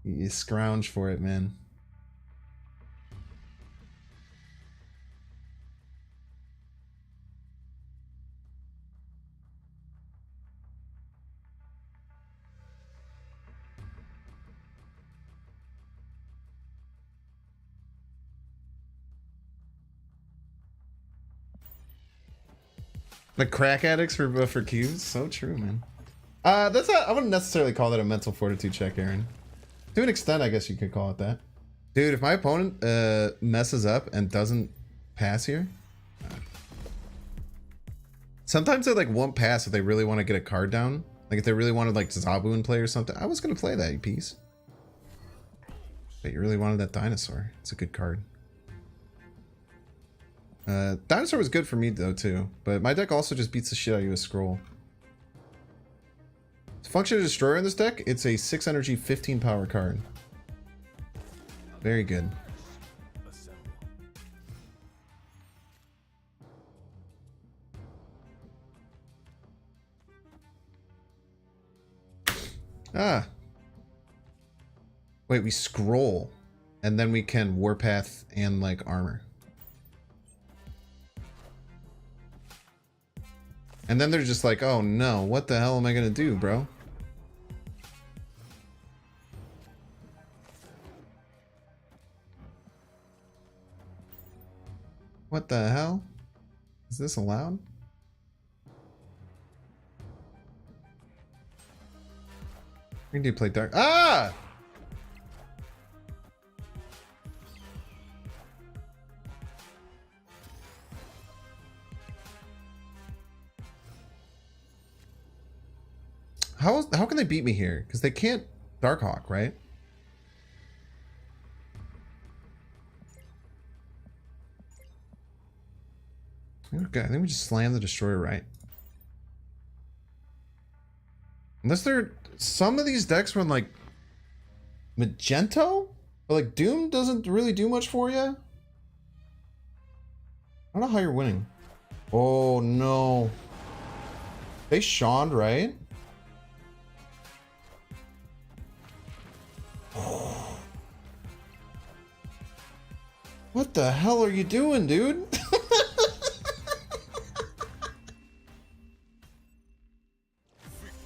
You scrounge for it, man. The crack addicts for cubes. So true, man. That's not, I wouldn't necessarily call that a mental fortitude check, Aaron. To an extent, I guess you could call it that. Dude, if my opponent messes up and doesn't pass here, sometimes they like won't pass if they really want to get a card down. Like if they really wanted like Zabu in play or something. I was gonna play that, you piece. But you really wanted that dinosaur. It's a good card. Dinosaur was good for me though too, but my deck also just beats the shit out of you with Skrull. Function of Destroyer in this deck, it's a 6 energy, 15 power card. Very good. Ah. Wait, we scroll, and then we can Warpath and like armor. And then they're just like, oh no, what the hell am I gonna do, bro? What the hell? Is this allowed? We do play dark. Ah! How can they beat me here? Because they can't Darkhawk, right? Okay, I think we just slam the Destroyer right. Unless they're... Some of these decks run like... Magento? But like Doom doesn't really do much for you? I don't know how you're winning. Oh no. They Shawned, right? What the hell are you doing, dude?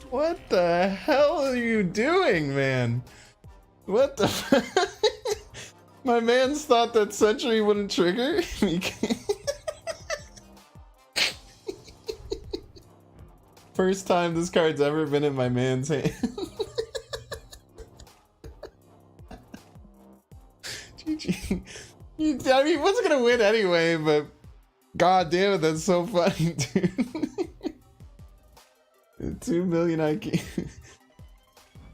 What the hell are you doing, man? What the... My man's thought that Sentry wouldn't trigger? First time this card's ever been in my man's hand. GG. I mean, what's gonna win anyway, but god damn it, that's so funny, dude. 2 million IQ.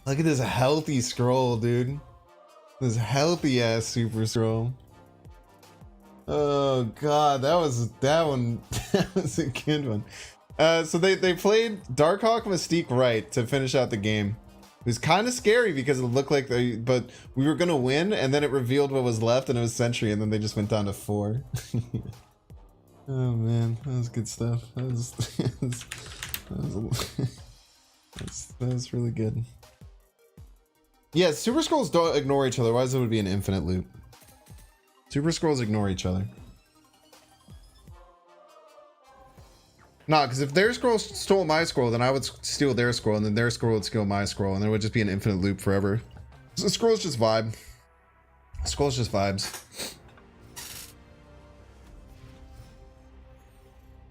Look at this healthy scroll, dude. This healthy ass Super Skrull. Oh god, that was a good one. So they played Darkhawk Mystique right to finish out the game. It was kind of scary because it looked like but we were gonna win, and then it revealed what was left, and it was Sentry, and then they just went down to 4. Oh man, that was good stuff. That was really good. Yeah, Super Skrulls don't ignore each other, otherwise it would be an infinite loop. Super Skrulls ignore each other. Nah, because if their scroll stole my scroll, then I would steal their scroll, and then their scroll would steal my scroll, and there would just be an infinite loop forever. So scrolls just vibe. Scrolls just vibes.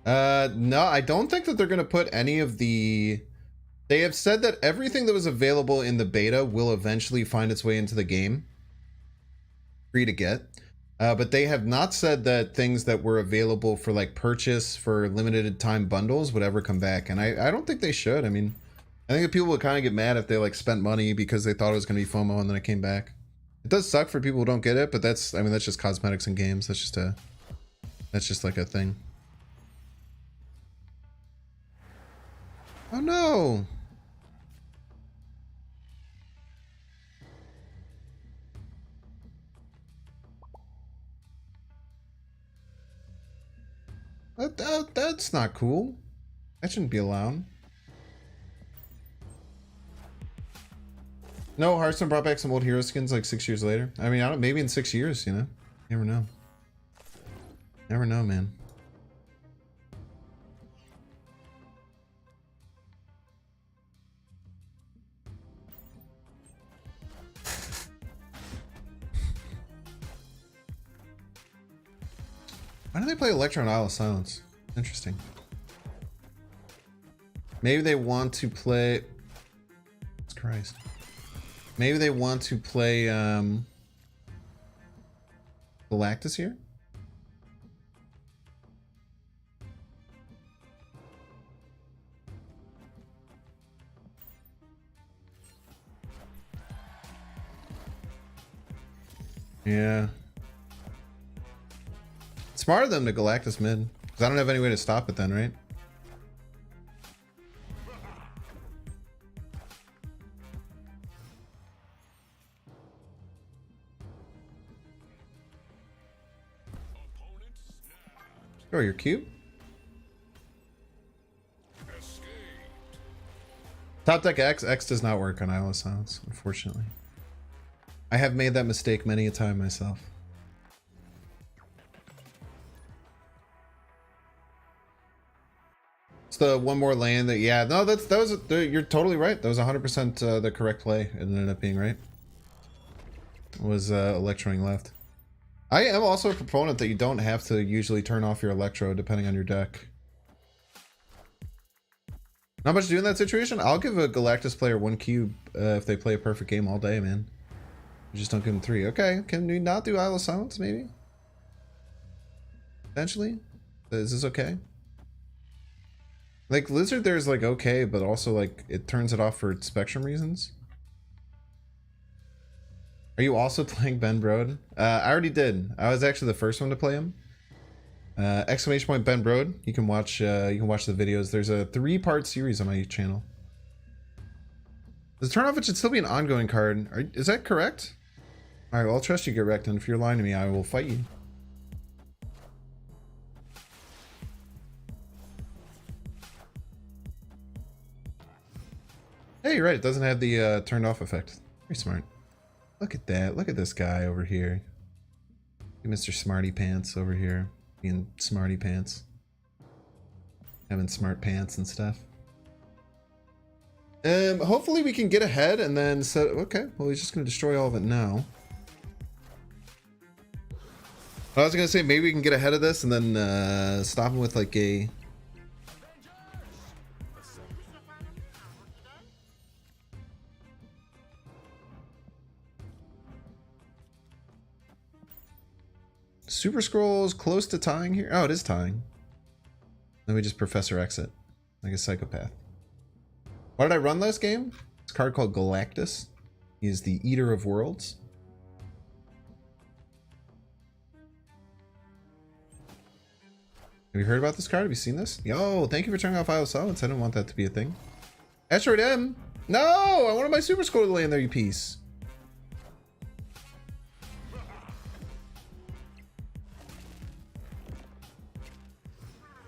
No, I don't think that they're going to put any of the... They have said that everything that was available in the beta will eventually find its way into the game. Free to get. But they have not said that things that were available for like purchase for limited time bundles would ever come back. And I don't think they should. I mean, I think that people would kind of get mad if they like spent money because they thought it was going to be FOMO and then it came back. It does suck for people who don't get it, but that's, I mean, that's just cosmetics in games. That's just like a thing. Oh no. That's not cool. That shouldn't be allowed. No, Hearthstone brought back some old hero skins like 6 years later. I mean, I don't, maybe in 6 years, you know? Never know. Never know, man. Why do they play Electron Isle of Silence? Interesting. Maybe they want to play... Christ. Maybe they want to play Galactus here? Yeah. Smart of them to Galactus mid. Because I don't have any way to stop it then, right? Oh, you're cute. Top deck X. X does not work on Isle of Silence, unfortunately. I have made that mistake many a time myself. It's the one more land that, yeah, no, you're totally right. That was 100% the correct play. It ended up being right. It was Electroing left. I am also a proponent that you don't have to usually turn off your Electro depending on your deck. Not much to do in that situation. I'll give a Galactus player 1 cube if they play a perfect game all day, man. You just don't give them 3. Okay, can we not do Isle of Silence, maybe? Potentially? Is this okay? Like, Lizard there's like okay, but also like it turns it off for Spectrum reasons. Are you also playing Ben Brode? I already did. I was actually the first one to play him. Exclamation point Ben Brode. You can watch the videos. There's a 3-part series on my channel. Does turn off it should still be an ongoing card. Is that correct? Alright, well, I'll trust you get wrecked, and if you're lying to me, I will fight you. Hey, you're right. It doesn't have the turned off effect. Very smart. Look at that. Look at this guy over here. Mr. Smarty Pants over here. Being smarty pants. Having smart pants and stuff. Hopefully we can get ahead and then set... Okay, well, he's just going to destroy all of it now. I was going to say maybe we can get ahead of this and then stop him with like a... Super Skrull is close to tying here. Oh, it is tying. Then we just Professor X it. Like a psychopath. Why did I run last game? This card called Galactus. He is the Eater of Worlds. Have you heard about this card? Have you seen this? Yo, thank you for turning off Isle of Silence. I didn't want that to be a thing. Asteroid M! No! I wanted my Super Skrull to lay in there, you piece.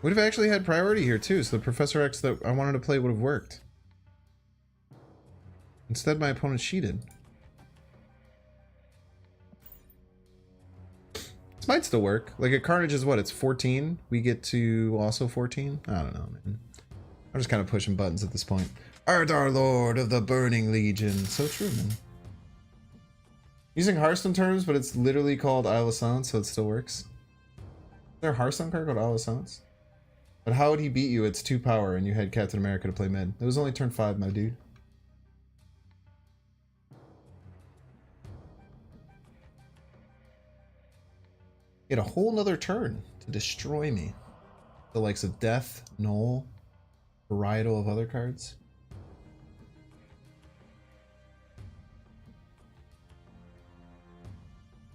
Would have actually had priority here too, so the Professor X that I wanted to play would have worked. Instead, my opponent cheated. This might still work. Like a Carnage is what? It's 14. We get to also 14. I don't know, man. I'm just kind of pushing buttons at this point. Art our Lord of the Burning Legion. So true, man. Using Hearthstone terms, but it's literally called Isle of Silence, so it still works. Is there a Hearthstone card called Isle of Silence? But how would he beat you? It's 2 power and you had Captain America to play mid. It was only turn 5, my dude. He had a whole nother turn to destroy me. The likes of Death, Null, varietal of other cards.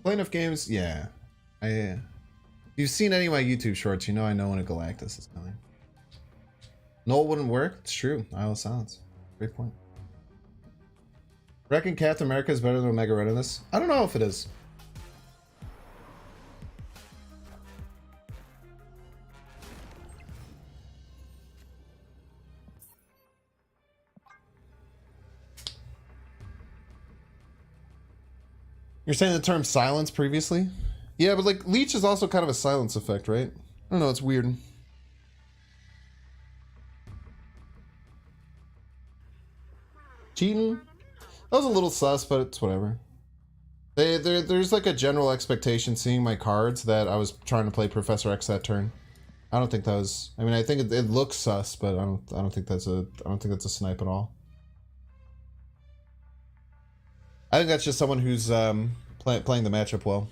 Play enough games? Yeah. If you've seen any of my YouTube shorts, you know I know when a Galactus is coming. Null wouldn't work? It's true. Isle of Silence. Great point. Reckon Captain America is better than Omega Red in this? I don't know if it is. You're saying the term silence previously? Yeah, but like Leech is also kind of a silence effect, right? I don't know, it's weird. Cheating? That was a little sus, but it's whatever. There's like a general expectation seeing my cards that I was trying to play Professor X that turn. I don't think that was. I mean, I think it looks sus, but I don't think that's a. I don't think that's a snipe at all. I think that's just someone who's playing the matchup well.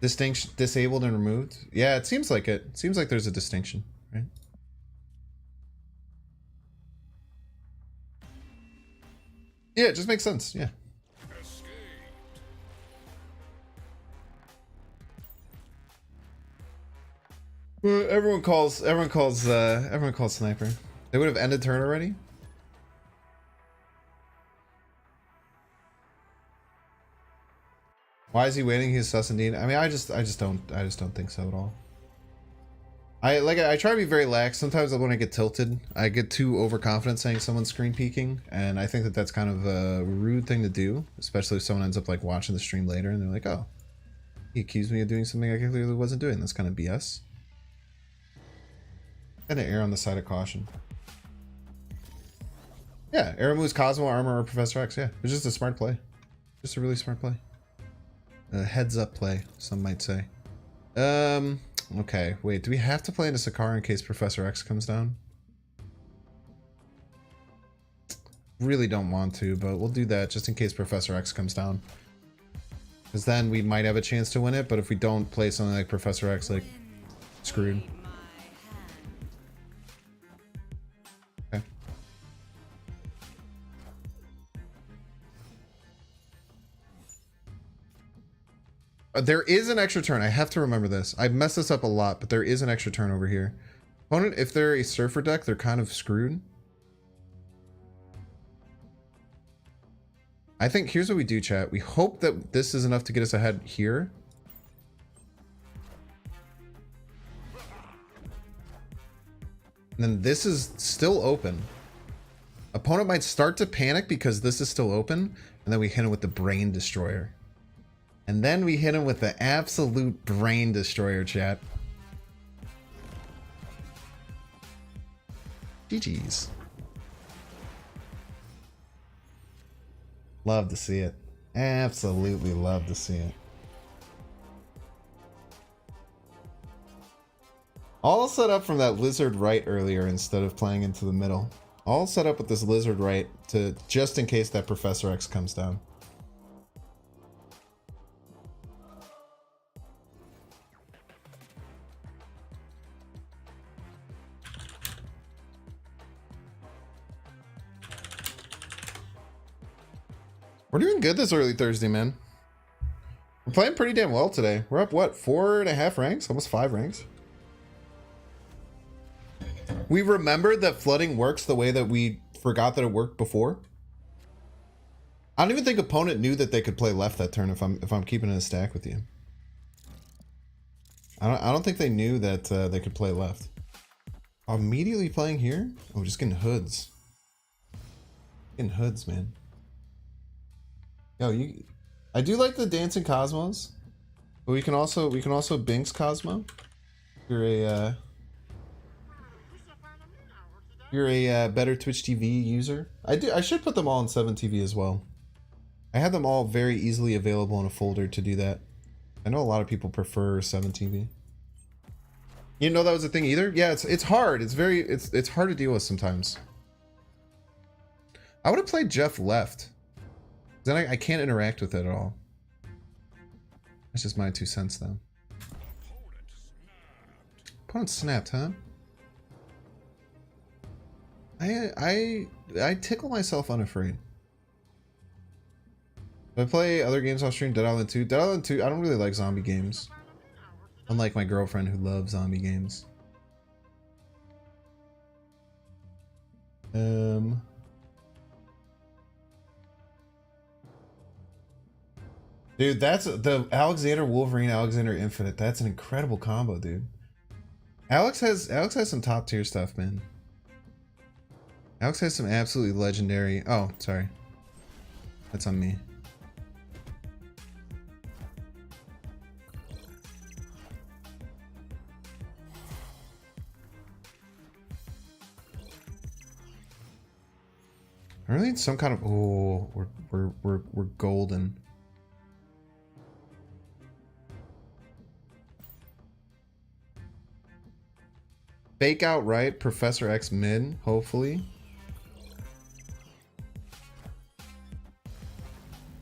Distinction, disabled and removed. Yeah, it seems like it. It seems like there's a distinction, right? Yeah, it just makes sense. Yeah. Well, everyone calls sniper. They would have ended turn already. Why is he waiting? He's sus indeed. I mean, I just don't think so at all. I try to be very lax. Sometimes when I get tilted, I get too overconfident saying someone's screen peeking, and I think that that's kind of a rude thing to do, especially if someone ends up like watching the stream later and they're like, "Oh, he accused me of doing something I clearly wasn't doing." That's kind of BS. And an err on the side of caution. Yeah, arrow moves Cosmo, Armor, or Professor X. Yeah, it's just a smart play. Just a really smart play. A heads up play, some might say. Okay, wait, do we have to play into Sakara in case Professor X comes down? Really don't want to, but we'll do that just in case Professor X comes down. Because then we might have a chance to win it, but if we don't play something like Professor X, like, screwed. Okay. There is an extra turn. I have to remember this. I mess this up a lot, but there is an extra turn over here. Opponent, if they're a surfer deck, they're kind of screwed. I think here's what we do, chat. We hope that this is enough to get us ahead here. And then this is still open. Opponent might start to panic because this is still open, and then we hit him with the Brain Destroyer. And then we hit him with the absolute Brain Destroyer, chat. GG's. Love to see it. Absolutely love to see it. All set up from that lizard right earlier instead of playing into the middle. All set up with this lizard right to just in case that Professor X comes down. We're doing good this early Thursday, man. We're playing pretty damn well today. We're up, what, 4.5 ranks? Almost 5 ranks. We remembered that flooding works the way that we forgot that it worked before. I don't even think opponent knew that they could play left that turn if I'm keeping it a stack with you. I don't think they knew that they could play left. Immediately playing here? Oh, just getting hoods. Getting hoods, man. Yo, I do like the dancing Cosmos, but we can also Binks Cosmo. You're a better Twitch TV user. I should put them all on 7 TV as well. I have them all very easily available in a folder to do that. I know a lot of people prefer 7 TV. You didn't know that was a thing either? Yeah, it's hard. It's hard to deal with sometimes. I would have played Jeff left. Then I can't interact with it at all. That's just my 2 cents, though. Opponent snapped, huh? I tickle myself unafraid. Do I play other games off stream? Dead Island 2? Dead Island 2, I don't really like zombie games. Unlike my girlfriend who loves zombie games. Dude, that's the Alexander Wolverine, Alexander Infinite. That's an incredible combo, dude. Alex has some top tier stuff, man. Alex has some absolutely legendary. Oh, sorry. That's on me. I really need some kind of... Oh, we're golden. Fake out right, Professor X mid, hopefully.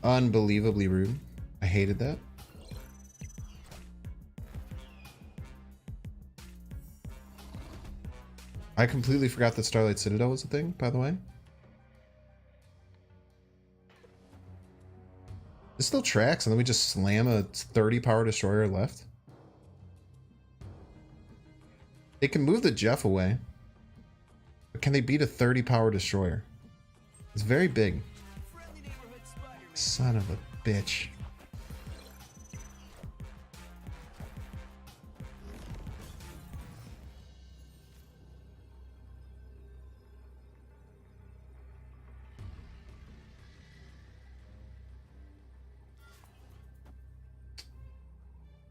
Unbelievably rude. I hated that. I completely forgot that Starlight Citadel was a thing, by the way. This still tracks, and then we just slam a 30 power destroyer left. They can move the Jeff away. But can they beat a 30 power destroyer? It's very big. Son of a bitch.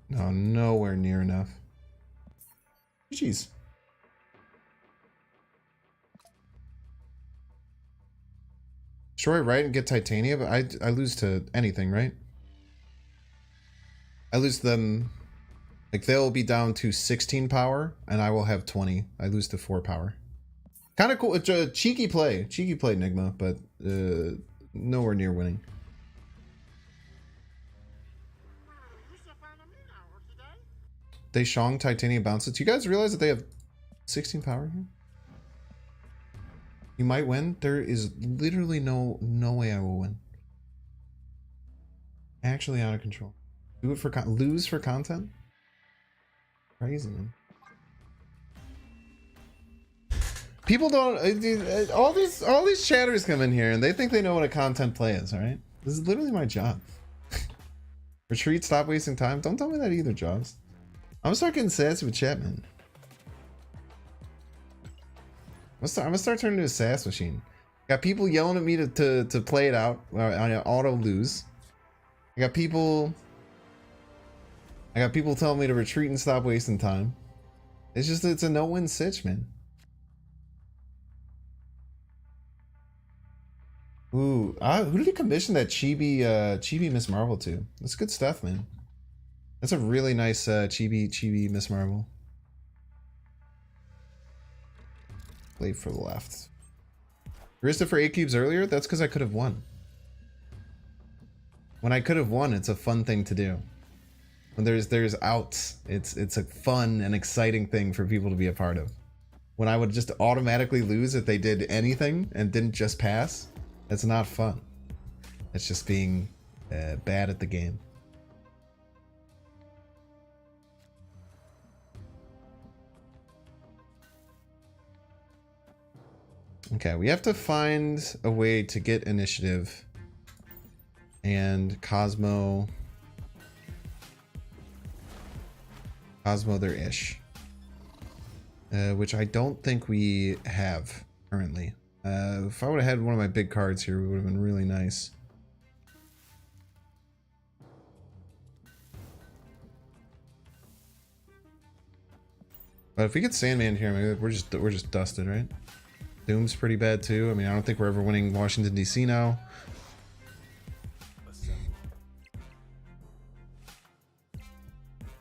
No, nowhere near enough. Jeez. Destroy right and get Titania, but I lose to anything, right? I lose them, like they'll be down to 16 power and I will have 20. I lose to 4 power. Kind of cool. It's a cheeky play, Enigma, but nowhere near winning. They Shong Titania bounces. You guys realize that they have 16 power here? You might win. There is literally no way I will win. Actually out of control. Do it for lose for content? Crazy, man. People don't all these chatters come in here and they think they know what a content play is, alright? This is literally my job. Retreat, stop wasting time. Don't tell me that either, Jaws. I'm gonna start getting sassy with chat, man. I'm gonna start turning into a sass machine. Got people yelling at me to play it out. I auto lose. I got people telling me to retreat and stop wasting time. It's a no-win sitch, man. Ooh, who did he commission that chibi Miss Marvel to? That's good stuff, man. That's a really nice chibi Miss Marvel. Play for the left. Arista for 8 cubes earlier? That's because I could have won. When I could have won, it's a fun thing to do. When there's outs, it's a fun and exciting thing for people to be a part of. When I would just automatically lose if they did anything and didn't just pass, that's not fun. It's just being bad at the game. Okay, we have to find a way to get initiative and Cosmo their ish, which I don't think we have currently. If I would have had one of my big cards here, it would have been really nice. But if we get Sandman here, maybe we're just dusted, right? Doom's pretty bad too. I mean, I don't think we're ever winning Washington DC now.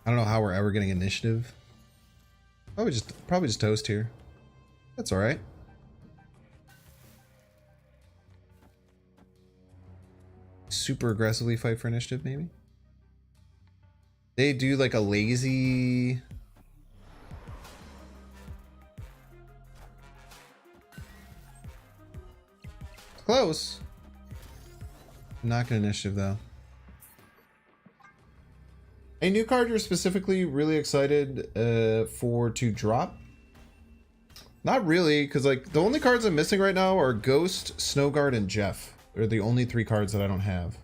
I don't know how we're ever getting initiative. Probably just toast here. That's all right. Super aggressively fight for initiative, maybe. They do like a lazy. Close. Not gonna initiative though. A new card you're specifically really excited for to drop? Not really, because like the only cards I'm missing right now are Ghost, Snowguard, and Jeff. They're the only 3 cards that I don't have.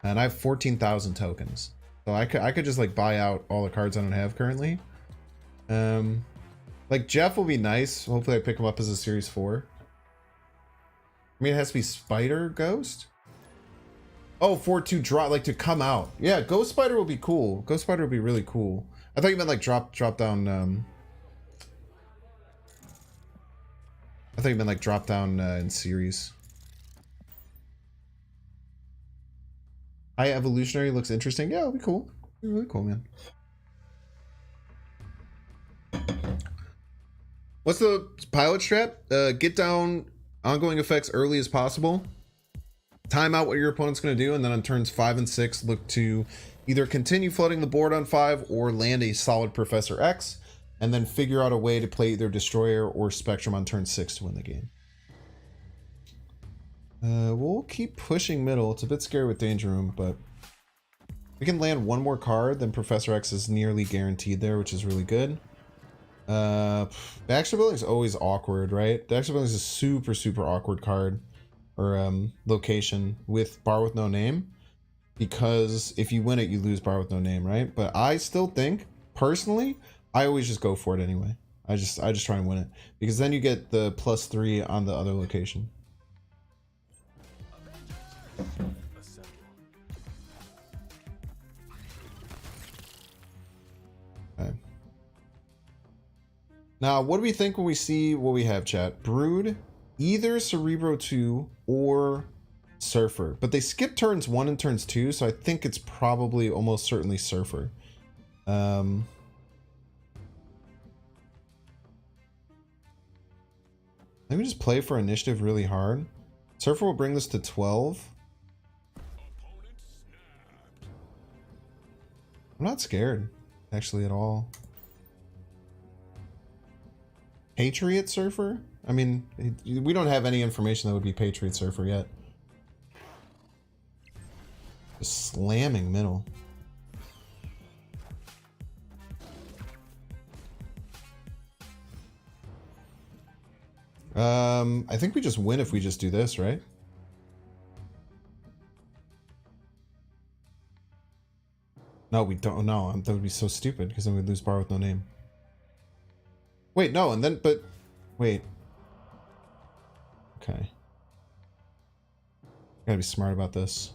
And I have 14,000 tokens. So I could just like buy out all the cards I don't have currently. Like Jeff will be nice. Hopefully I pick him up as a Series 4. I mean, it has to be Spider Ghost. Oh, for to drop, like to come out. Yeah, Ghost Spider will be cool. Ghost Spider will be really cool. I thought you meant like drop down. I thought you meant like drop down in series. High evolutionary looks interesting. Yeah, it'll be cool. It'll be really cool, man. What's the pilot strat? Get down ongoing effects early as possible. Time out what your opponent's going to do, and then on turns 5 and 6, look to either continue flooding the board on 5 or land a solid Professor X, and then figure out a way to play either Destroyer or Spectrum on turn 6 to win the game. We'll keep pushing middle. It's a bit scary with Danger Room, but we can land one more card, then Professor X is nearly guaranteed there, which is really good. Baxter Building is always awkward, right? Baxter Building is a super, super awkward card or location with Bar with No Name, because if you win it, you lose Bar with No Name, right? But I still think, personally, I always just go for it anyway. I just try and win it, because then you get the +3 on the other location. Okay. Now, what do we think when we see what we have, chat? Brood, either Cerebro 2 or Surfer. But they skip turns 1 and turns 2, so I think it's probably almost certainly Surfer. Let me just play for initiative really hard. Surfer will bring this to 12. I'm not scared, actually, at all. Patriot Surfer? I mean, we don't have any information that would be Patriot Surfer yet. Just slamming middle. I think we just win if we just do this, right? No, we don't. No, that would be so stupid, because then we'd lose Bar with No Name. Wait, no, and then, but, wait. Okay. Gotta be smart about this.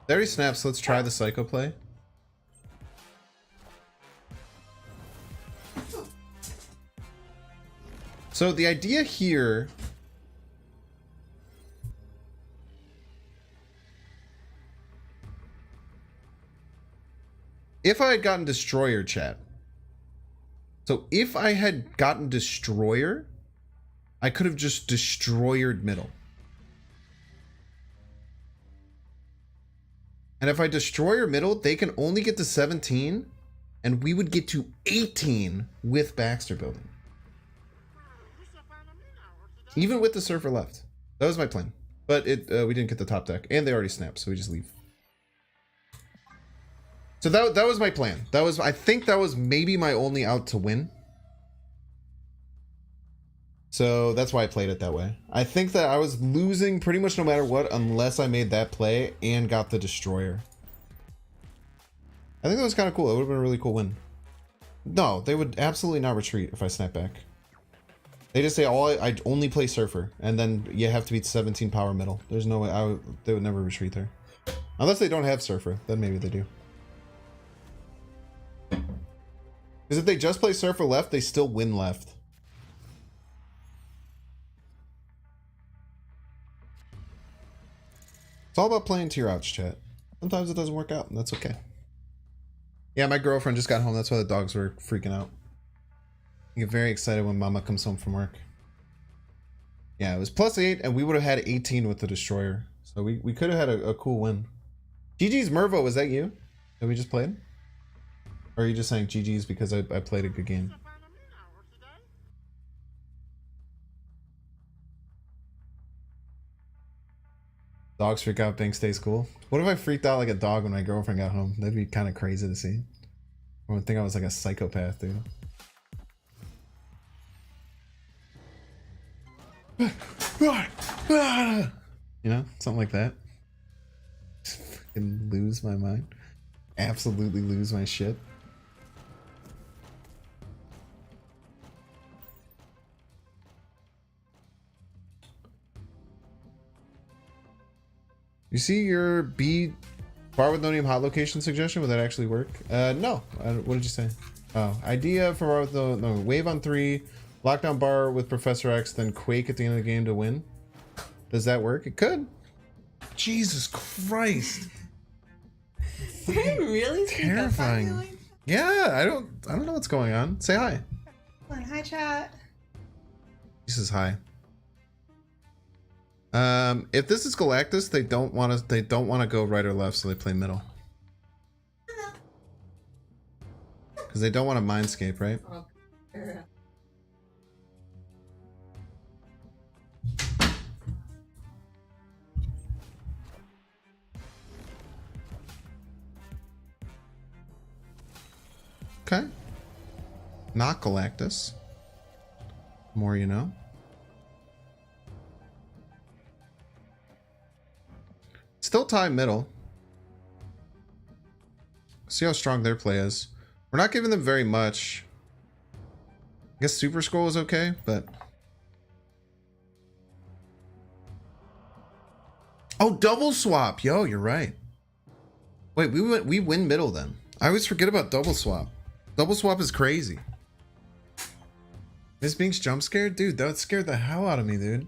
There he snaps. Let's try the Psycho play. So the idea here... If I had gotten Destroyer, chat. So if I had gotten Destroyer, I could have just Destroyered middle. And if I Destroyer middle, they can only get to 17, and we would get to 18 with Baxter Building. Even with the Surfer left. That was my plan. But we didn't get the top deck, and they already snapped, so we just leave. So that was my plan. I think that was maybe my only out to win. So that's why I played it that way. I think that I was losing pretty much no matter what, unless I made that play and got the Destroyer. I think that was kind of cool. It would have been a really cool win. No, they would absolutely not retreat if I snap back. They just say, I only play Surfer, and then you have to beat 17 power middle. There's no way they would never retreat there. Unless they don't have Surfer, then maybe they do. Because if they just play Surfer left, they still win left. It's all about playing to your outs, chat. Sometimes it doesn't work out, and that's okay. Yeah, my girlfriend just got home. That's why the dogs were freaking out. I get very excited when Mama comes home from work. Yeah, it was +8, and we would have had 18 with the Destroyer. So we could have had a cool win. GG's Mervo, was that you that we just played? Or are you just saying GG's because I played a good game? Dogs freak out, Bing stays cool. What if I freaked out like a dog when my girlfriend got home? That'd be kind of crazy to see. I would think I was like a psychopath, dude. You know, something like that. Just fucking lose my mind. Absolutely lose my shit. You see your B bar with no name hot location suggestion? Would that actually work? No. What did you say? Oh, idea for bar with no wave on 3, lockdown bar with Professor X, then Quake at the end of the game to win. Does that work? It could. Jesus Christ. Did I really sneak up on you Terrifying. like that? Yeah, I don't know what's going on. Say hi. Come on, hi chat. He says hi. If this is Galactus, they don't want to go right or left, so they play middle. Because they don't want a mindscape, right? Oh, yeah. Okay. Not Galactus. More you know. Still tie middle. See how strong their play is. We're not giving them very much. I guess Super Skrull is okay, but... Oh, double swap! Yo, you're right. Wait, we win middle then. I always forget about double swap. Double swap is crazy. Miss Binks jump scared? Dude, that scared the hell out of me, dude.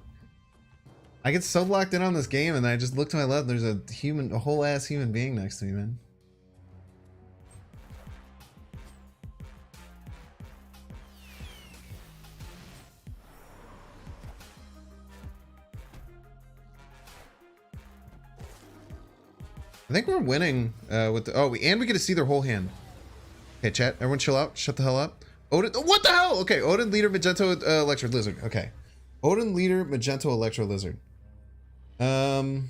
I get so locked in on this game and I just look to my left, there's a whole ass human being next to me, man. I think we're winning with the... Oh, and we get to see their whole hand. Okay, chat. Everyone chill out. Shut the hell up. Odin... What the hell? Okay, Odin, leader, Magento, Electro Lizard. Okay. Odin, leader, Magento, Electro Lizard. I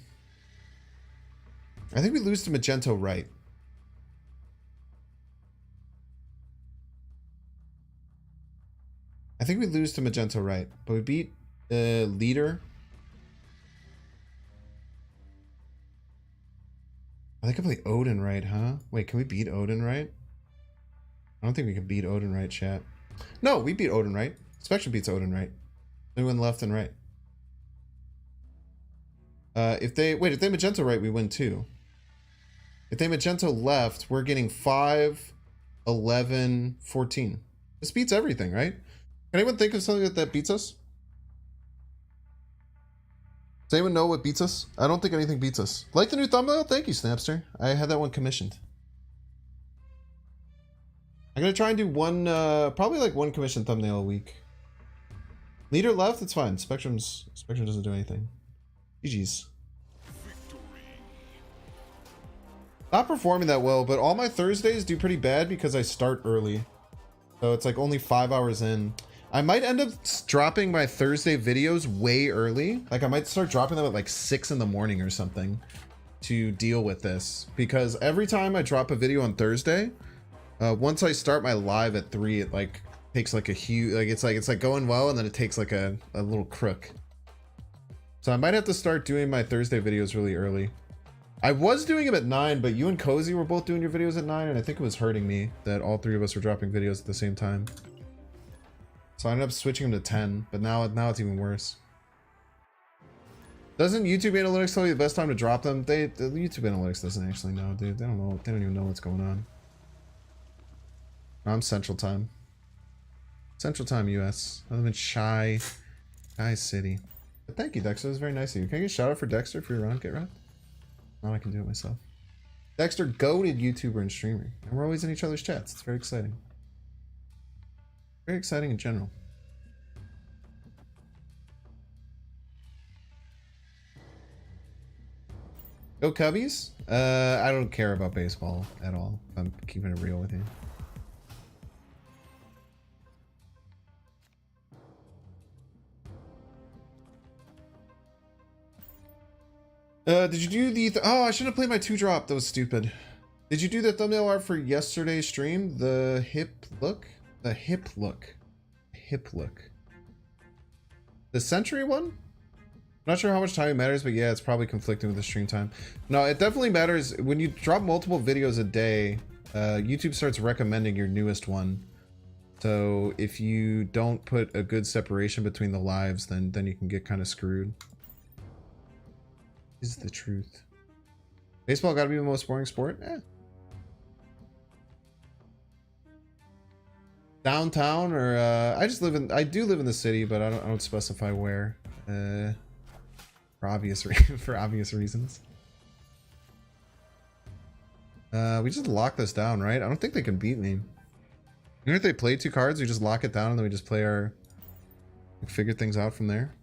think we lose to Magento right. I think we lose to Magento right. But we beat leader... I think I play Odin right, huh? Wait, can we beat Odin right? I don't think we can beat Odin right, chat. No, we beat Odin right. Spectrum beats Odin right. They win left and right. If they Magento right, we win 2. If they Magento left, we're getting 5, 11, 14. This beats everything, right? Can anyone think of something that beats us? Does anyone know what beats us? I don't think anything beats us. Like the new thumbnail? Thank you, Snapster. I had that one commissioned. I'm gonna try and do one, probably like one commissioned thumbnail a week. Leader left, it's fine. Spectrum doesn't do anything. GG's. Not performing that well, but all my Thursdays do pretty bad because I start early. So it's like only 5 hours in. I might end up dropping my Thursday videos way early. Like I might start dropping them at like 6 in the morning or something to deal with this. Because every time I drop a video on Thursday, once I start my live at 3, it like takes like a huge, like it's like going well and then it takes like a little crook. So I might have to start doing my Thursday videos really early. I was doing them at 9, but you and Cozy were both doing your videos at 9, and I think it was hurting me that all 3 of us were dropping videos at the same time. So I ended up switching them to 10, but now it's even worse. Doesn't YouTube Analytics tell you the best time to drop them? The YouTube Analytics doesn't actually know, dude. They don't know. They don't even know what's going on. I'm Central Time. Central Time, US. I live in Shy City. But thank you, Dexter. That was very nice of you. Can I get a shout out for Dexter if you're around? Get right. Now I can do it myself. Dexter, goated YouTuber and streamer. And we're always in each other's chats. It's very exciting. Very exciting in general. Go Cubbies? I don't care about baseball at all. I'm keeping it real with you. Did you do the... oh, I should have played my 2-drop. That was stupid. Did you do the thumbnail art for yesterday's stream? The hip look? The hip look. Hip look. The Century one? Not sure how much time it matters, but yeah, it's probably conflicting with the stream time. No, it definitely matters. When you drop multiple videos a day, YouTube starts recommending your newest one. So if you don't put a good separation between the lives, then you can get kind of screwed. Is the truth. Baseball gotta be the most boring sport? Eh. Downtown or I do live in the city, but I don't specify where. For obvious reasons. We just lock this down, right? I don't think they can beat me. Even if they play 2 cards, we just lock it down and then we just play our figure things out from there.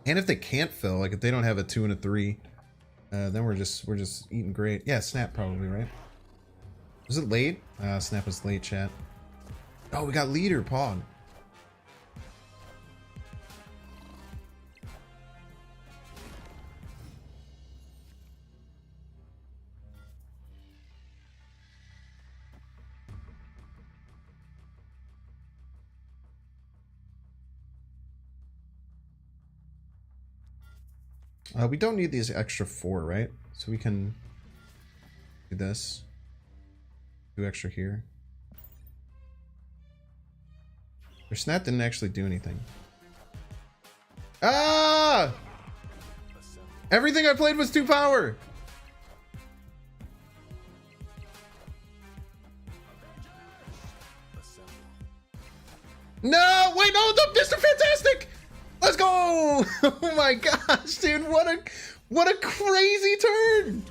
And if they can't fill, like if they don't have a 2 and a 3, then we're just eating great. Yeah, snap probably, right? Was it late? Snap was late, chat. Oh, we got leader, Pog. We don't need these extra 4, right? So we can do this. 2 extra here. Their snap didn't actually do anything. Ah! Everything I played was 2 power! No! Wait, no! Mr. Fantastic! Let's go! Oh my gosh, dude! What a crazy turn!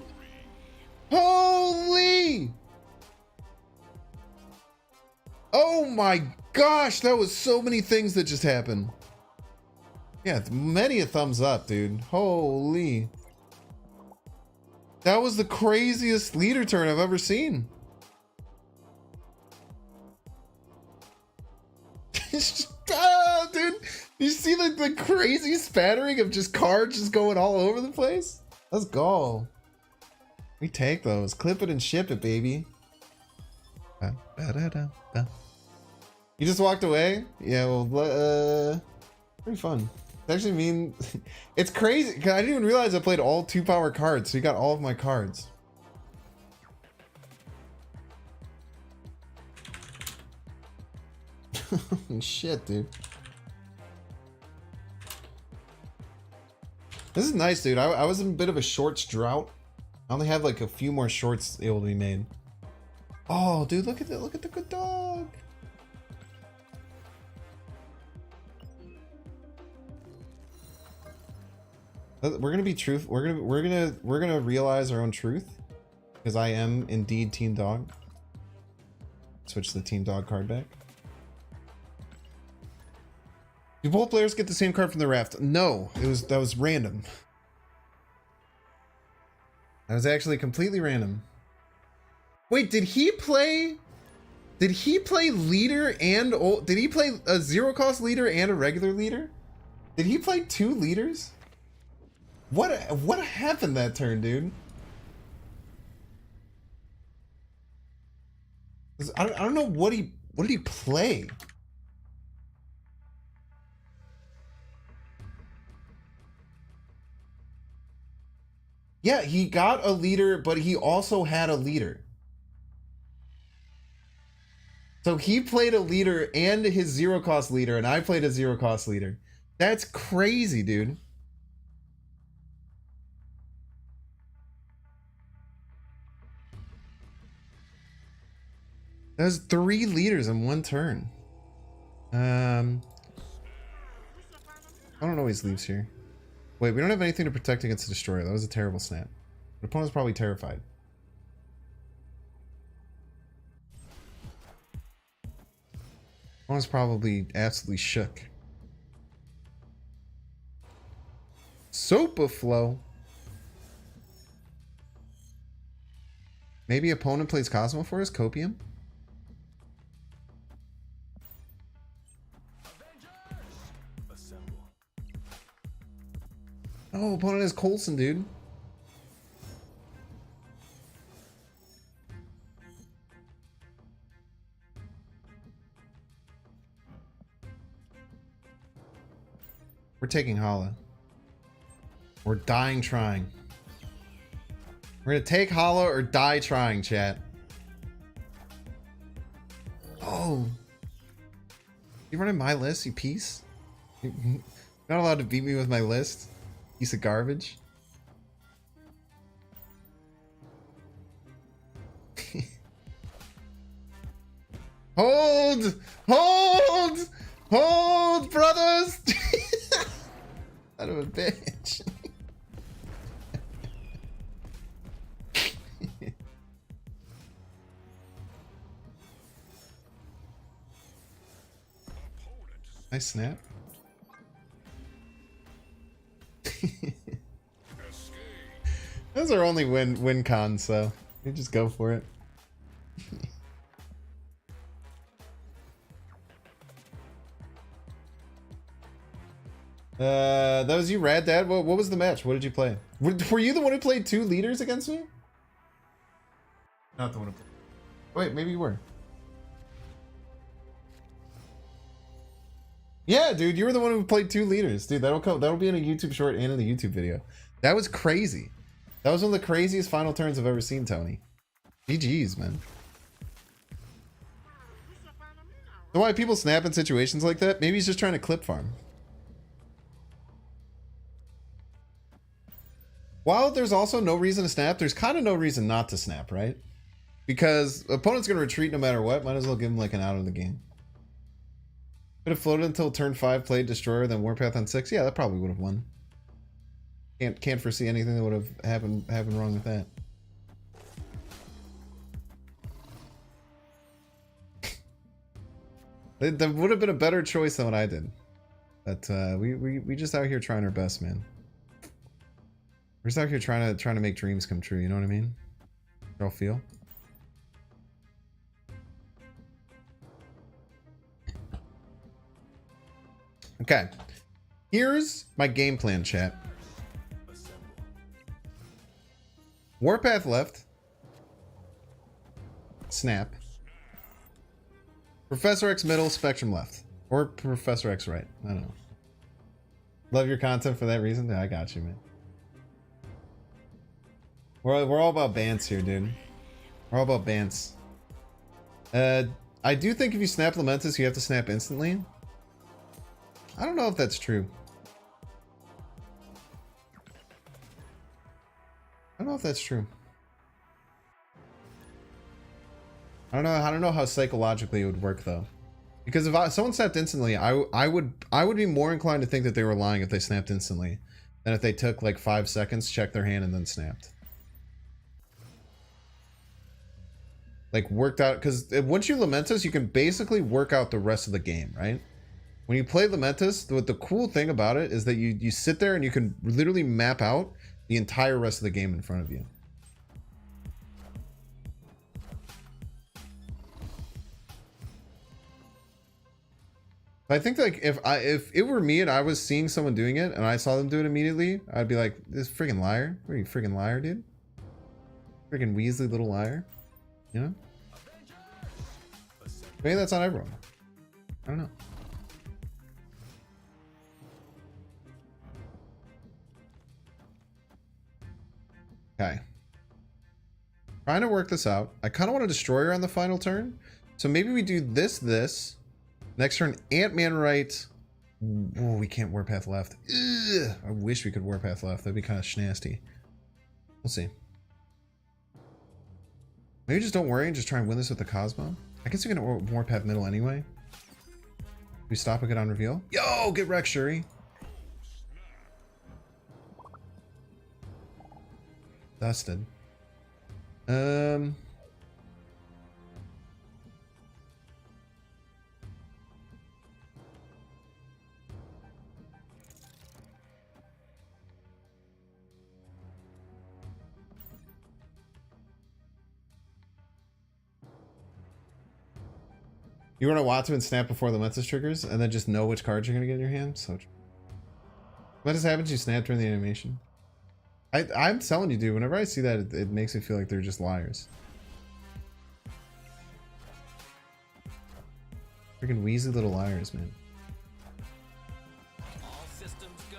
Holy! Oh my gosh, that was so many things that just happened. Yeah, many a thumbs up, dude. Holy. That was the craziest leader turn I've ever seen. Dude, you see the crazy spattering of just cards just going all over the place? Let's go. We take those. Clip it and ship it, baby. You just walked away? Yeah, well, pretty fun. It actually mean it's crazy. I didn't even realize I played all 2 power cards, so you got all of my cards. Shit, dude. This is nice, dude. I was in a bit of a shorts drought. I only have like a few more shorts able to be made. Oh, dude, look at that. Look at the good dog. We're gonna be truth. We're gonna realize our own truth, because I am indeed Team Dog. Switch the Team Dog card back. Do both players get the same card from the raft? No, that was random. That was actually completely random. Wait, did he play leader and did he play a 0 cost leader and a regular leader? Did he play 2 leaders? What happened that turn, dude? I don't know what did he play? Yeah, he got a leader, but he also had a leader. So he played a leader and his 0 cost leader, and I played a 0 cost leader. That's crazy, dude. That was 3 leaders in 1 turn. I don't know his leaves here. Wait, we don't have anything to protect against the destroyer. That was a terrible snap. The opponent's probably terrified. Opponent's probably absolutely shook. Super flow. Maybe opponent plays Cosmo for us? Copium? Oh, opponent has Coulson, dude. We're taking Hala. We're dying trying. We're gonna take Hala or die trying, chat. Oh. You running my list, you piece? You're not allowed to beat me with my list. Piece of garbage. Hold! Hold! Hold, brothers! Son of a bitch. I snap. Those are only win cons, so you just go for it. That was you, Rad Dad. What was the match? What did you play? Were you the one who played 2 leaders against me? Not the one who played. Wait, maybe you were. Yeah, dude, you were the one who played 2 leaders. Dude, that'll be in a YouTube short and in the YouTube video. That was crazy. That was one of the craziest final turns I've ever seen, Tony. GG's, man. So why people snap in situations like that? Maybe he's just trying to clip farm. While there's also no reason to snap, there's kind of no reason not to snap, right? Because opponent's going to retreat no matter what. Might as well give him like an out of the game. Could have floated until turn 5, played Destroyer, then Warpath on 6. Yeah, that probably would have won. Can't foresee anything that would have happened wrong with that. That would have been a better choice than what I did. But we just out here trying our best, man. We're just out here trying to make dreams come true. You know what I mean? Y'all feel? Okay. Here's my game plan, chat. Warpath left. Snap. Professor X middle, Spectrum left. Or Professor X right. I don't know. Love your content for that reason? Yeah, I got you, man. We're all about bants here, dude. We're all about bants. I do think if you snap Lamentus, you have to snap instantly. I don't know if that's true. I don't know if that's true. I don't know how psychologically it would work though. Because if someone snapped instantly, I would be more inclined to think that they were lying if they snapped instantly than if they took like 5 seconds, checked their hand, and then snapped. Like worked out, because once you Lamentus, you can basically work out the rest of the game, right? When you play Lamentus, the cool thing about it is that you sit there and you can literally map out the entire rest of the game in front of you. I think like if it were me and I was seeing someone doing it and I saw them do it immediately, I'd be like, this friggin' liar. What are you, friggin' liar, dude? Friggin' Weasley little liar. You know? Maybe that's not everyone. I don't know. Okay. Trying to work this out. I kind of want a Destroyer on the final turn. So maybe we do this. Next turn, Ant-Man right. Oh, we can't Warpath left. Ugh, I wish we could Warpath left. That'd be kind of schnasty. We'll see. Maybe just don't worry and just try and win this with the Cosmo. I guess we can Warpath middle anyway. We stop a good on reveal. Yo, get wrecked, Shuri. Dusted. You want to Watu and snap before the Lamentus triggers, and then just know which cards you're going to get in your hand? So what has happened? You snap during the animation? I'm telling you, dude, whenever I see that, it makes me feel like they're just liars. Freaking Weasley little liars, man. All systems go.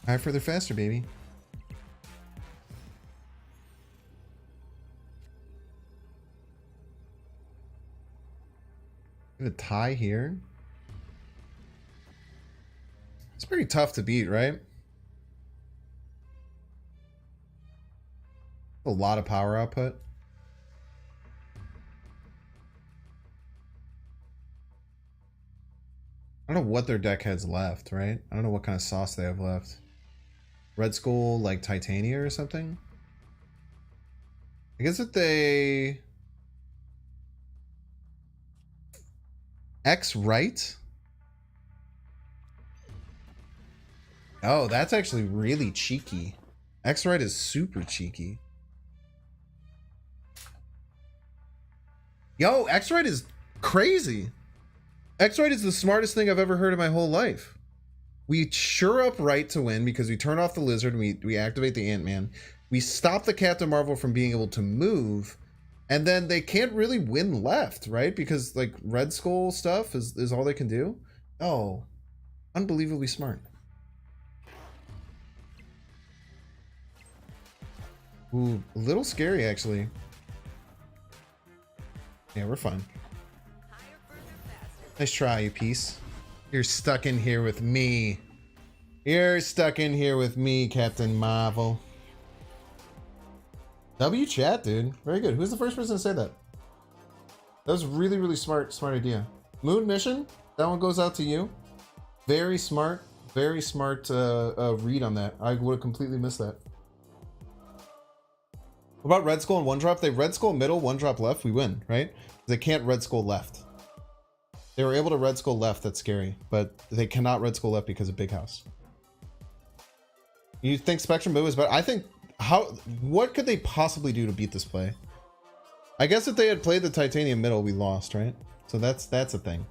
Alright, further faster, baby. Get a tie here. It's pretty tough to beat, right? A lot of power output. I don't know what their deck has left, right? I don't know what kind of sauce they have left. Red Skull, like Titania or something? I guess if they... X right? Oh, that's actually really cheeky. X right is super cheeky. Yo, X right is crazy. X right is the smartest thing I've ever heard in my whole life. We sure up right to win because we turn off the lizard and we activate the Ant-Man. We stop the Captain Marvel from being able to move. And then they can't really win left, right? Because like Red Skull stuff is all they can do. Oh, unbelievably smart. Ooh, a little scary actually. Yeah, we're fine. Nice try, you piece. You're stuck in here with me. You're stuck in here with me, Captain Marvel. W chat, dude. Very good. Who's the first person to say that? That was really, really smart idea. Moon mission? That one goes out to you. Very smart read on that. I would have completely missed that. What about Red Skull and one drop? They Red Skull middle, one drop left, we win, right? They can't Red Skull left. They were able to Red Skull left, that's scary. But they cannot Red Skull left because of Big House. You think Spectrum Boo is better? I think what could they possibly do to beat this play? I guess if they had played the Titanium middle, we lost, right? So that's a thing.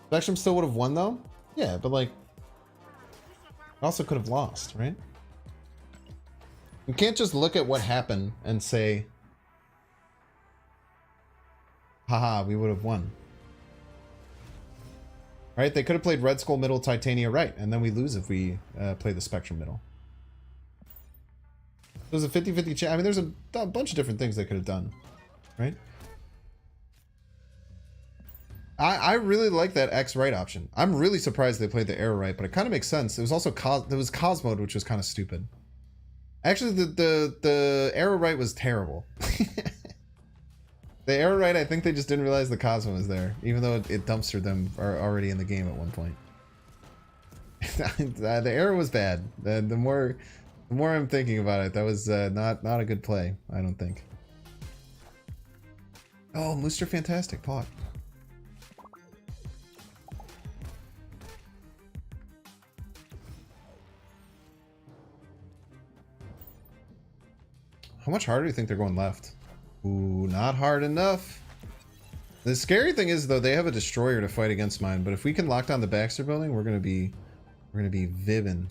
Spectrum still would have won though? Yeah, but like also could have lost, right? You can't just look at what happened and say, haha, we would have won. Right? They could have played Red Skull middle, Titania right, and then we lose if we play the Spectrum middle. There's a 50-50 chance. I mean, there's a bunch of different things they could have done, right? I really like that X right option. I'm really surprised they played the arrow right, but it kind of makes sense. It was also there was Cosmode, which was kind of stupid. Actually, the arrow right was terrible. The arrow right, I think they just didn't realize the Cosmo was there, even though it dumpstered them already in the game at one point. The arrow was bad. The more I'm thinking about it, that was not a good play. I don't think. Oh, Mooster Fantastic pot. How much harder do you think they're going left? Ooh, not hard enough. The scary thing is though, they have a destroyer to fight against mine, but if we can lock down the Baxter building, we're gonna be vibbing.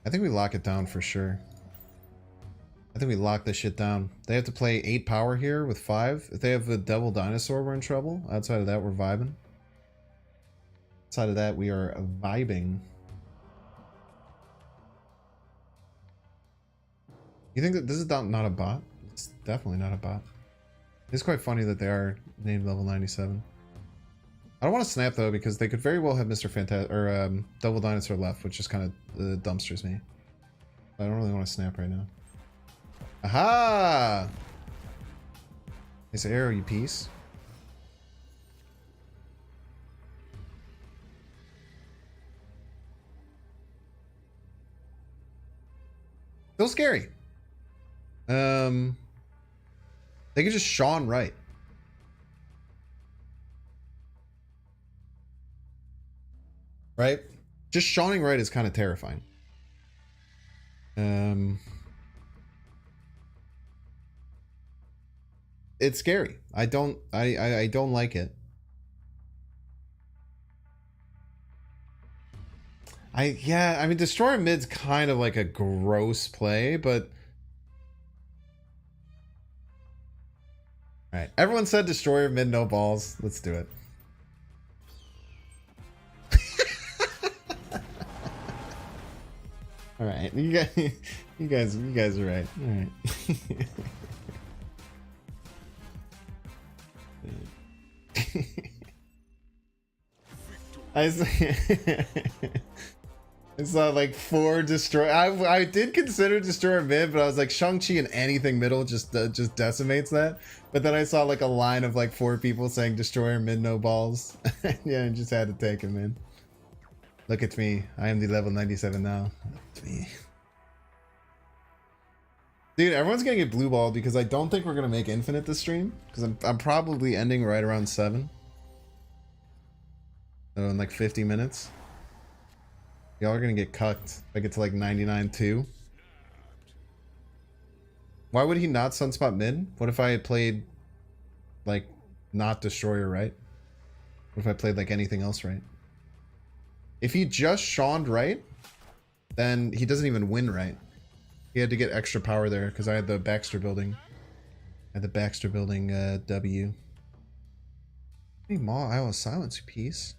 I think we lock it down for sure. I think we lock this shit down. They have to play 8 power here with 5. If they have a Devil Dinosaur, we're in trouble. Outside of that, we're vibing. Outside of that, we are vibing. You think that this is not a bot? It's definitely not a bot. It's quite funny that they are named level 97. I don't want to snap though because they could very well have Mr. Fantastic or Double Dinosaur left, which just kind of dumpsters me. I don't really want to snap right now. Aha! It's arrow, you piece. Still scary. They could just Sean right. Right? Just Shawning right is kind of terrifying. It's scary. I don't like it. I mean Destroyer mid's kind of like a gross play, but all right, everyone said Destroyer mid no balls. Let's do it. All right, you guys are right. All right. I saw like 4 destroy. I did consider destroyer mid, but I was like Shang-Chi and anything middle just decimates that. But then I saw like a line of like 4 people saying destroyer mid no balls. Yeah, I just had to take him in. Look at me. I am the level 97 now. Look at me. Dude, everyone's gonna get blue ball because I don't think we're gonna make infinite this stream. Because I'm probably ending right around 7. So in like 50 minutes. Y'all are gonna get cucked. If I get to like 99-2. Why would he not sunspot mid? What if I had played like not destroyer right? What if I played like anything else right? If he just shawned right, then he doesn't even win right. He had to get extra power there because I had the Baxter building. I had the Baxter building W. Hey Maw, I will silence you, piece.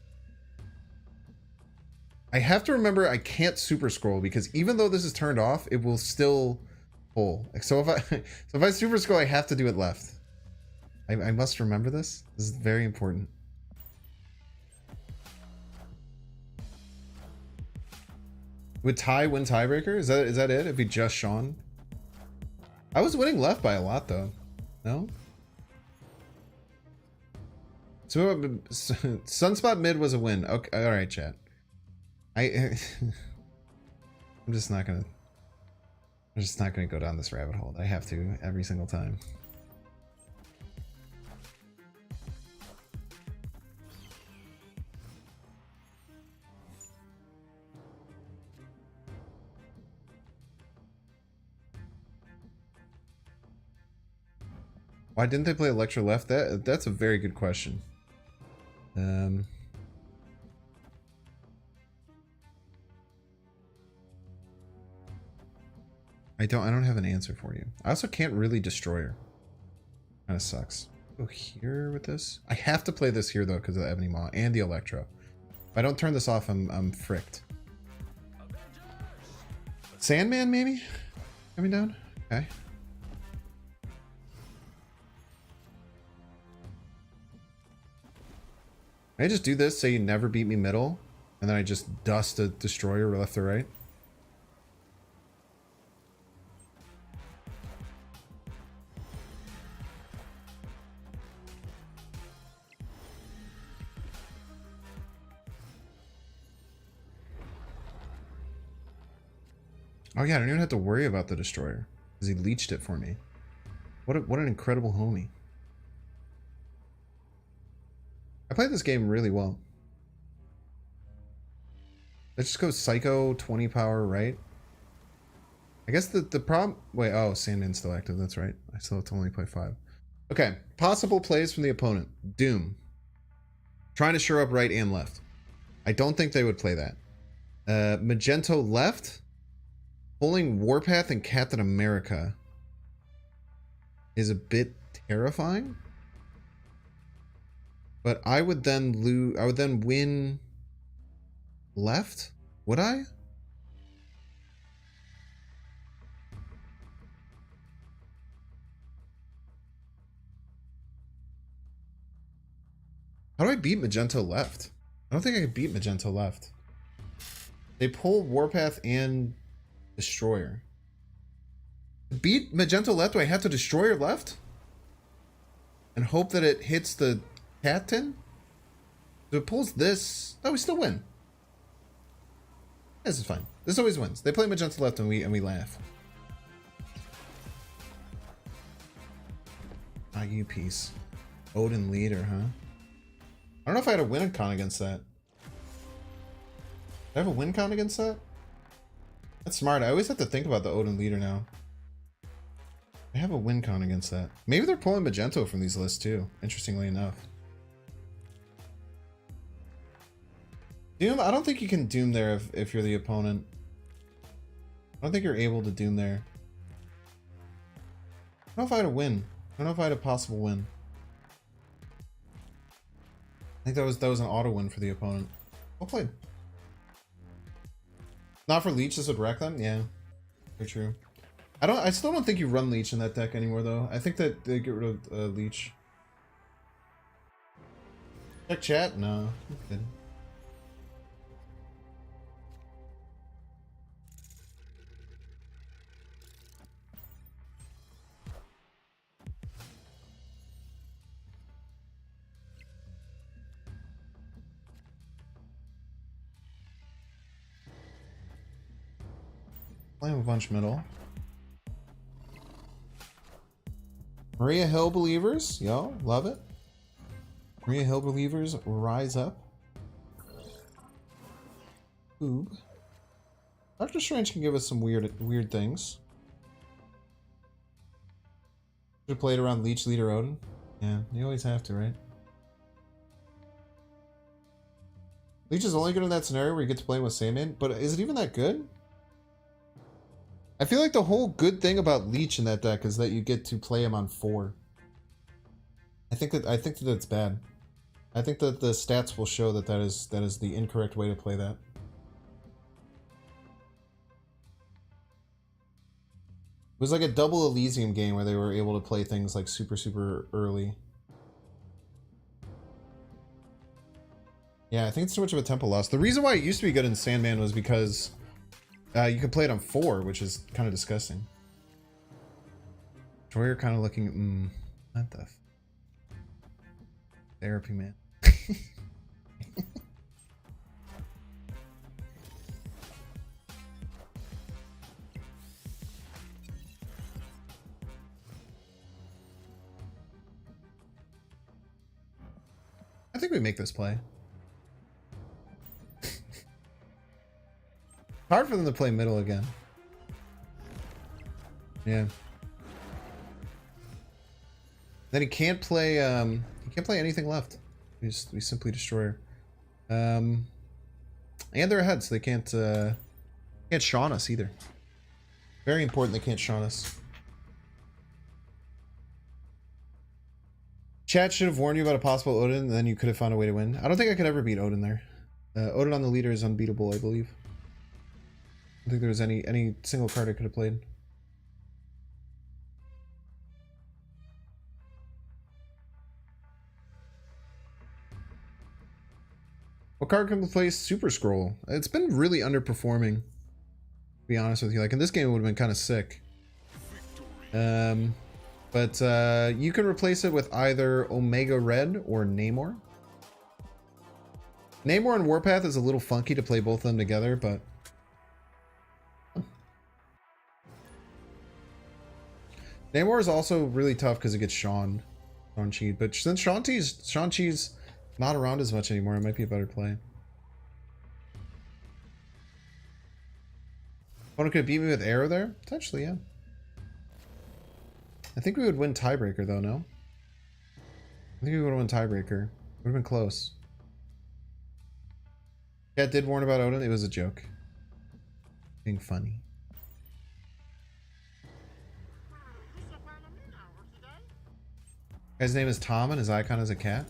I have to remember I can't super scroll because even though this is turned off, it will still pull. So if I super scroll, I have to do it left. I must remember this. This is very important. Would Ty win tiebreaker? Is that it? If he just shone? I was winning left by a lot though. No? So Sunspot mid was a win. Okay, alright, chat. I'm just not gonna go down this rabbit hole. I have to every single time. Why didn't they play Electra left? That's a very good question. I don't have an answer for you. I also can't really destroy her. Kind of sucks. Go here with this. I have to play this here though because of the Ebony Maw and the Electro. If I don't turn this off, I'm fricked. Sandman maybe coming down. Okay. I just do this, say you never beat me middle, and then I just dust a destroyer left or right. Oh yeah, I don't even have to worry about the destroyer because he leeched it for me. What an incredible homie. I played this game really well. Let's just go Psycho 20 power, right? I guess the problem... Wait, oh, Sandman's still active. That's right. I still have to only play 5. Okay, possible plays from the opponent. Doom. Trying to shore up right and left. I don't think they would play that. Magento left. Pulling Warpath and Captain America is a bit terrifying. But I would then lose. I would then win left? Would I? How do I beat Magento left? I don't think I could beat Magento left. They pull Warpath and Destroyer. To beat Magento left, do I have to Destroyer left? And hope that it hits the cat tin? If it pulls this... No, we still win. This is fine. This always wins. They play Magenta left and we laugh. Ah, you piece. Odin leader, huh? I don't know if I had a win con against that. Do I have a win con against that? That's smart. I always have to think about the Odin leader now. I have a win con against that. Maybe they're pulling Magento from these lists too, interestingly enough. Doom, I don't think you can Doom there if you're the opponent. I don't think you're able to Doom there. I don't know if I had a win. I don't know if I had a possible win. I think that was an auto win for the opponent. Well played. Not for Leech, this would wreck them? Yeah. Very true. I still don't think you run Leech in that deck anymore though. I think that they get rid of Leech. Check chat? No. I'm kidding. Flame a bunch middle. Maria Hill Believers. Yo, love it. Maria Hill Believers, rise up. Oob. Doctor Strange can give us some weird things. Should have played around Leech Leader Odin. Yeah, you always have to, right? Leech is only good in that scenario where you get to play with Sandman, but is it even that good? I feel like the whole good thing about Leech in that deck is that you get to play him on 4. I think that it's bad. I think that the stats will show that that is the incorrect way to play that. It was like a double Elysium game where they were able to play things like super early. Yeah, I think it's too much of a tempo loss. The reason why it used to be good in Sandman was because you could play it on 4, which is kind of disgusting. Troyer kind of looking... what the... Therapy, man. I think we make this play. Hard for them to play middle again. Yeah. Then he can't play anything left. We simply destroy her. And they're ahead, so they can't Shaun us either. Very important they can't Shaun us. Chat should have warned you about a possible Odin, and then you could have found a way to win. I don't think I could ever beat Odin there. Odin on the leader is unbeatable, I believe. I don't think there was any single card I could have played. What card can replace Super Skrull? It's been really underperforming, to be honest with you. Like in this game it would have been kind of sick. But you can replace it with either Omega Red or Namor. Namor and Warpath is a little funky to play both of them together, but... Namor is also really tough because it gets Shang-Chi. But since Shang-Chi's not around as much anymore, it might be a better play. Opponent could beat me with Arrow there? Potentially, yeah. I think we would win tiebreaker though, no? I think we would win tiebreaker. Would have been close. Yeah, did warn about Odin. It was a joke. Being funny. Guy's name is Tom and his icon is a cat.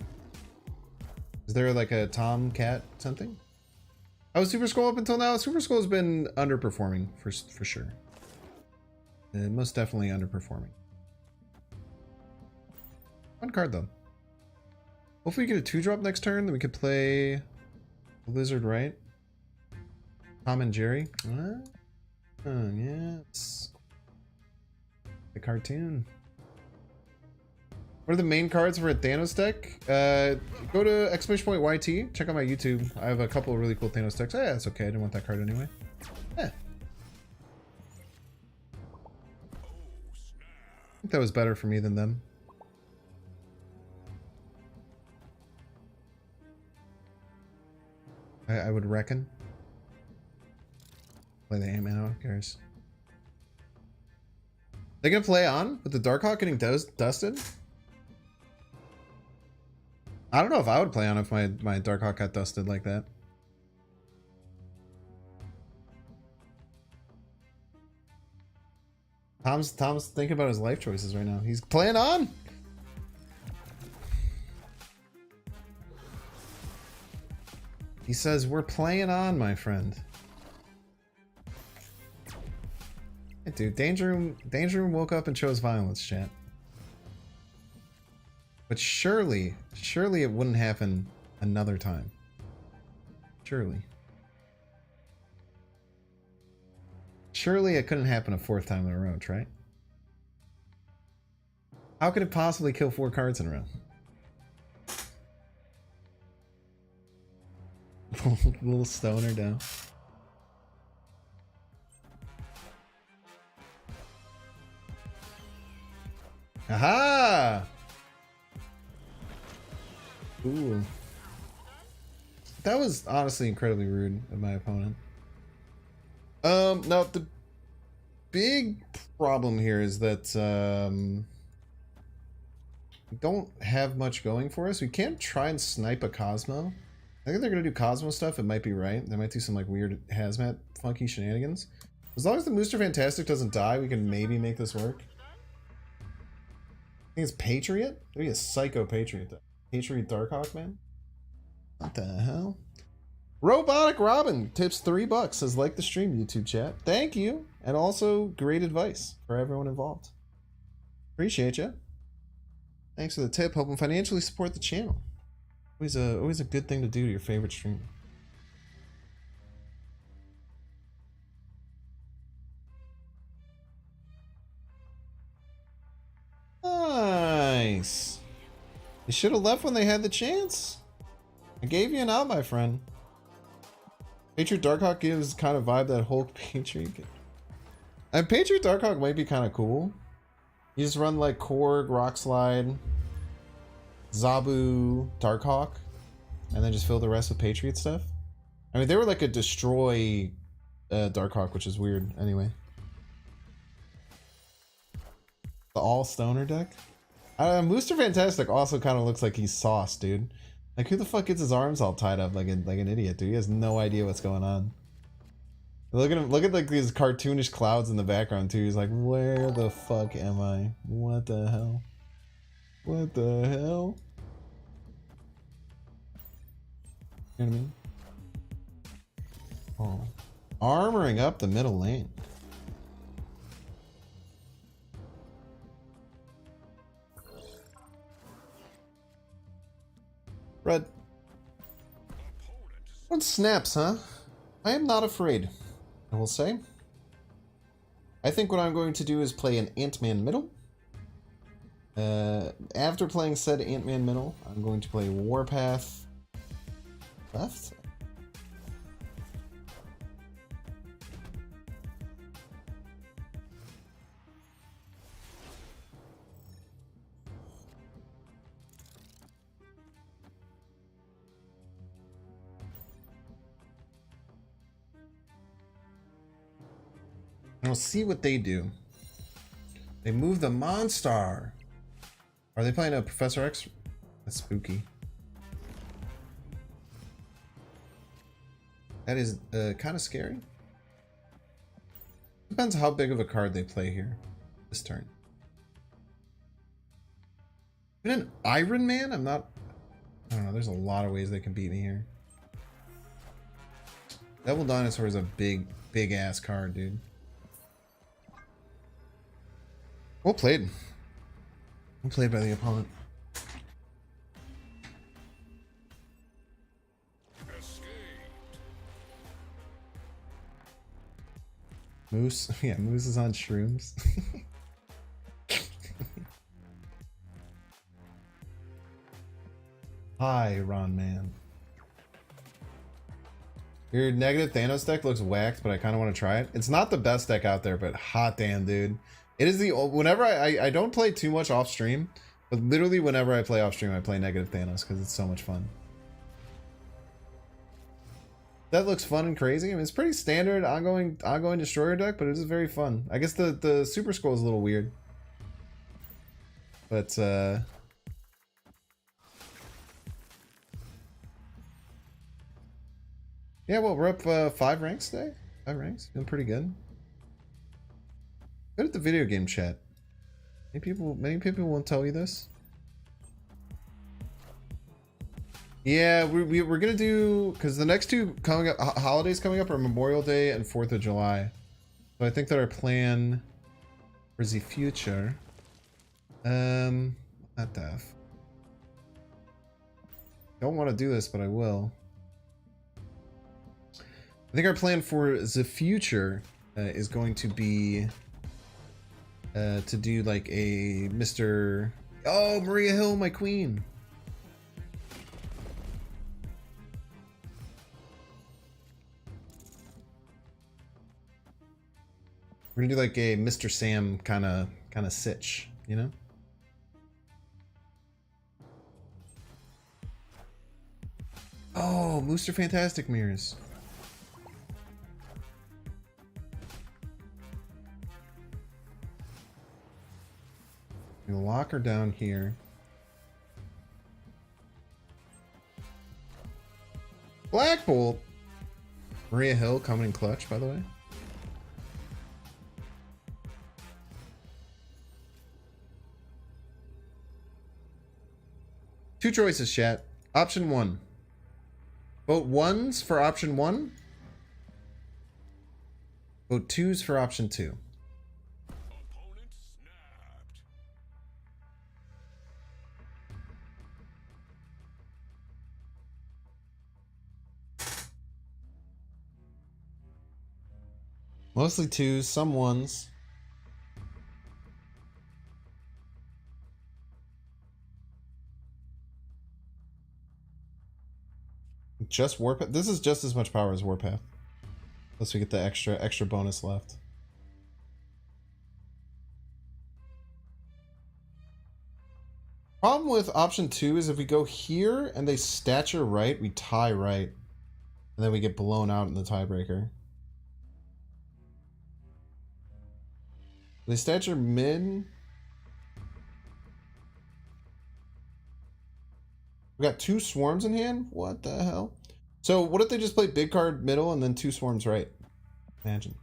Is there like a Tom cat something? How was Super Skrull up until now? Super Skrull has been underperforming for sure. Most definitely underperforming. One card though. Hopefully we get a 2-drop next turn, then we could play Lizard, right? Tom and Jerry. Yes. The cartoon. What are the main cards for a Thanos deck? Go to !YT. Check out my YouTube. I have a couple of really cool Thanos decks. Yeah, it's okay. I didn't want that card anyway. Yeah. I think that was better for me than them. I would reckon. Play the Ant-Man, who cares? They gonna play on with the Darkhawk getting dusted? I don't know if I would play on if my Darkhawk got dusted like that. Tom's thinking about his life choices right now. He's playing on. He says, we're playing on, my friend. Hey, dude, Danger Room woke up and chose violence, chat. But surely it wouldn't happen another time. Surely it couldn't happen a 4th time in a row, right? How could it possibly kill 4 cards in a row? Little stoner down. Aha! Ooh. That was honestly incredibly rude of my opponent. Now the big problem here is that we don't have much going for us. We can't try and snipe a Cosmo. I think they're gonna do Cosmo stuff. It might be right. They might do some like weird hazmat funky shenanigans. As long as the Mr. Fantastic doesn't die, we can maybe make this work. I think it's Patriot? Maybe a Psycho Patriot though. Patriot Darkhawk, man? What the hell? Robotic Robin tips $3, says like the stream, YouTube chat. Thank you. And also great advice for everyone involved. Appreciate you. Thanks for the tip. Help them financially support the channel. Always a good thing to do to your favorite streamer. Nice. You should have left when they had the chance. I gave you an out, my friend. Patriot Darkhawk gives kind of vibe that Hulk Patriot. And Patriot Darkhawk might be kind of cool. You just run like Korg, Rock Slide, Zabu, Darkhawk, and then just fill the rest with Patriot stuff. I mean, they were like a destroy Darkhawk, which is weird anyway. The all stoner deck. Mr. Fantastic also kind of looks like he's sauced, dude. Like, who the fuck gets his arms all tied up like an idiot, dude? He has no idea what's going on. Look at him. Look at like these cartoonish clouds in the background too. He's like, where the fuck am I? What the hell? What the hell? You know what I mean? Oh, armoring up the middle lane. Red. What snaps, huh? I am not afraid, I will say. I think what I'm going to do is play an Ant-Man middle. After playing said Ant-Man middle, I'm going to play Warpath left. And we'll see what they do. They move the Monstar. Are they playing a Professor X? That's spooky. That is kind of scary. Depends how big of a card they play here this turn. And an Iron Man? I don't know. There's a lot of ways they can beat me here. Devil Dinosaur is a big ass card, dude. Well played. Well played by the opponent. Moose? Yeah, Moose is on shrooms. Hi, Ron Man. Your negative Thanos deck looks whacked, but I kind of want to try it. It's not the best deck out there, but hot damn, dude. It is the whenever I don't play too much off stream, but literally whenever I play off stream, I play negative Thanos because it's so much fun. That looks fun and crazy. I mean, it's pretty standard ongoing destroyer deck, but it is very fun. I guess the Super Skrull is a little weird, but yeah. Well, we're up 5 ranks today. 5 ranks, doing pretty good. Good at the video game chat. Many people won't tell you this. Yeah, we're gonna do, because the next two coming up holidays coming up are Memorial Day and 4th of July. So I think that our plan for the future, not that. Don't want to do this, but I will. I think our plan for the future is going to be to do like a Mr. Oh, Maria Hill, my queen. We're gonna do like a Mr. Sam kind of sitch, you know? Oh, Mooster Fantastic mirrors. You lock her down here. Black Bolt. Maria Hill coming in clutch, by the way. Two choices, chat. Option 1. Vote 1s for option 1. Vote 2s for option 2. Opponent snapped. Mostly 2s, some 1s. Just Warpath. This is just as much power as Warpath. Unless we get the extra bonus left. Problem with option 2 is if we go here and they stature right, we tie right. And then we get blown out in the tiebreaker. They stature mid. We got 2 swarms in hand? What the hell? So what if they just play big card middle and then 2 swarms right? Imagine.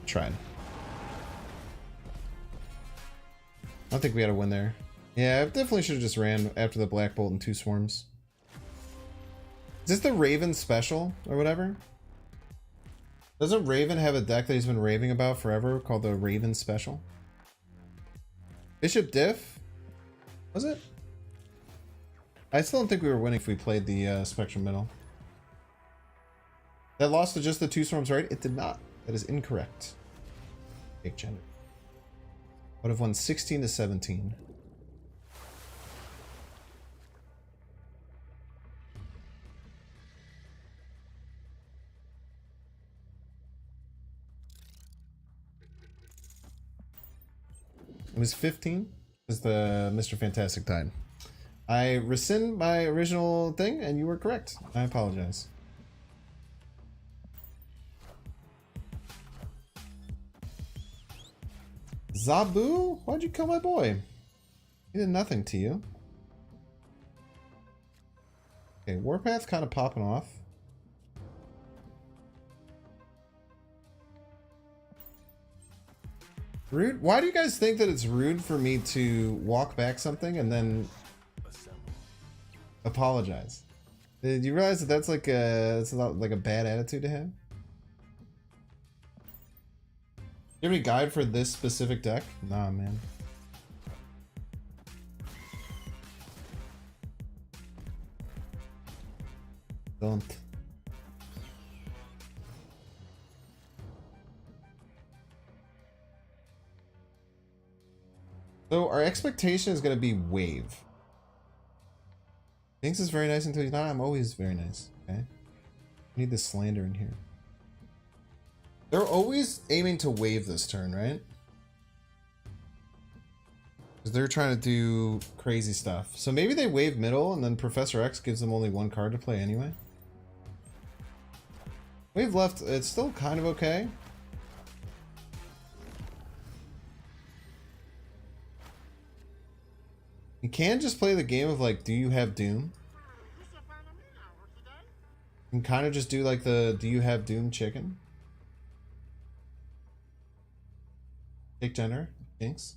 Tried. I don't think we had a win there. Yeah, I definitely should have just ran after the Black Bolt and 2 swarms. Is this the Raven special or whatever? Doesn't Raven have a deck that he's been raving about forever called the Raven special? Bishop Diff? Was it? I still don't think we were winning if we played the Spectrum middle. That lost to just the 2 swarms, right? It did not. That is incorrect. Big gender. Would have won 16 to 17. It was 15 as the Mr. Fantastic died. I rescind my original thing and you were correct. I apologize. Zabu? Why'd you kill my boy? He did nothing to you. Okay, Warpath's kind of popping off. Rude? Why do you guys think that it's rude for me to walk back something and then apologize? Did you realize that that's like it's not like a bad attitude to have? You have any guide for this specific deck? Nah, man. Don't. So our expectation is going to be wave. Thinks is very nice until he's not. I'm always very nice. Okay. I need the slander in here. They're always aiming to wave this turn, right? Because they're trying to do crazy stuff. So maybe they wave middle and then Professor X gives them only 1 card to play anyway. Wave left, it's still kind of okay. You can just play the game of like, do you have Doom? You can kind of just do like the, do you have Doom chicken? Dick Jenner, thanks.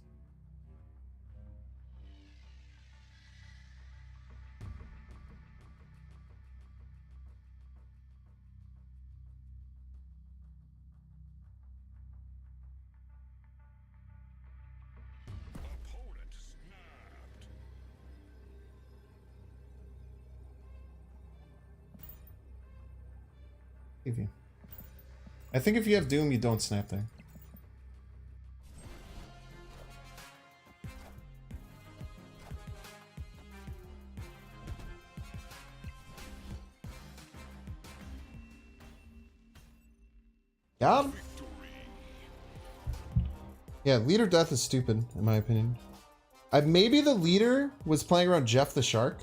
Opponent snapped. Give you. I think if you have Doom, you don't snap there. Got him. Yeah, leader death is stupid, in my opinion. Maybe the leader was playing around Jeff the Shark.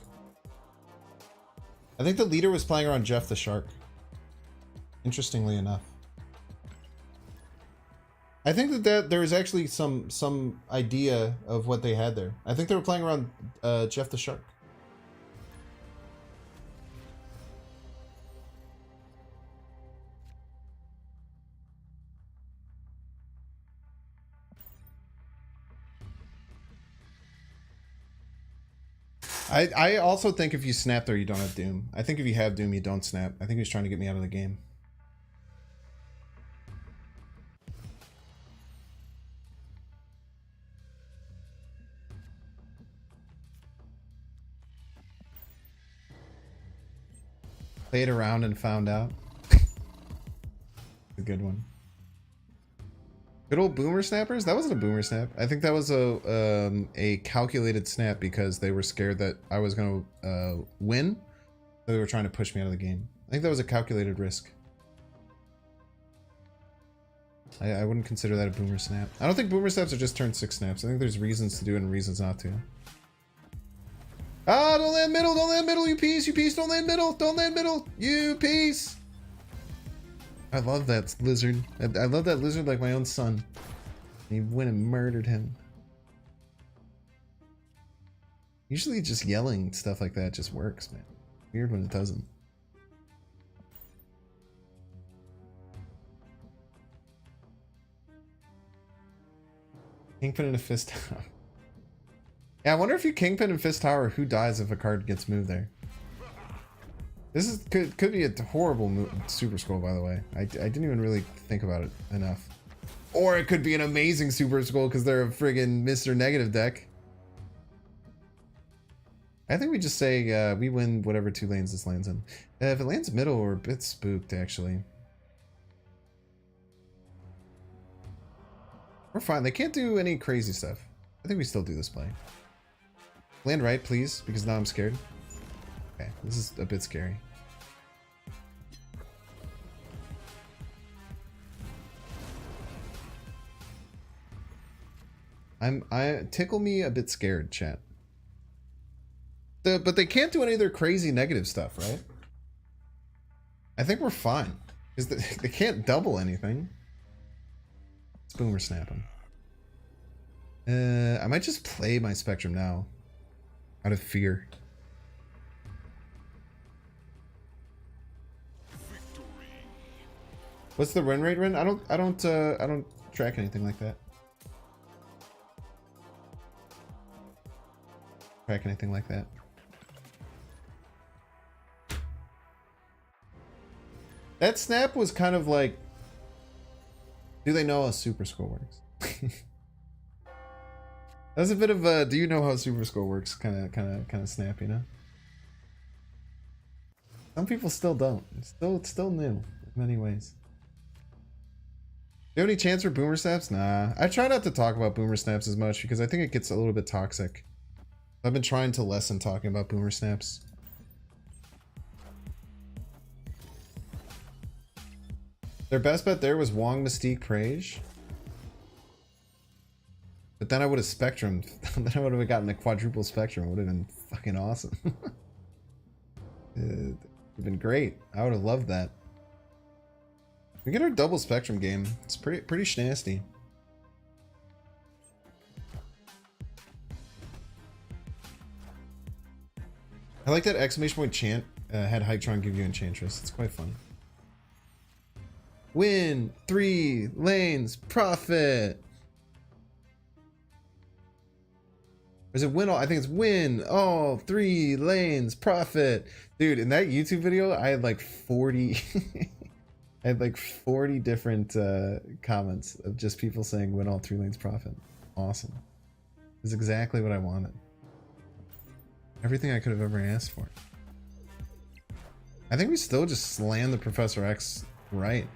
I think the leader was playing around Jeff the Shark. Interestingly enough. I think that there was actually some idea of what they had there. I think they were playing around Jeff the Shark. I also think if you snap there, you don't have Doom. I think if you have Doom, you don't snap. I think he was trying to get me out of the game. Played around and found out. A good one. Good old boomer snappers? That wasn't a boomer snap. I think that was a calculated snap because they were scared that I was going to win. So they were trying to push me out of the game. I think that was a calculated risk. I wouldn't consider that a boomer snap. I don't think boomer snaps are just turn 6 snaps. I think there's reasons to do it and reasons not to. Ah, don't land middle, you piece, don't land middle, you piece. I love that lizard. I love that lizard like my own son. He went and murdered him. Usually just yelling stuff like that just works, man. Weird when it doesn't. Kingpin and a fist tower. Yeah, I wonder if you Kingpin and fist tower, who dies if a card gets moved there. This could be a horrible Super Skrull, by the way. I didn't even really think about it enough. Or it could be an amazing Super Skrull because they're a friggin' Mr. Negative deck. I think we just say we win whatever 2 lanes this lands in. If it lands middle, we're a bit spooked, actually. We're fine. They can't do any crazy stuff. I think we still do this play. Land right, please, because now I'm scared. Okay, this is a bit scary. I tickle me a bit scared, chat. But they can't do any of their crazy negative stuff, right? I think we're fine. Because they can't double anything. Let's boomer snap him. I might just play my Spectrum now. Out of fear. What's the run rate run? I don't track anything like that. Track anything like that. That snap was kind of like, do they know how Super Skrull works? That was a bit of a, do you know how Super Skrull works? Kind of snap, you know. Some people still don't. It's still new in many ways. Do you have any chance for boomer snaps? Nah. I try not to talk about boomer snaps as much because I think it gets a little bit toxic. I've been trying to lessen talking about boomer snaps. Their best bet there was Wong Mystique Prage. But then I would have Spectrum. Then I would have gotten a quadruple Spectrum. It would have been fucking awesome. It would have been great. I would have loved that. We get our double Spectrum game. It's pretty schnasty. I like that exclamation point chant had Hytron give you Enchantress. It's quite funny. Win 3 lanes, profit. Or is it win all? I think it's win all 3 lanes, profit. Dude, in that YouTube video, I had like 40 I had like 40 different comments of just people saying win all 3 lanes, profit. Awesome. It's exactly what I wanted. Everything I could have ever asked for. I think we still just slam the Professor X right.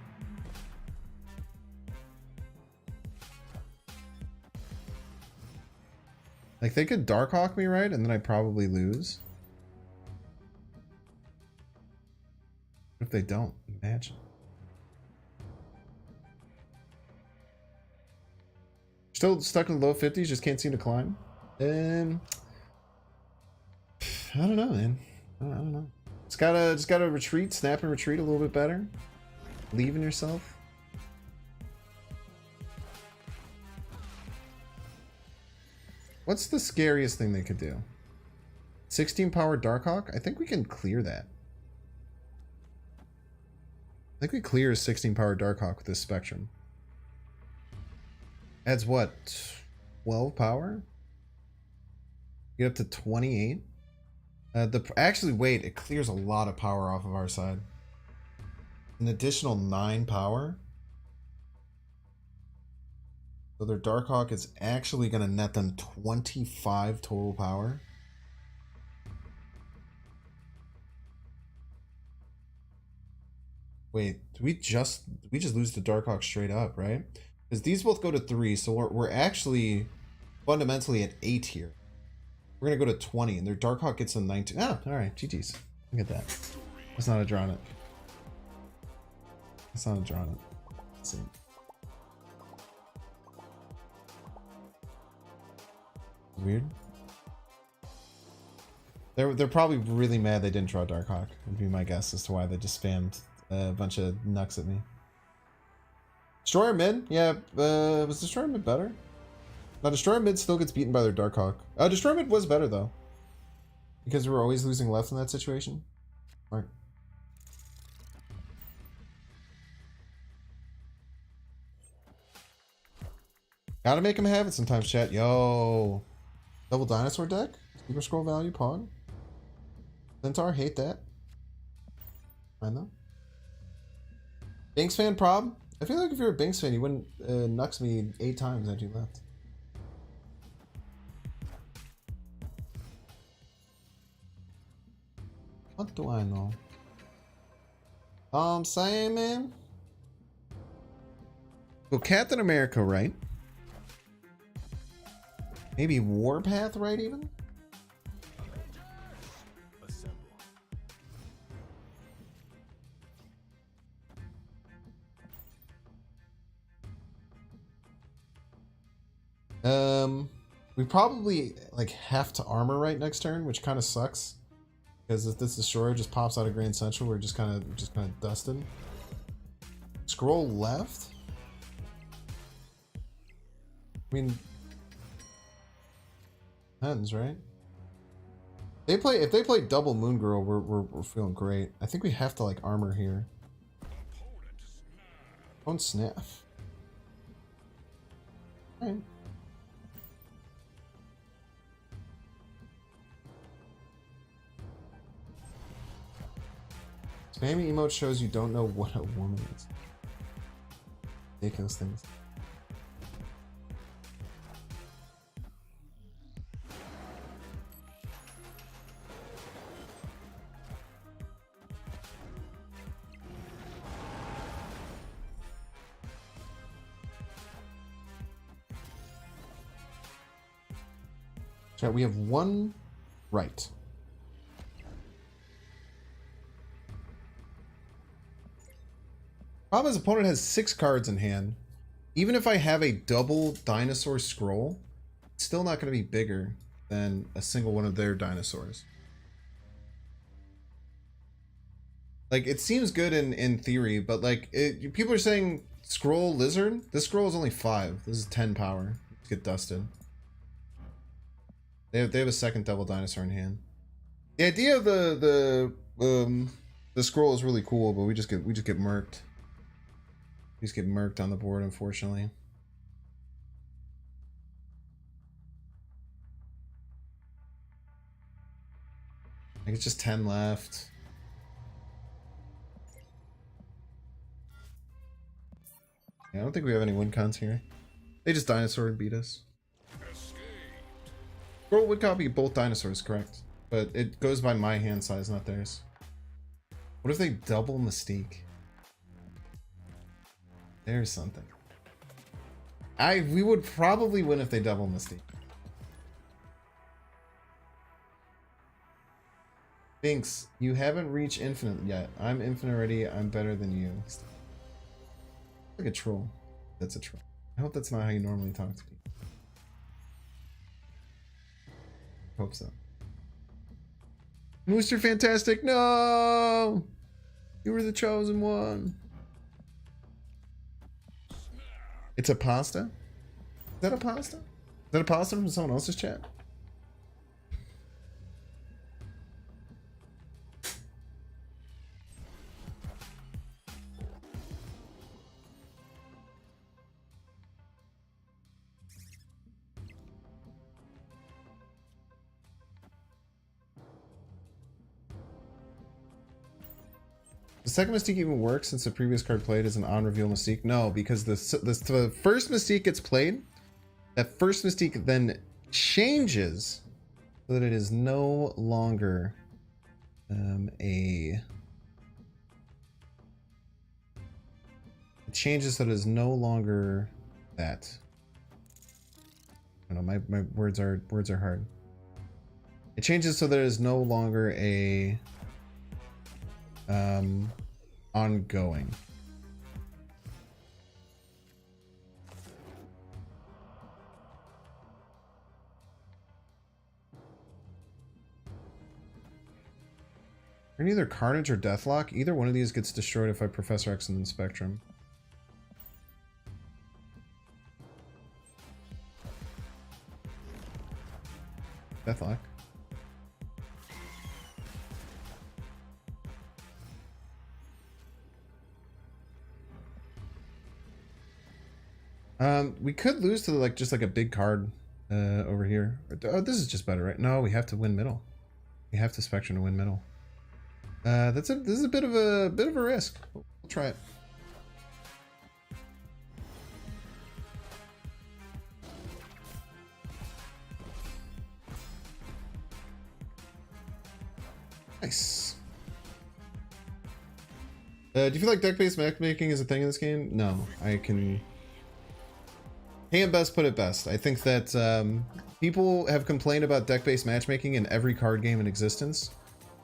Like, they could Darkhawk me right, and then I'd probably lose. What if they don't? Imagine. Still stuck in the low 50s, just can't seem to climb. I don't know, man. I don't know. Just gotta retreat, snap and retreat a little bit better. Believe in yourself. What's the scariest thing they could do? 16 power Darkhawk? I think we can clear that. I think we clear 16 power Darkhawk with this Spectrum. Adds what? 12 power? Get up to 28? Actually, wait, it clears a lot of power off of our side. An additional 9 power? So their Darkhawk is actually going to net them 25 total power. Wait, did we just lose the Darkhawk straight up, right? Because these both go to 3, so we're actually fundamentally at 8 here. We're going to go to 20, and their Darkhawk gets a 19. Ah, alright, GG's. Look at that. That's not a drawn it. That's not a drawn it. Let's see. Weird. They're probably really mad they didn't draw Darkhawk, would be my guess as to why they just spammed a bunch of nucks at me. Destroyer mid? Yeah, was Destroyer mid better? Now Destroyer mid still gets beaten by their Darkhawk. Destroyer mid was better though. Because we were always losing left in that situation. Alright. Gotta make him have it sometimes, chat. Yo. Double dinosaur deck? Super Skrull value, Pog. Centaur, hate that. I know. Binks fan prob? I feel like if you're a Binks fan, you wouldn't nux me 8 times after you left. What do I know? I'm saying, man. Well, Captain America, right? Maybe Warpath, right, even? We probably like have to armor right next turn, which kind of sucks because if this destroyer just pops out of Grand Central, we're just kind of dusted. Scroll left. I mean, depends, right? If they play double Moon Girl, we're feeling great. I think we have to like armor here. Don't sniff. Right. Spammy emote shows you don't know what a woman is. Ridiculous things. Chat, we have one right. Problem is, opponent has 6 cards in hand. Even if I have a double dinosaur scroll, it's still not going to be bigger than a single one of their dinosaurs. Like, it seems good in theory, but like, people are saying scroll lizard. This scroll is only 5. This is 10 power. Let's get dusted. They have a second double dinosaur in hand. The idea of the scroll is really cool, but we just get murked. We just get murked on the board, unfortunately. I think it's just 10 left. Yeah, I don't think we have any win cons here. They just dinosaur and beat us. Scroll would copy both dinosaurs, correct? But it goes by my hand size, not theirs. What if they double Mystique? There's something. We would probably win if they double Mystique. Binks, you haven't reached infinite yet. I'm infinite already. I'm better than you. Like a troll. That's a troll. I hope that's not how you normally talk to people. Hope so. Mooster Fantastic, no! You were the chosen one. It's a pasta? Is that a pasta? Is that a pasta from someone else's chat? The second Mystique even works since the previous card played is an on-reveal Mystique? No, because the first Mystique gets played, that first Mystique then changes so that it is no longer it changes so that it is no longer that. I don't know, my words are hard. It changes so that it is no longer a ongoing. And either Carnage or Deathlock. Either one of these gets destroyed if I Professor X in the Spectrum. Deathlock. We could lose to like just like a big card over here. Oh, this is just better, right? No, we have to win middle. We have to Spectrum to win middle. This is a bit of a risk. We'll try it. Nice. Do you feel like deck-based matchmaking is a thing in this game? No, I can't best put it best. I think that people have complained about deck-based matchmaking in every card game in existence,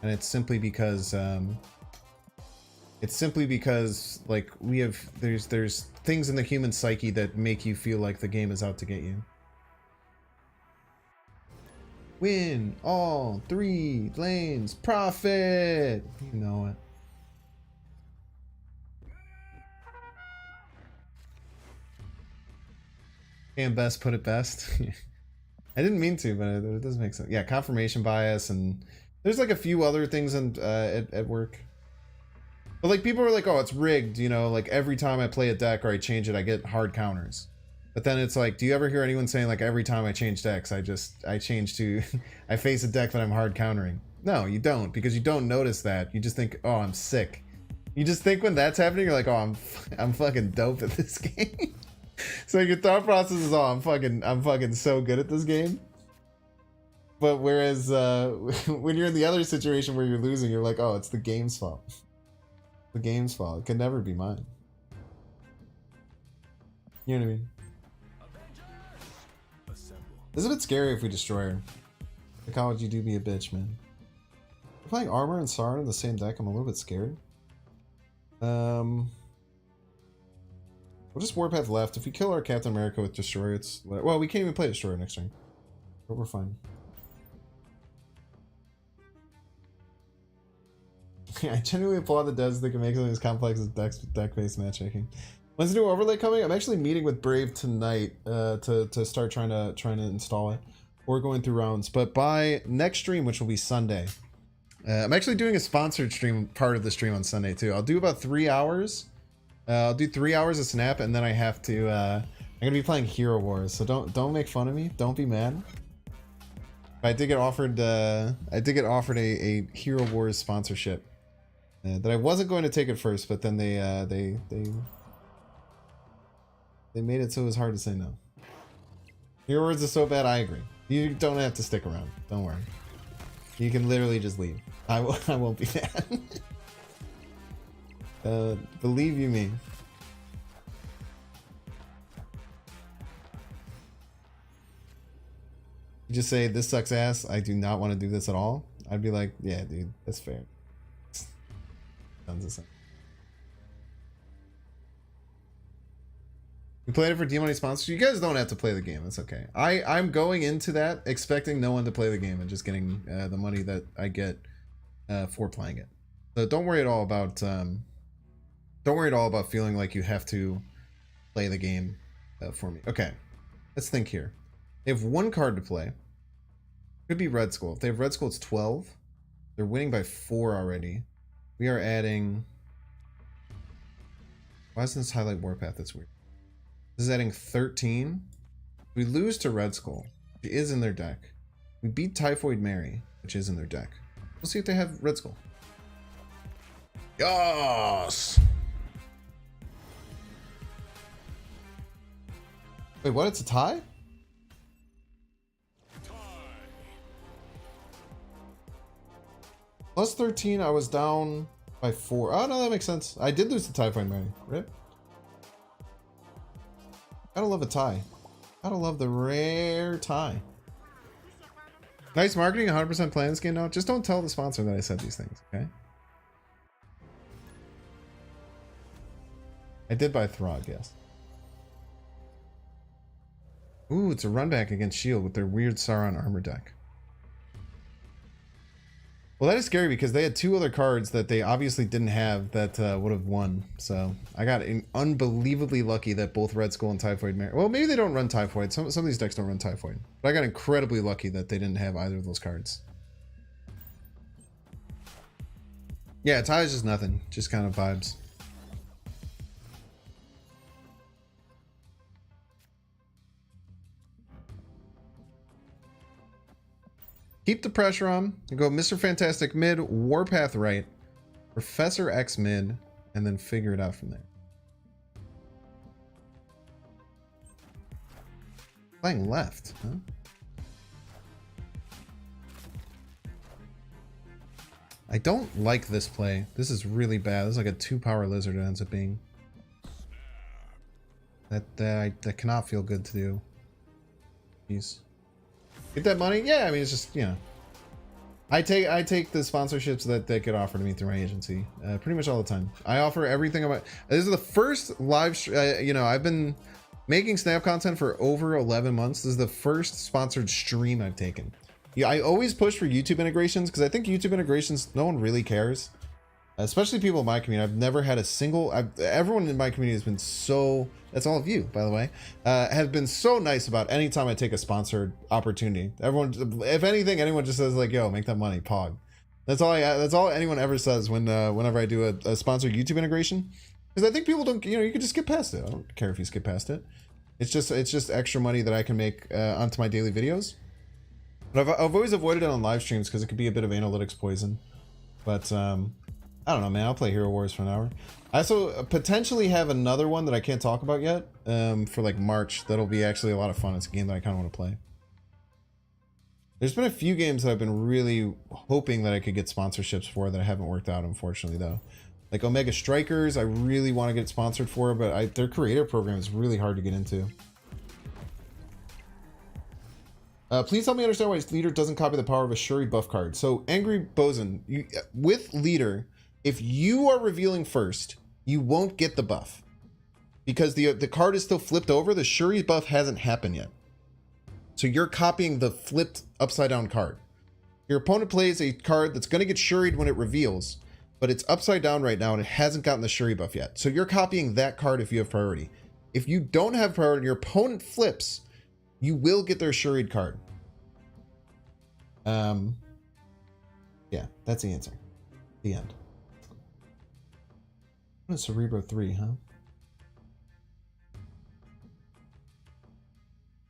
and it's simply because like there's things in the human psyche that make you feel like the game is out to get you. Win all 3 lanes, profit. You know it. Can best put it best. I didn't mean to, but it does make sense. Yeah, confirmation bias, and there's like a few other things in, at work. But like people are like, oh, it's rigged, you know, like every time I play a deck or I change it, I get hard counters. But then it's like, do you ever hear anyone saying like every time I change decks, I change to, I face a deck that I'm hard countering? No, you don't, because you don't notice that. You just think, oh, I'm sick. You just think when that's happening, you're like, oh, I'm fucking dope at this game. So your thought process is, oh, I'm fucking so good at this game. But whereas when you're in the other situation where you're losing, you're like, oh, it's the game's fault. The game's fault. It could never be mine. You know what I mean? This is a bit scary if we destroy her. Like, how would you do be a bitch, man? We're playing Armor and Sarn in the same deck. I'm a little bit scared. We'll just Warpath left. If we kill our Captain America with Destroyer, it's... Well, we can't even play Destroyer next turn. But we're fine. I genuinely applaud the devs that can make something as complex as deck-based matchmaking. When's the new overlay coming? I'm actually meeting with Brave tonight to start trying to install it. We're going through rounds, but by next stream, which will be Sunday, I'm actually doing a sponsored stream, part of the stream on Sunday too. I'll do about 3 hours. I'll do 3 hours of Snap, and then I have to. I'm gonna be playing Hero Wars, so don't make fun of me. Don't be mad. I did get offered. I did get offered a Hero Wars sponsorship that I wasn't going to take at first, but then they made it so it was hard to say no. Hero Wars is so bad. I agree. You don't have to stick around. Don't worry. You can literally just leave. I won't be mad. Believe you me. You just say, this sucks ass, I do not want to do this at all. I'd be like, yeah, dude, that's fair. Sounds the same. We played it for D-Money sponsors. You guys don't have to play the game. It's okay. I'm going into that expecting no one to play the game and just getting the money that I get for playing it. So don't worry at all about feeling like you have to play the game for me. Okay, let's think here. They have one card to play. Could be Red Skull. If they have Red Skull, it's 12. They're winning by 4 already. We are adding... Why doesn't this highlight Warpath? That's weird. This is adding 13. We lose to Red Skull, which is in their deck. We beat Typhoid Mary, which is in their deck. We'll see if they have Red Skull. Yes! Wait, what? It's a tie? Plus 13, I was down by 4. Oh, no, that makes sense. I did lose to Typhoid Mary. Rip. Gotta love a tie. Gotta love the rare tie. Nice marketing, 100% playing this game now. Just don't tell the sponsor that I said these things, okay? I did buy Throg, yes. Ooh, it's a run back against Shield with their weird Sauron armor deck. Well, that is scary because they had 2 other cards that they obviously didn't have that would have won. So I got unbelievably lucky that both Red Skull and Typhoid Mary... Well, maybe they don't run Typhoid. Some of these decks don't run Typhoid. But I got incredibly lucky that they didn't have either of those cards. Yeah, tie is just nothing. Just kind of vibes. Keep the pressure on. You go Mr. Fantastic mid, Warpath right, Professor X mid, and then figure it out from there. Playing left, huh? I don't like this play. This is really bad. This is like a 2-power lizard it ends up being. That cannot feel good to do. Jeez. Get that money? Yeah, I mean, it's just, you know. I take the sponsorships that they could offer to me through my agency pretty much all the time. I offer everything about... This is the first live... you know, I've been making Snap content for over 11 months. This is the first sponsored stream I've taken. Yeah, I always push for YouTube integrations because I think YouTube integrations, no one really cares. Especially people in my community. I've never had a single... everyone in my community has been so... That's all of you, by the way. Has been so nice about any time I take a sponsored opportunity. Everyone, if anything, anyone just says like, "Yo, make that money, pog." That's all anyone ever says when whenever I do a sponsored YouTube integration. Because I think people don't, you know, you can just skip past it. I don't care if you skip past it. It's just extra money that I can make onto my daily videos. But I've always avoided it on live streams because it could be a bit of analytics poison. But I don't know, man. I'll play Hero Wars for an hour. I also potentially have another one that I can't talk about yet for like March. That'll be actually a lot of fun. It's a game that I kind of want to play. There's been a few games that I've been really hoping that I could get sponsorships for that haven't worked out, unfortunately, though. Like Omega Strikers, I really want to get sponsored for, but their creator program is really hard to get into. Please help me understand why Leader doesn't copy the power of a Shuri buff card. So, Angry Bosun, with Leader, if you are revealing first, you won't get the buff. Because the card is still flipped over, the Shuri buff hasn't happened yet. So you're copying the flipped upside down card. Your opponent plays a card that's going to get Shuri'd when it reveals, but it's upside down right now and it hasn't gotten the Shuri buff yet. So you're copying that card if you have priority. If you don't have priority and your opponent flips, you will get their Shuri'd card. Yeah, that's the answer. The end. Cerebro 3, huh?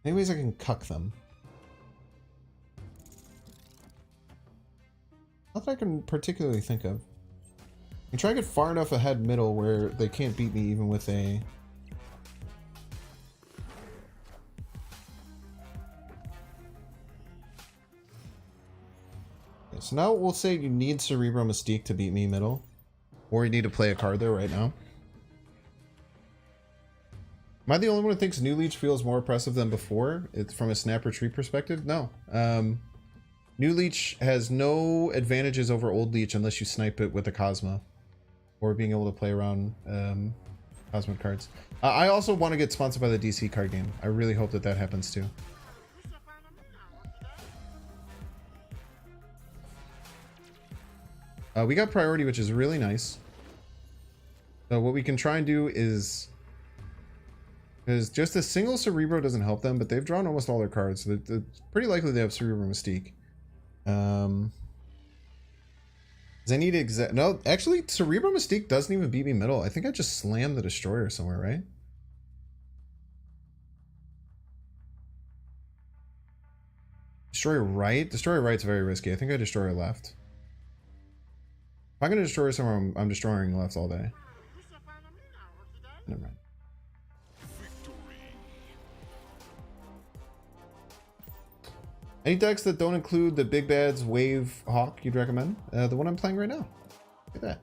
Any ways I can cuck them? Not that I can particularly think of. I can try to get far enough ahead middle where they can't beat me even with a... Okay, so now we'll say you need Cerebro Mystique to beat me middle. Or you need to play a card there right now. Am I the only one who thinks New Leech feels more oppressive than before? It's from a snap retreat perspective? No. New Leech has no advantages over Old Leech unless you snipe it with a Cosmo. Or being able to play around Cosmode cards. I also want to get sponsored by the DC card game. I really hope that that happens too. We got priority, which is really nice. So what we can try and do is, because just a single Cerebro doesn't help them, but they've drawn almost all their cards, so it's pretty likely they have Cerebro Mystique. They need no, actually, Cerebro Mystique doesn't even beat me middle. I think I just slammed the Destroyer somewhere, right? Destroyer right? Destroyer right's very risky. I think I Destroyer left. If I'm gonna destroy somewhere, I'm destroying left all day. Never mind. Any decks that don't include the Big Bad's Wave Hawk you'd recommend? The one I'm playing right now. Look at that.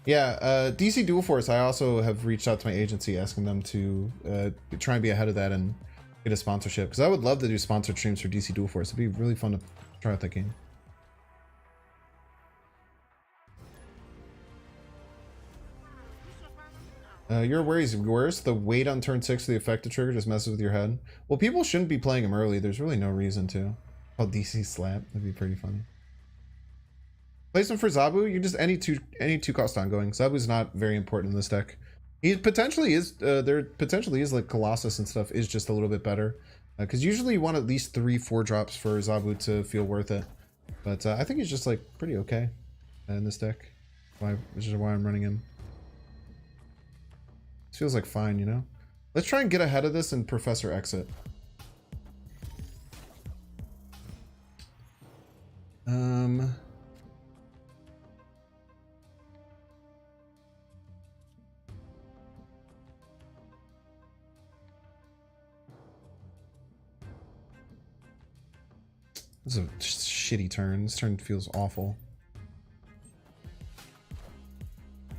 Yeah, DC Dual Force, I also have reached out to my agency asking them to try and be ahead of that and get a sponsorship. Because I would love to do sponsored streams for DC Dual Force. It'd be really fun to try out that game. Your worries worse. The wait on turn 6 for the effective trigger just messes with your head. Well, people shouldn't be playing him early. There's really no reason to. Oh, DC slap. That'd be pretty funny. Placement for Zabu, you just any two cost ongoing. Zabu's not very important in this deck. He potentially is. There potentially is like Colossus and stuff is just a little bit better. Because usually you want at least 3-4 drops for Zabu to feel worth it. But I think he's just like pretty okay in this deck. Which is why I'm running him. This feels like fine, you know? Let's try and get ahead of this and Professor Exit. This is a shitty turn. This turn feels awful.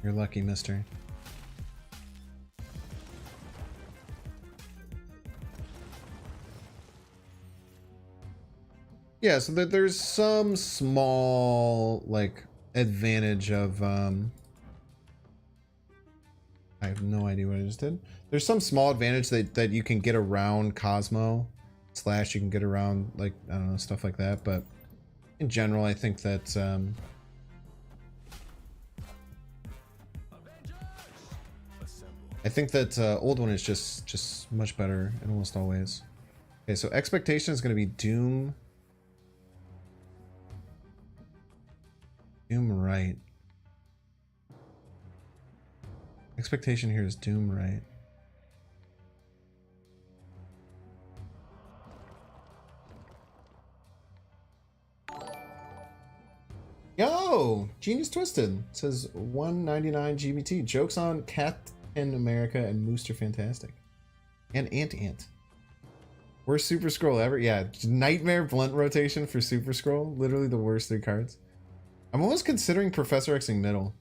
You're lucky, mister. Yeah, so there's some small, like, advantage of, I have no idea what I just did. There's some small advantage that you can get around Cosmo, / you can get around, like, I don't know, stuff like that, but in general, I think that, Old One is just much better in almost all ways. Okay, so Expectation is going to be Doom... Doom right. Expectation here is Doom right. Yo! Genius Twisted. It says 199 GBT. Jokes on Captain America and Mooster Fantastic. And Ant. Worst Super Skrull ever? Yeah, Nightmare Blunt rotation for Super Skrull. Literally the worst 3 cards. I'm almost considering Professor Xing middle.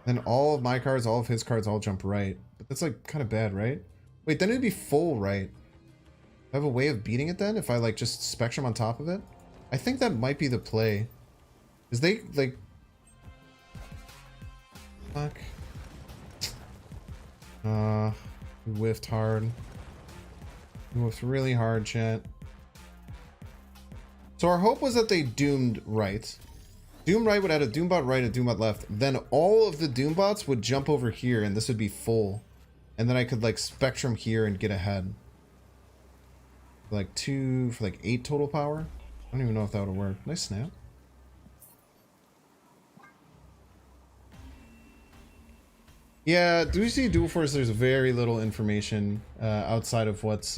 Then all of my cards, all of his cards, all jump right. But that's like kind of bad, right? Wait, then it'd be full right. I have a way of beating it then if I like just Spectrum on top of it? I think that might be the play. Is they like... Fuck. We whiffed hard. We whiffed really hard, chat. So our hope was that they doomed right. Doom right would add a Doombot right, a Doombot left. Then all of the Doombots would jump over here and this would be full. And then I could like Spectrum here and get ahead. For like 8 total power. I don't even know if that would work. Nice snap. Yeah, do we see Dual Force? There's very little information outside of what's.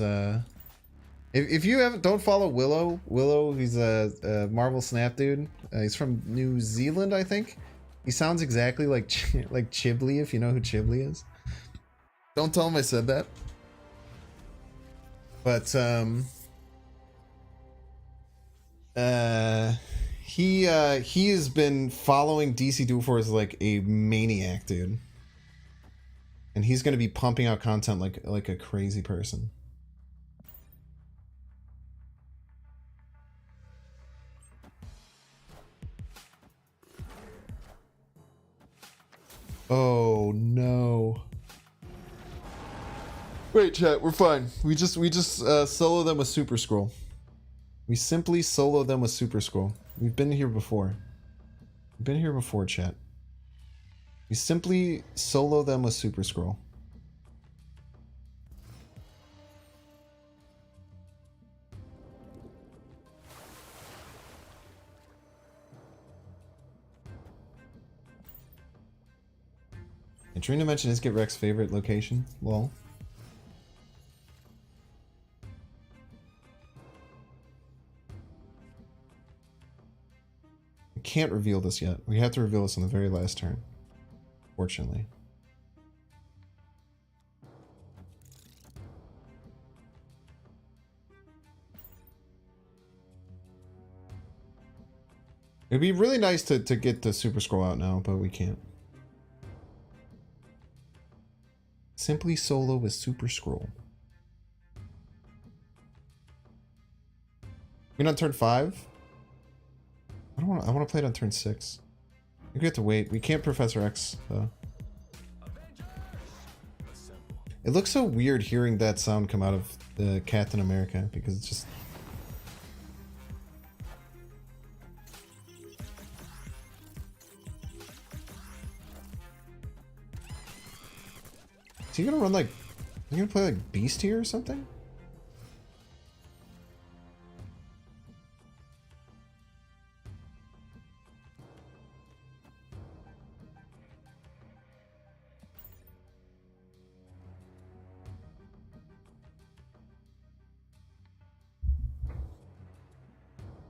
If you don't follow Willow, he's a Marvel Snap dude. He's from New Zealand, I think. He sounds exactly like Chiblee, if you know who Chiblee is. Don't tell him I said that. But he has been following DC Dual Force like a maniac, dude. And he's going to be pumping out content like a crazy person. Oh no. Wait, chat, we're fine. We just solo them with Super Skrull. We simply solo them with Super Skrull. We've been here before. We've been here before, chat. We simply solo them with Super Skrull. And Trina mentioned is Get Rex's favorite location. Lol. We can't reveal this yet. We have to reveal this on the very last turn. Fortunately. It'd be really nice to get the Super Skrull out now, but we can't. Simply solo with Super Skrull. We're on turn 5? I want to play it on turn 6. We have to wait. We can't Professor X though. It looks so weird hearing that sound come out of the Captain America because it's just. Is he gonna run like? Is he gonna play like Beast here or something?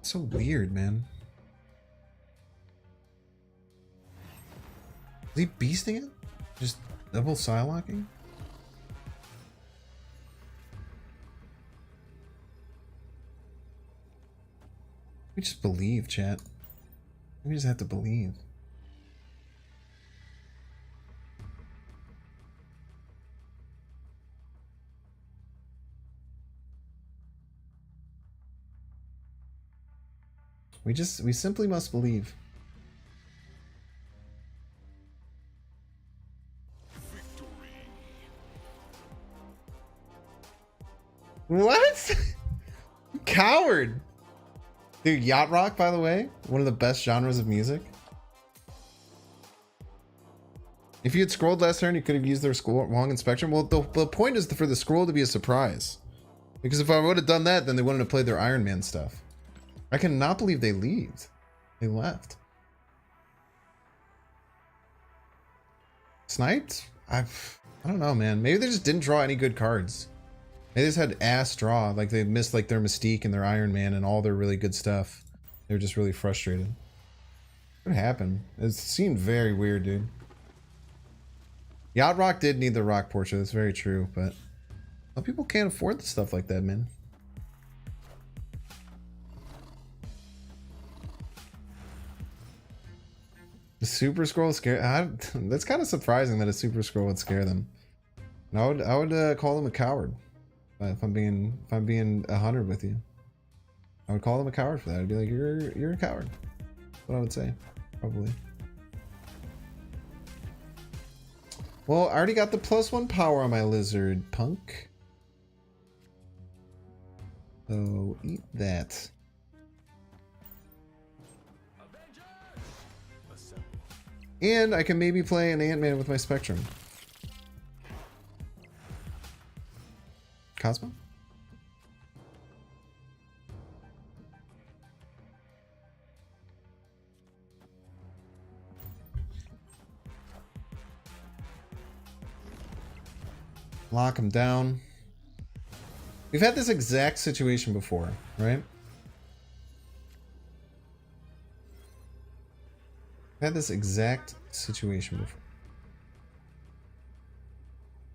So weird, man. Is he beasting it? Just double Psylocking? We just believe, chat. We just have to believe. We simply must believe. What? Coward! Dude, Yacht Rock, by the way, one of the best genres of music. If you had scrolled last turn, you could have used their Wong and Spectrum. Well, the point is for the scroll to be a surprise. Because if I would have done that, then they wouldn't have played their Iron Man stuff. I cannot believe they left. They left. Sniped? I don't know, man. Maybe they just didn't draw any good cards. They just had ass draw. Like they missed like their Mystique and their Iron Man and all their really good stuff. They were just really frustrated. What happened? It seemed very weird, dude. Yacht Rock did need the rock portrait. That's very true, but some people can't afford the stuff like that, man. The Super Skrull scare. That's kind of surprising that a Super Skrull would scare them. And I would call them a coward. If I'm being 100 with you, I would call them a coward for that. I'd be like, you're a coward. That's what I would say, probably. Well, I already got the +1 power on my lizard, punk. So eat that. And I can maybe play an Ant-Man with my Spectrum. Cosmo? Lock him down. We've had this exact situation before, right? We've had this exact situation before.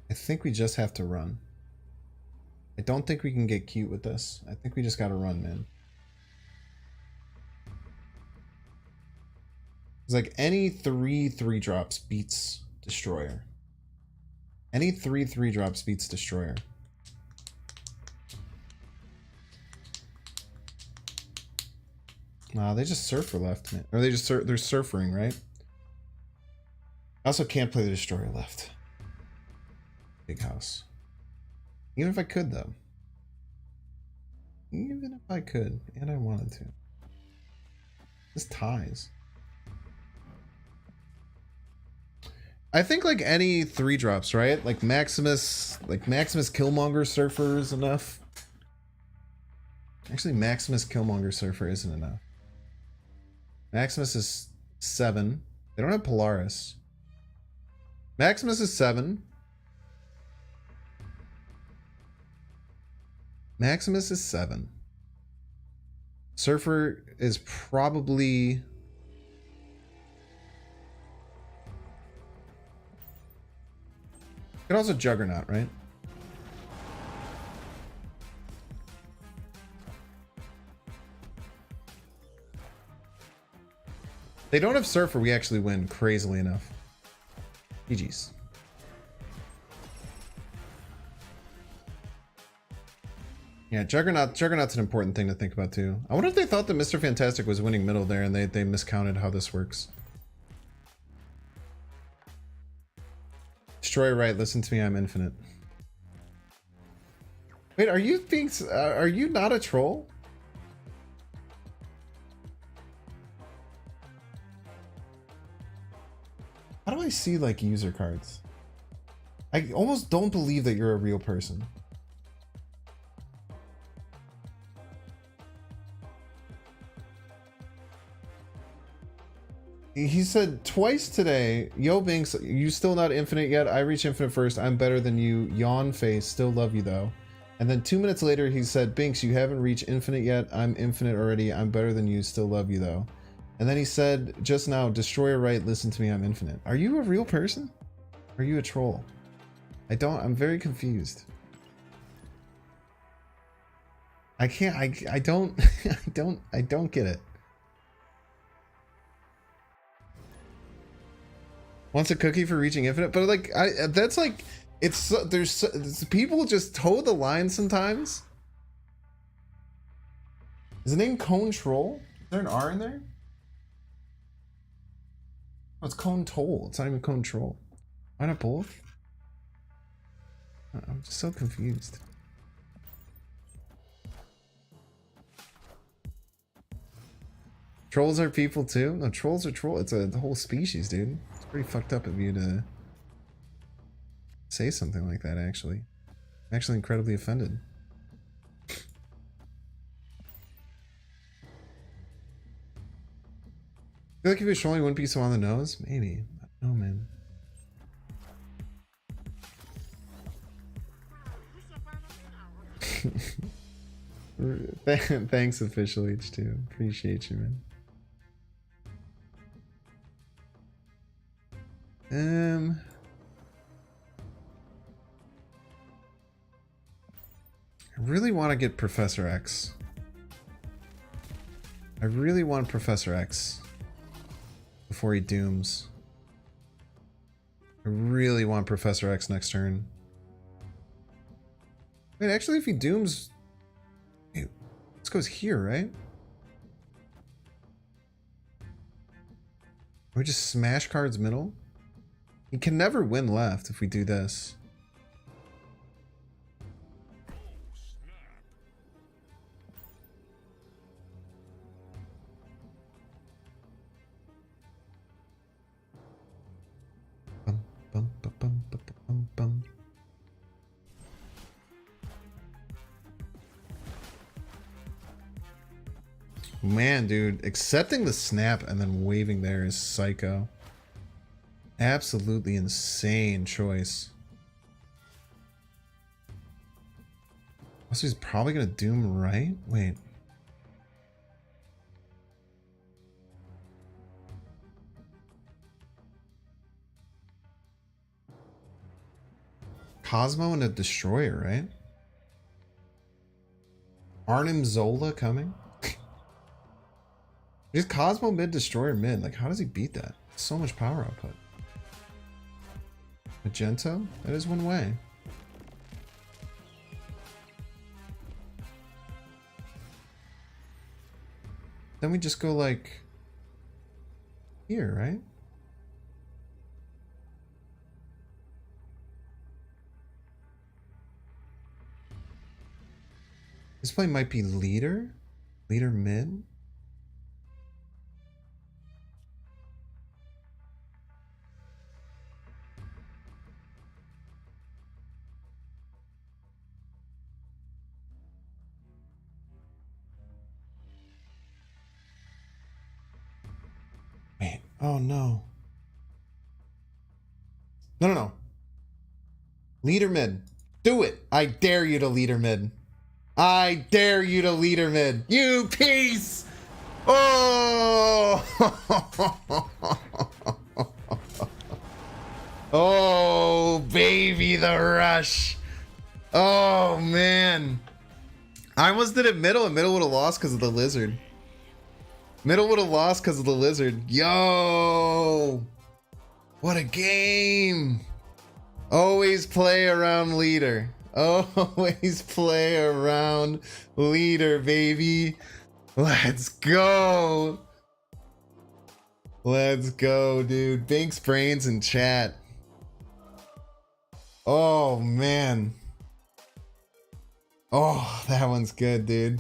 I think we just have to run. I don't think we can get cute with this. I think we just gotta run, man. It's like any 3/3 drops beats Destroyer. Any 3/3 drops beats Destroyer. Nah, they just surfer left, man. Or they just they're surfering, right? I also can't play the Destroyer left. Big house. Even if I could, though. Even if I could, and I wanted to. This ties. I think like any 3-drops, right? Like Maximus Killmonger Surfer is enough. Actually, Maximus Killmonger Surfer isn't enough. Maximus is 7. They don't have Polaris. Maximus is 7. Maximus is 7. Surfer is probably... Could also Juggernaut, right? They don't have Surfer, we actually win, crazily enough. GG's. Yeah, Juggernaut's an important thing to think about too. I wonder if they thought that Mr. Fantastic was winning middle there and they miscounted how this works. Destroy right, listen to me, I'm infinite. Wait, are you not a troll? How do I see like user cards? I almost don't believe that you're a real person. He said twice today, yo Binks, you still not infinite yet? I reach infinite first. I'm better than you. Yawn face. Still love you though. And then 2 minutes later, he said, Binks, you haven't reached infinite yet. I'm infinite already. I'm better than you. Still love you though. And then he said just now, Destroyer right. Listen to me. I'm infinite. Are you a real person? Are you a troll? I'm very confused. I can't, I don't, I don't get it. Wants a cookie for reaching infinite, but like that's like there's people just toe the line sometimes. Is the name Cone Troll? Is there an R in there? Oh, it's Cone Toll. It's not even Cone Troll. Why not both? I'm just so confused. Trolls are people too? No, trolls are troll. It's a whole species, dude. It's pretty fucked up of you to say something like that, actually. I'm actually incredibly offended. I feel like if you're trolling, wouldn't be so on the nose? Maybe. I don't know, man. Thanks, official H2. Appreciate you, man. I really want to get Professor X. I really want Professor X before he dooms. I really want Professor X next turn. Wait, actually, if he dooms... Wait, this goes here, right? We just smash cards middle? He can never win left if we do this. Bum, bum, bum, bum, bum, bum, bum. Man, dude, accepting the snap and then waving there is psycho. Absolutely insane choice. Also, he's probably gonna doom right? Wait. Cosmo and a Destroyer, right? Arnim Zola coming? Just Cosmo mid, Destroyer mid. Like, how does he beat that? So much power output. Magento? That is one way. Then we just go like here, right? This play might be leader? Leader mid? Wait, oh no. No. Leader mid. Do it. I dare you to leader mid. I dare you to leader mid. You piece! Oh! Oh, baby, the rush. Oh, man. I almost did it middle, and middle would have lost because of the lizard. Middle would have lost because of the lizard. Yo! What a game! Always play around leader. Always play around leader, baby. Let's go. Let's go, dude. Binks brains in chat. Oh, man. Oh, that one's good, dude.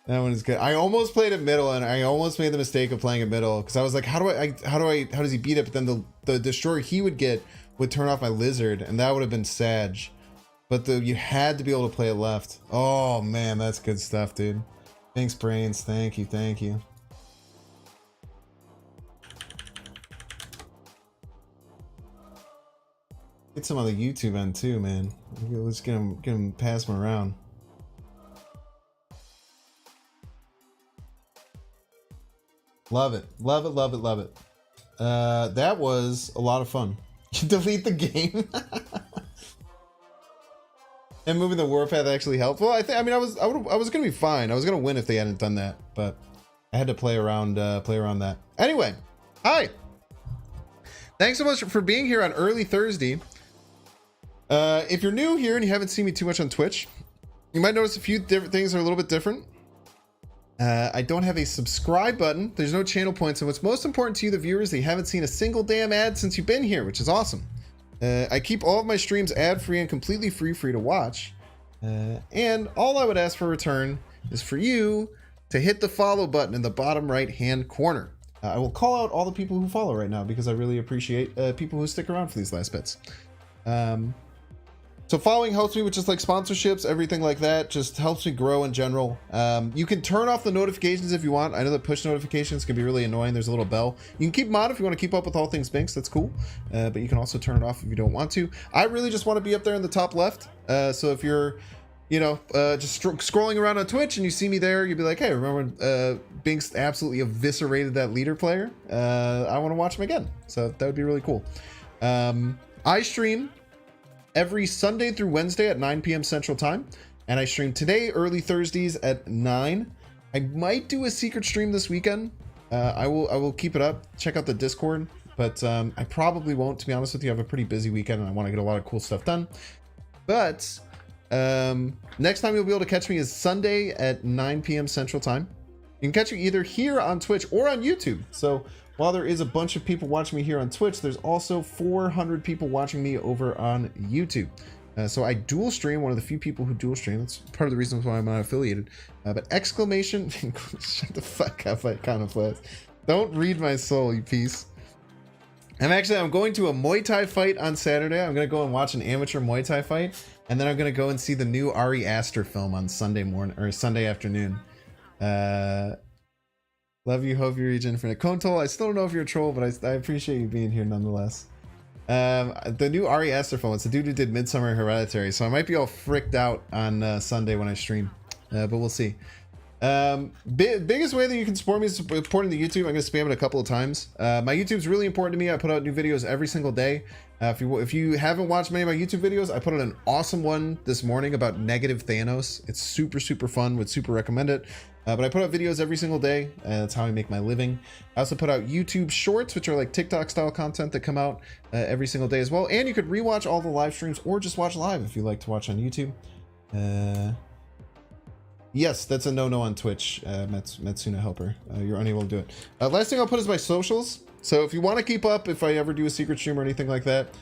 That one is good. I almost played it middle, and I almost made the mistake of playing it middle because I was like, how does he beat it? But then the destroyer he would get would turn off my lizard, and that would have been Sag. But you had to be able to play it left. Oh man, that's good stuff, dude. Thanks, brains. Thank you, thank you. Get some on the YouTube end too, man. Let's get him, pass him around. Love it, love it, love it, love it. That was a lot of fun. Delete the game. And moving the warpath actually helped. Well, I was gonna be fine. I was gonna win if they hadn't done that, but I had to play around that. Anyway, hi. Thanks so much for being here on early Thursday. If you're new here and you haven't seen me too much on Twitch, you might notice a few different things are a little bit different. I don't have a subscribe button. There's no channel points. And what's most important to you, the viewers, they haven't seen a single damn ad since you've been here, which is awesome. I keep all of my streams ad-free and completely free for you to watch. And all I would ask for return is for you to hit the follow button in the bottom right-hand corner. I will call out all the people who follow right now because I really appreciate people who stick around for these last bits. So following helps me with just like sponsorships, everything like that, just helps me grow in general. You can turn off the notifications if you want. I know that push notifications can be really annoying. There's a little bell. You can keep them on if you want to keep up with all things Binks. That's cool. But you can also turn it off if you don't want to. I really just want to be up there in the top left. So if you're, just scrolling around on Twitch and you see me there, you'll be like, hey, remember when Binks absolutely eviscerated that leader player? I want to watch him again. So that would be really cool. I stream every Sunday through Wednesday at 9 p.m. Central Time, and I stream today early Thursdays at 9. I might do a secret stream this weekend. I will keep it up. Check out the Discord, but I probably won't, to be honest with you. I have a pretty busy weekend and I want to get a lot of cool stuff done. But next time you'll be able to catch me is Sunday at 9 p.m. Central Time. You can catch me either here on Twitch or on YouTube. So while there is a bunch of people watching me here on Twitch, there's also 400 people watching me over on YouTube. So I dual stream, one of the few people who dual stream. That's part of the reason why I'm not affiliated. But exclamation, shut the fuck up, I kind of flat. Don't read my soul, you piece. I'm going to a Muay Thai fight on Saturday. I'm going to go and watch an amateur Muay Thai fight. And then I'm going to go and see the new Ari Aster film on Sunday morning or Sunday afternoon. Love you, hope you reach infinite. Kontol, I still don't know if you're a troll, but I appreciate you being here nonetheless. The new Ari Aster film, it's the dude who did Midsummer Hereditary, so I might be all fricked out on Sunday when I stream, but we'll see. Biggest way that you can support me is supporting the YouTube. I'm going to spam it a couple of times. My YouTube's really important to me. I put out new videos every single day. If you haven't watched many of my YouTube videos, I put out an awesome one this morning about negative Thanos. It's super, super fun. Would super recommend it. But I put out videos every single day. That's how I make my living. I also put out YouTube shorts, which are like TikTok style content that come out every single day as well. And you could rewatch all the live streams or just watch live if you like to watch on YouTube. Yes, that's a no-no on Twitch, Matsuna Helper. You're unable to do it. Last thing I'll put is my socials. So if you want to keep up, if I ever do a secret stream or anything like that,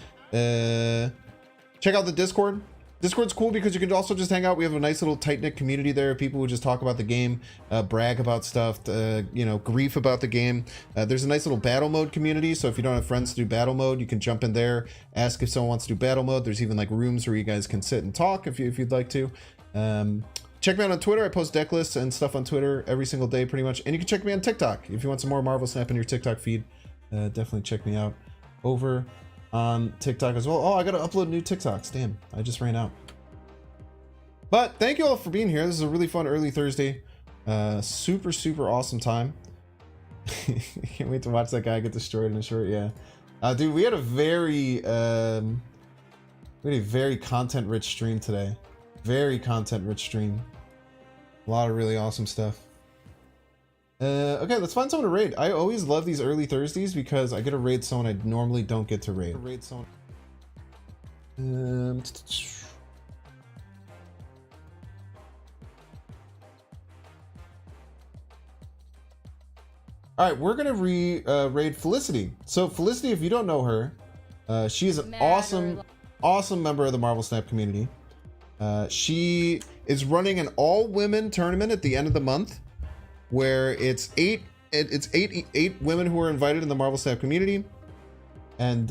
check out the Discord. Discord's cool because you can also just hang out. We have a nice little tight-knit community there. People who just talk about the game, brag about stuff, you know, grief about the game. There's a nice little battle mode community. So if you don't have friends to do battle mode, you can jump in there, ask if someone wants to do battle mode. There's even like rooms where you guys can sit and talk if you'd like to. Check me out on Twitter. I post deck lists and stuff on Twitter every single day pretty much. And you can check me on TikTok. If you want some more Marvel Snap in your TikTok feed, definitely check me out over on TikTok as well. Oh, I gotta upload new TikToks. Damn, I just ran out. But thank you all for being here. This is a really fun early Thursday. Super awesome time. Can't wait to watch that guy get destroyed in a short. Yeah, dude, we had a very content rich stream today. Very content rich stream. A lot of really awesome stuff. Okay, let's find someone to raid. I always love these early Thursdays because I get to raid someone I normally don't get to raid. All right, we're gonna raid Felicity. So Felicity, if you don't know her, she is an awesome member of the Marvel Snap community. She is running an all-women tournament at the end of the month, where it's eight women who are invited in the Marvel Snap community, and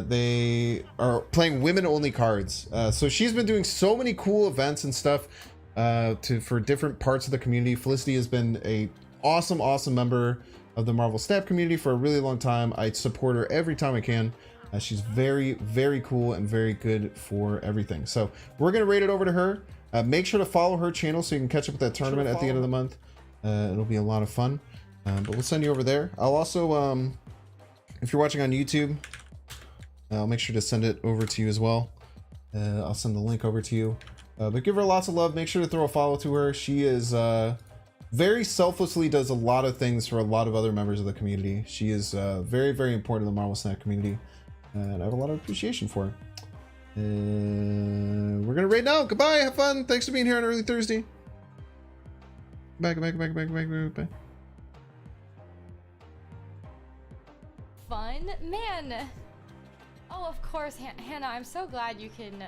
they are playing women-only cards. So she's been doing so many cool events and stuff for different parts of the community. Felicity has been a awesome member of the Marvel Snap community for a really long time. I support her every time I can. She's very cool and very good for everything. So we're gonna rate it over to her. Make sure to follow her channel so you can catch up with that tournament at the end of the month. It'll be a lot of fun. But we'll send you over there. I'll also, if you're watching on YouTube, I'll make sure to send it over to you as well. I'll send the link over to you. But give her lots of love. Make sure to throw a follow to her. She is very selflessly does a lot of things for a lot of other members of the community. She is very important in the Marvel Snap community. And I have a lot of appreciation for her. We're gonna raid now. Goodbye. Have fun. Thanks for being here on early Thursday. Back. Fun? Man. Oh, of course, Hannah, I'm so glad you can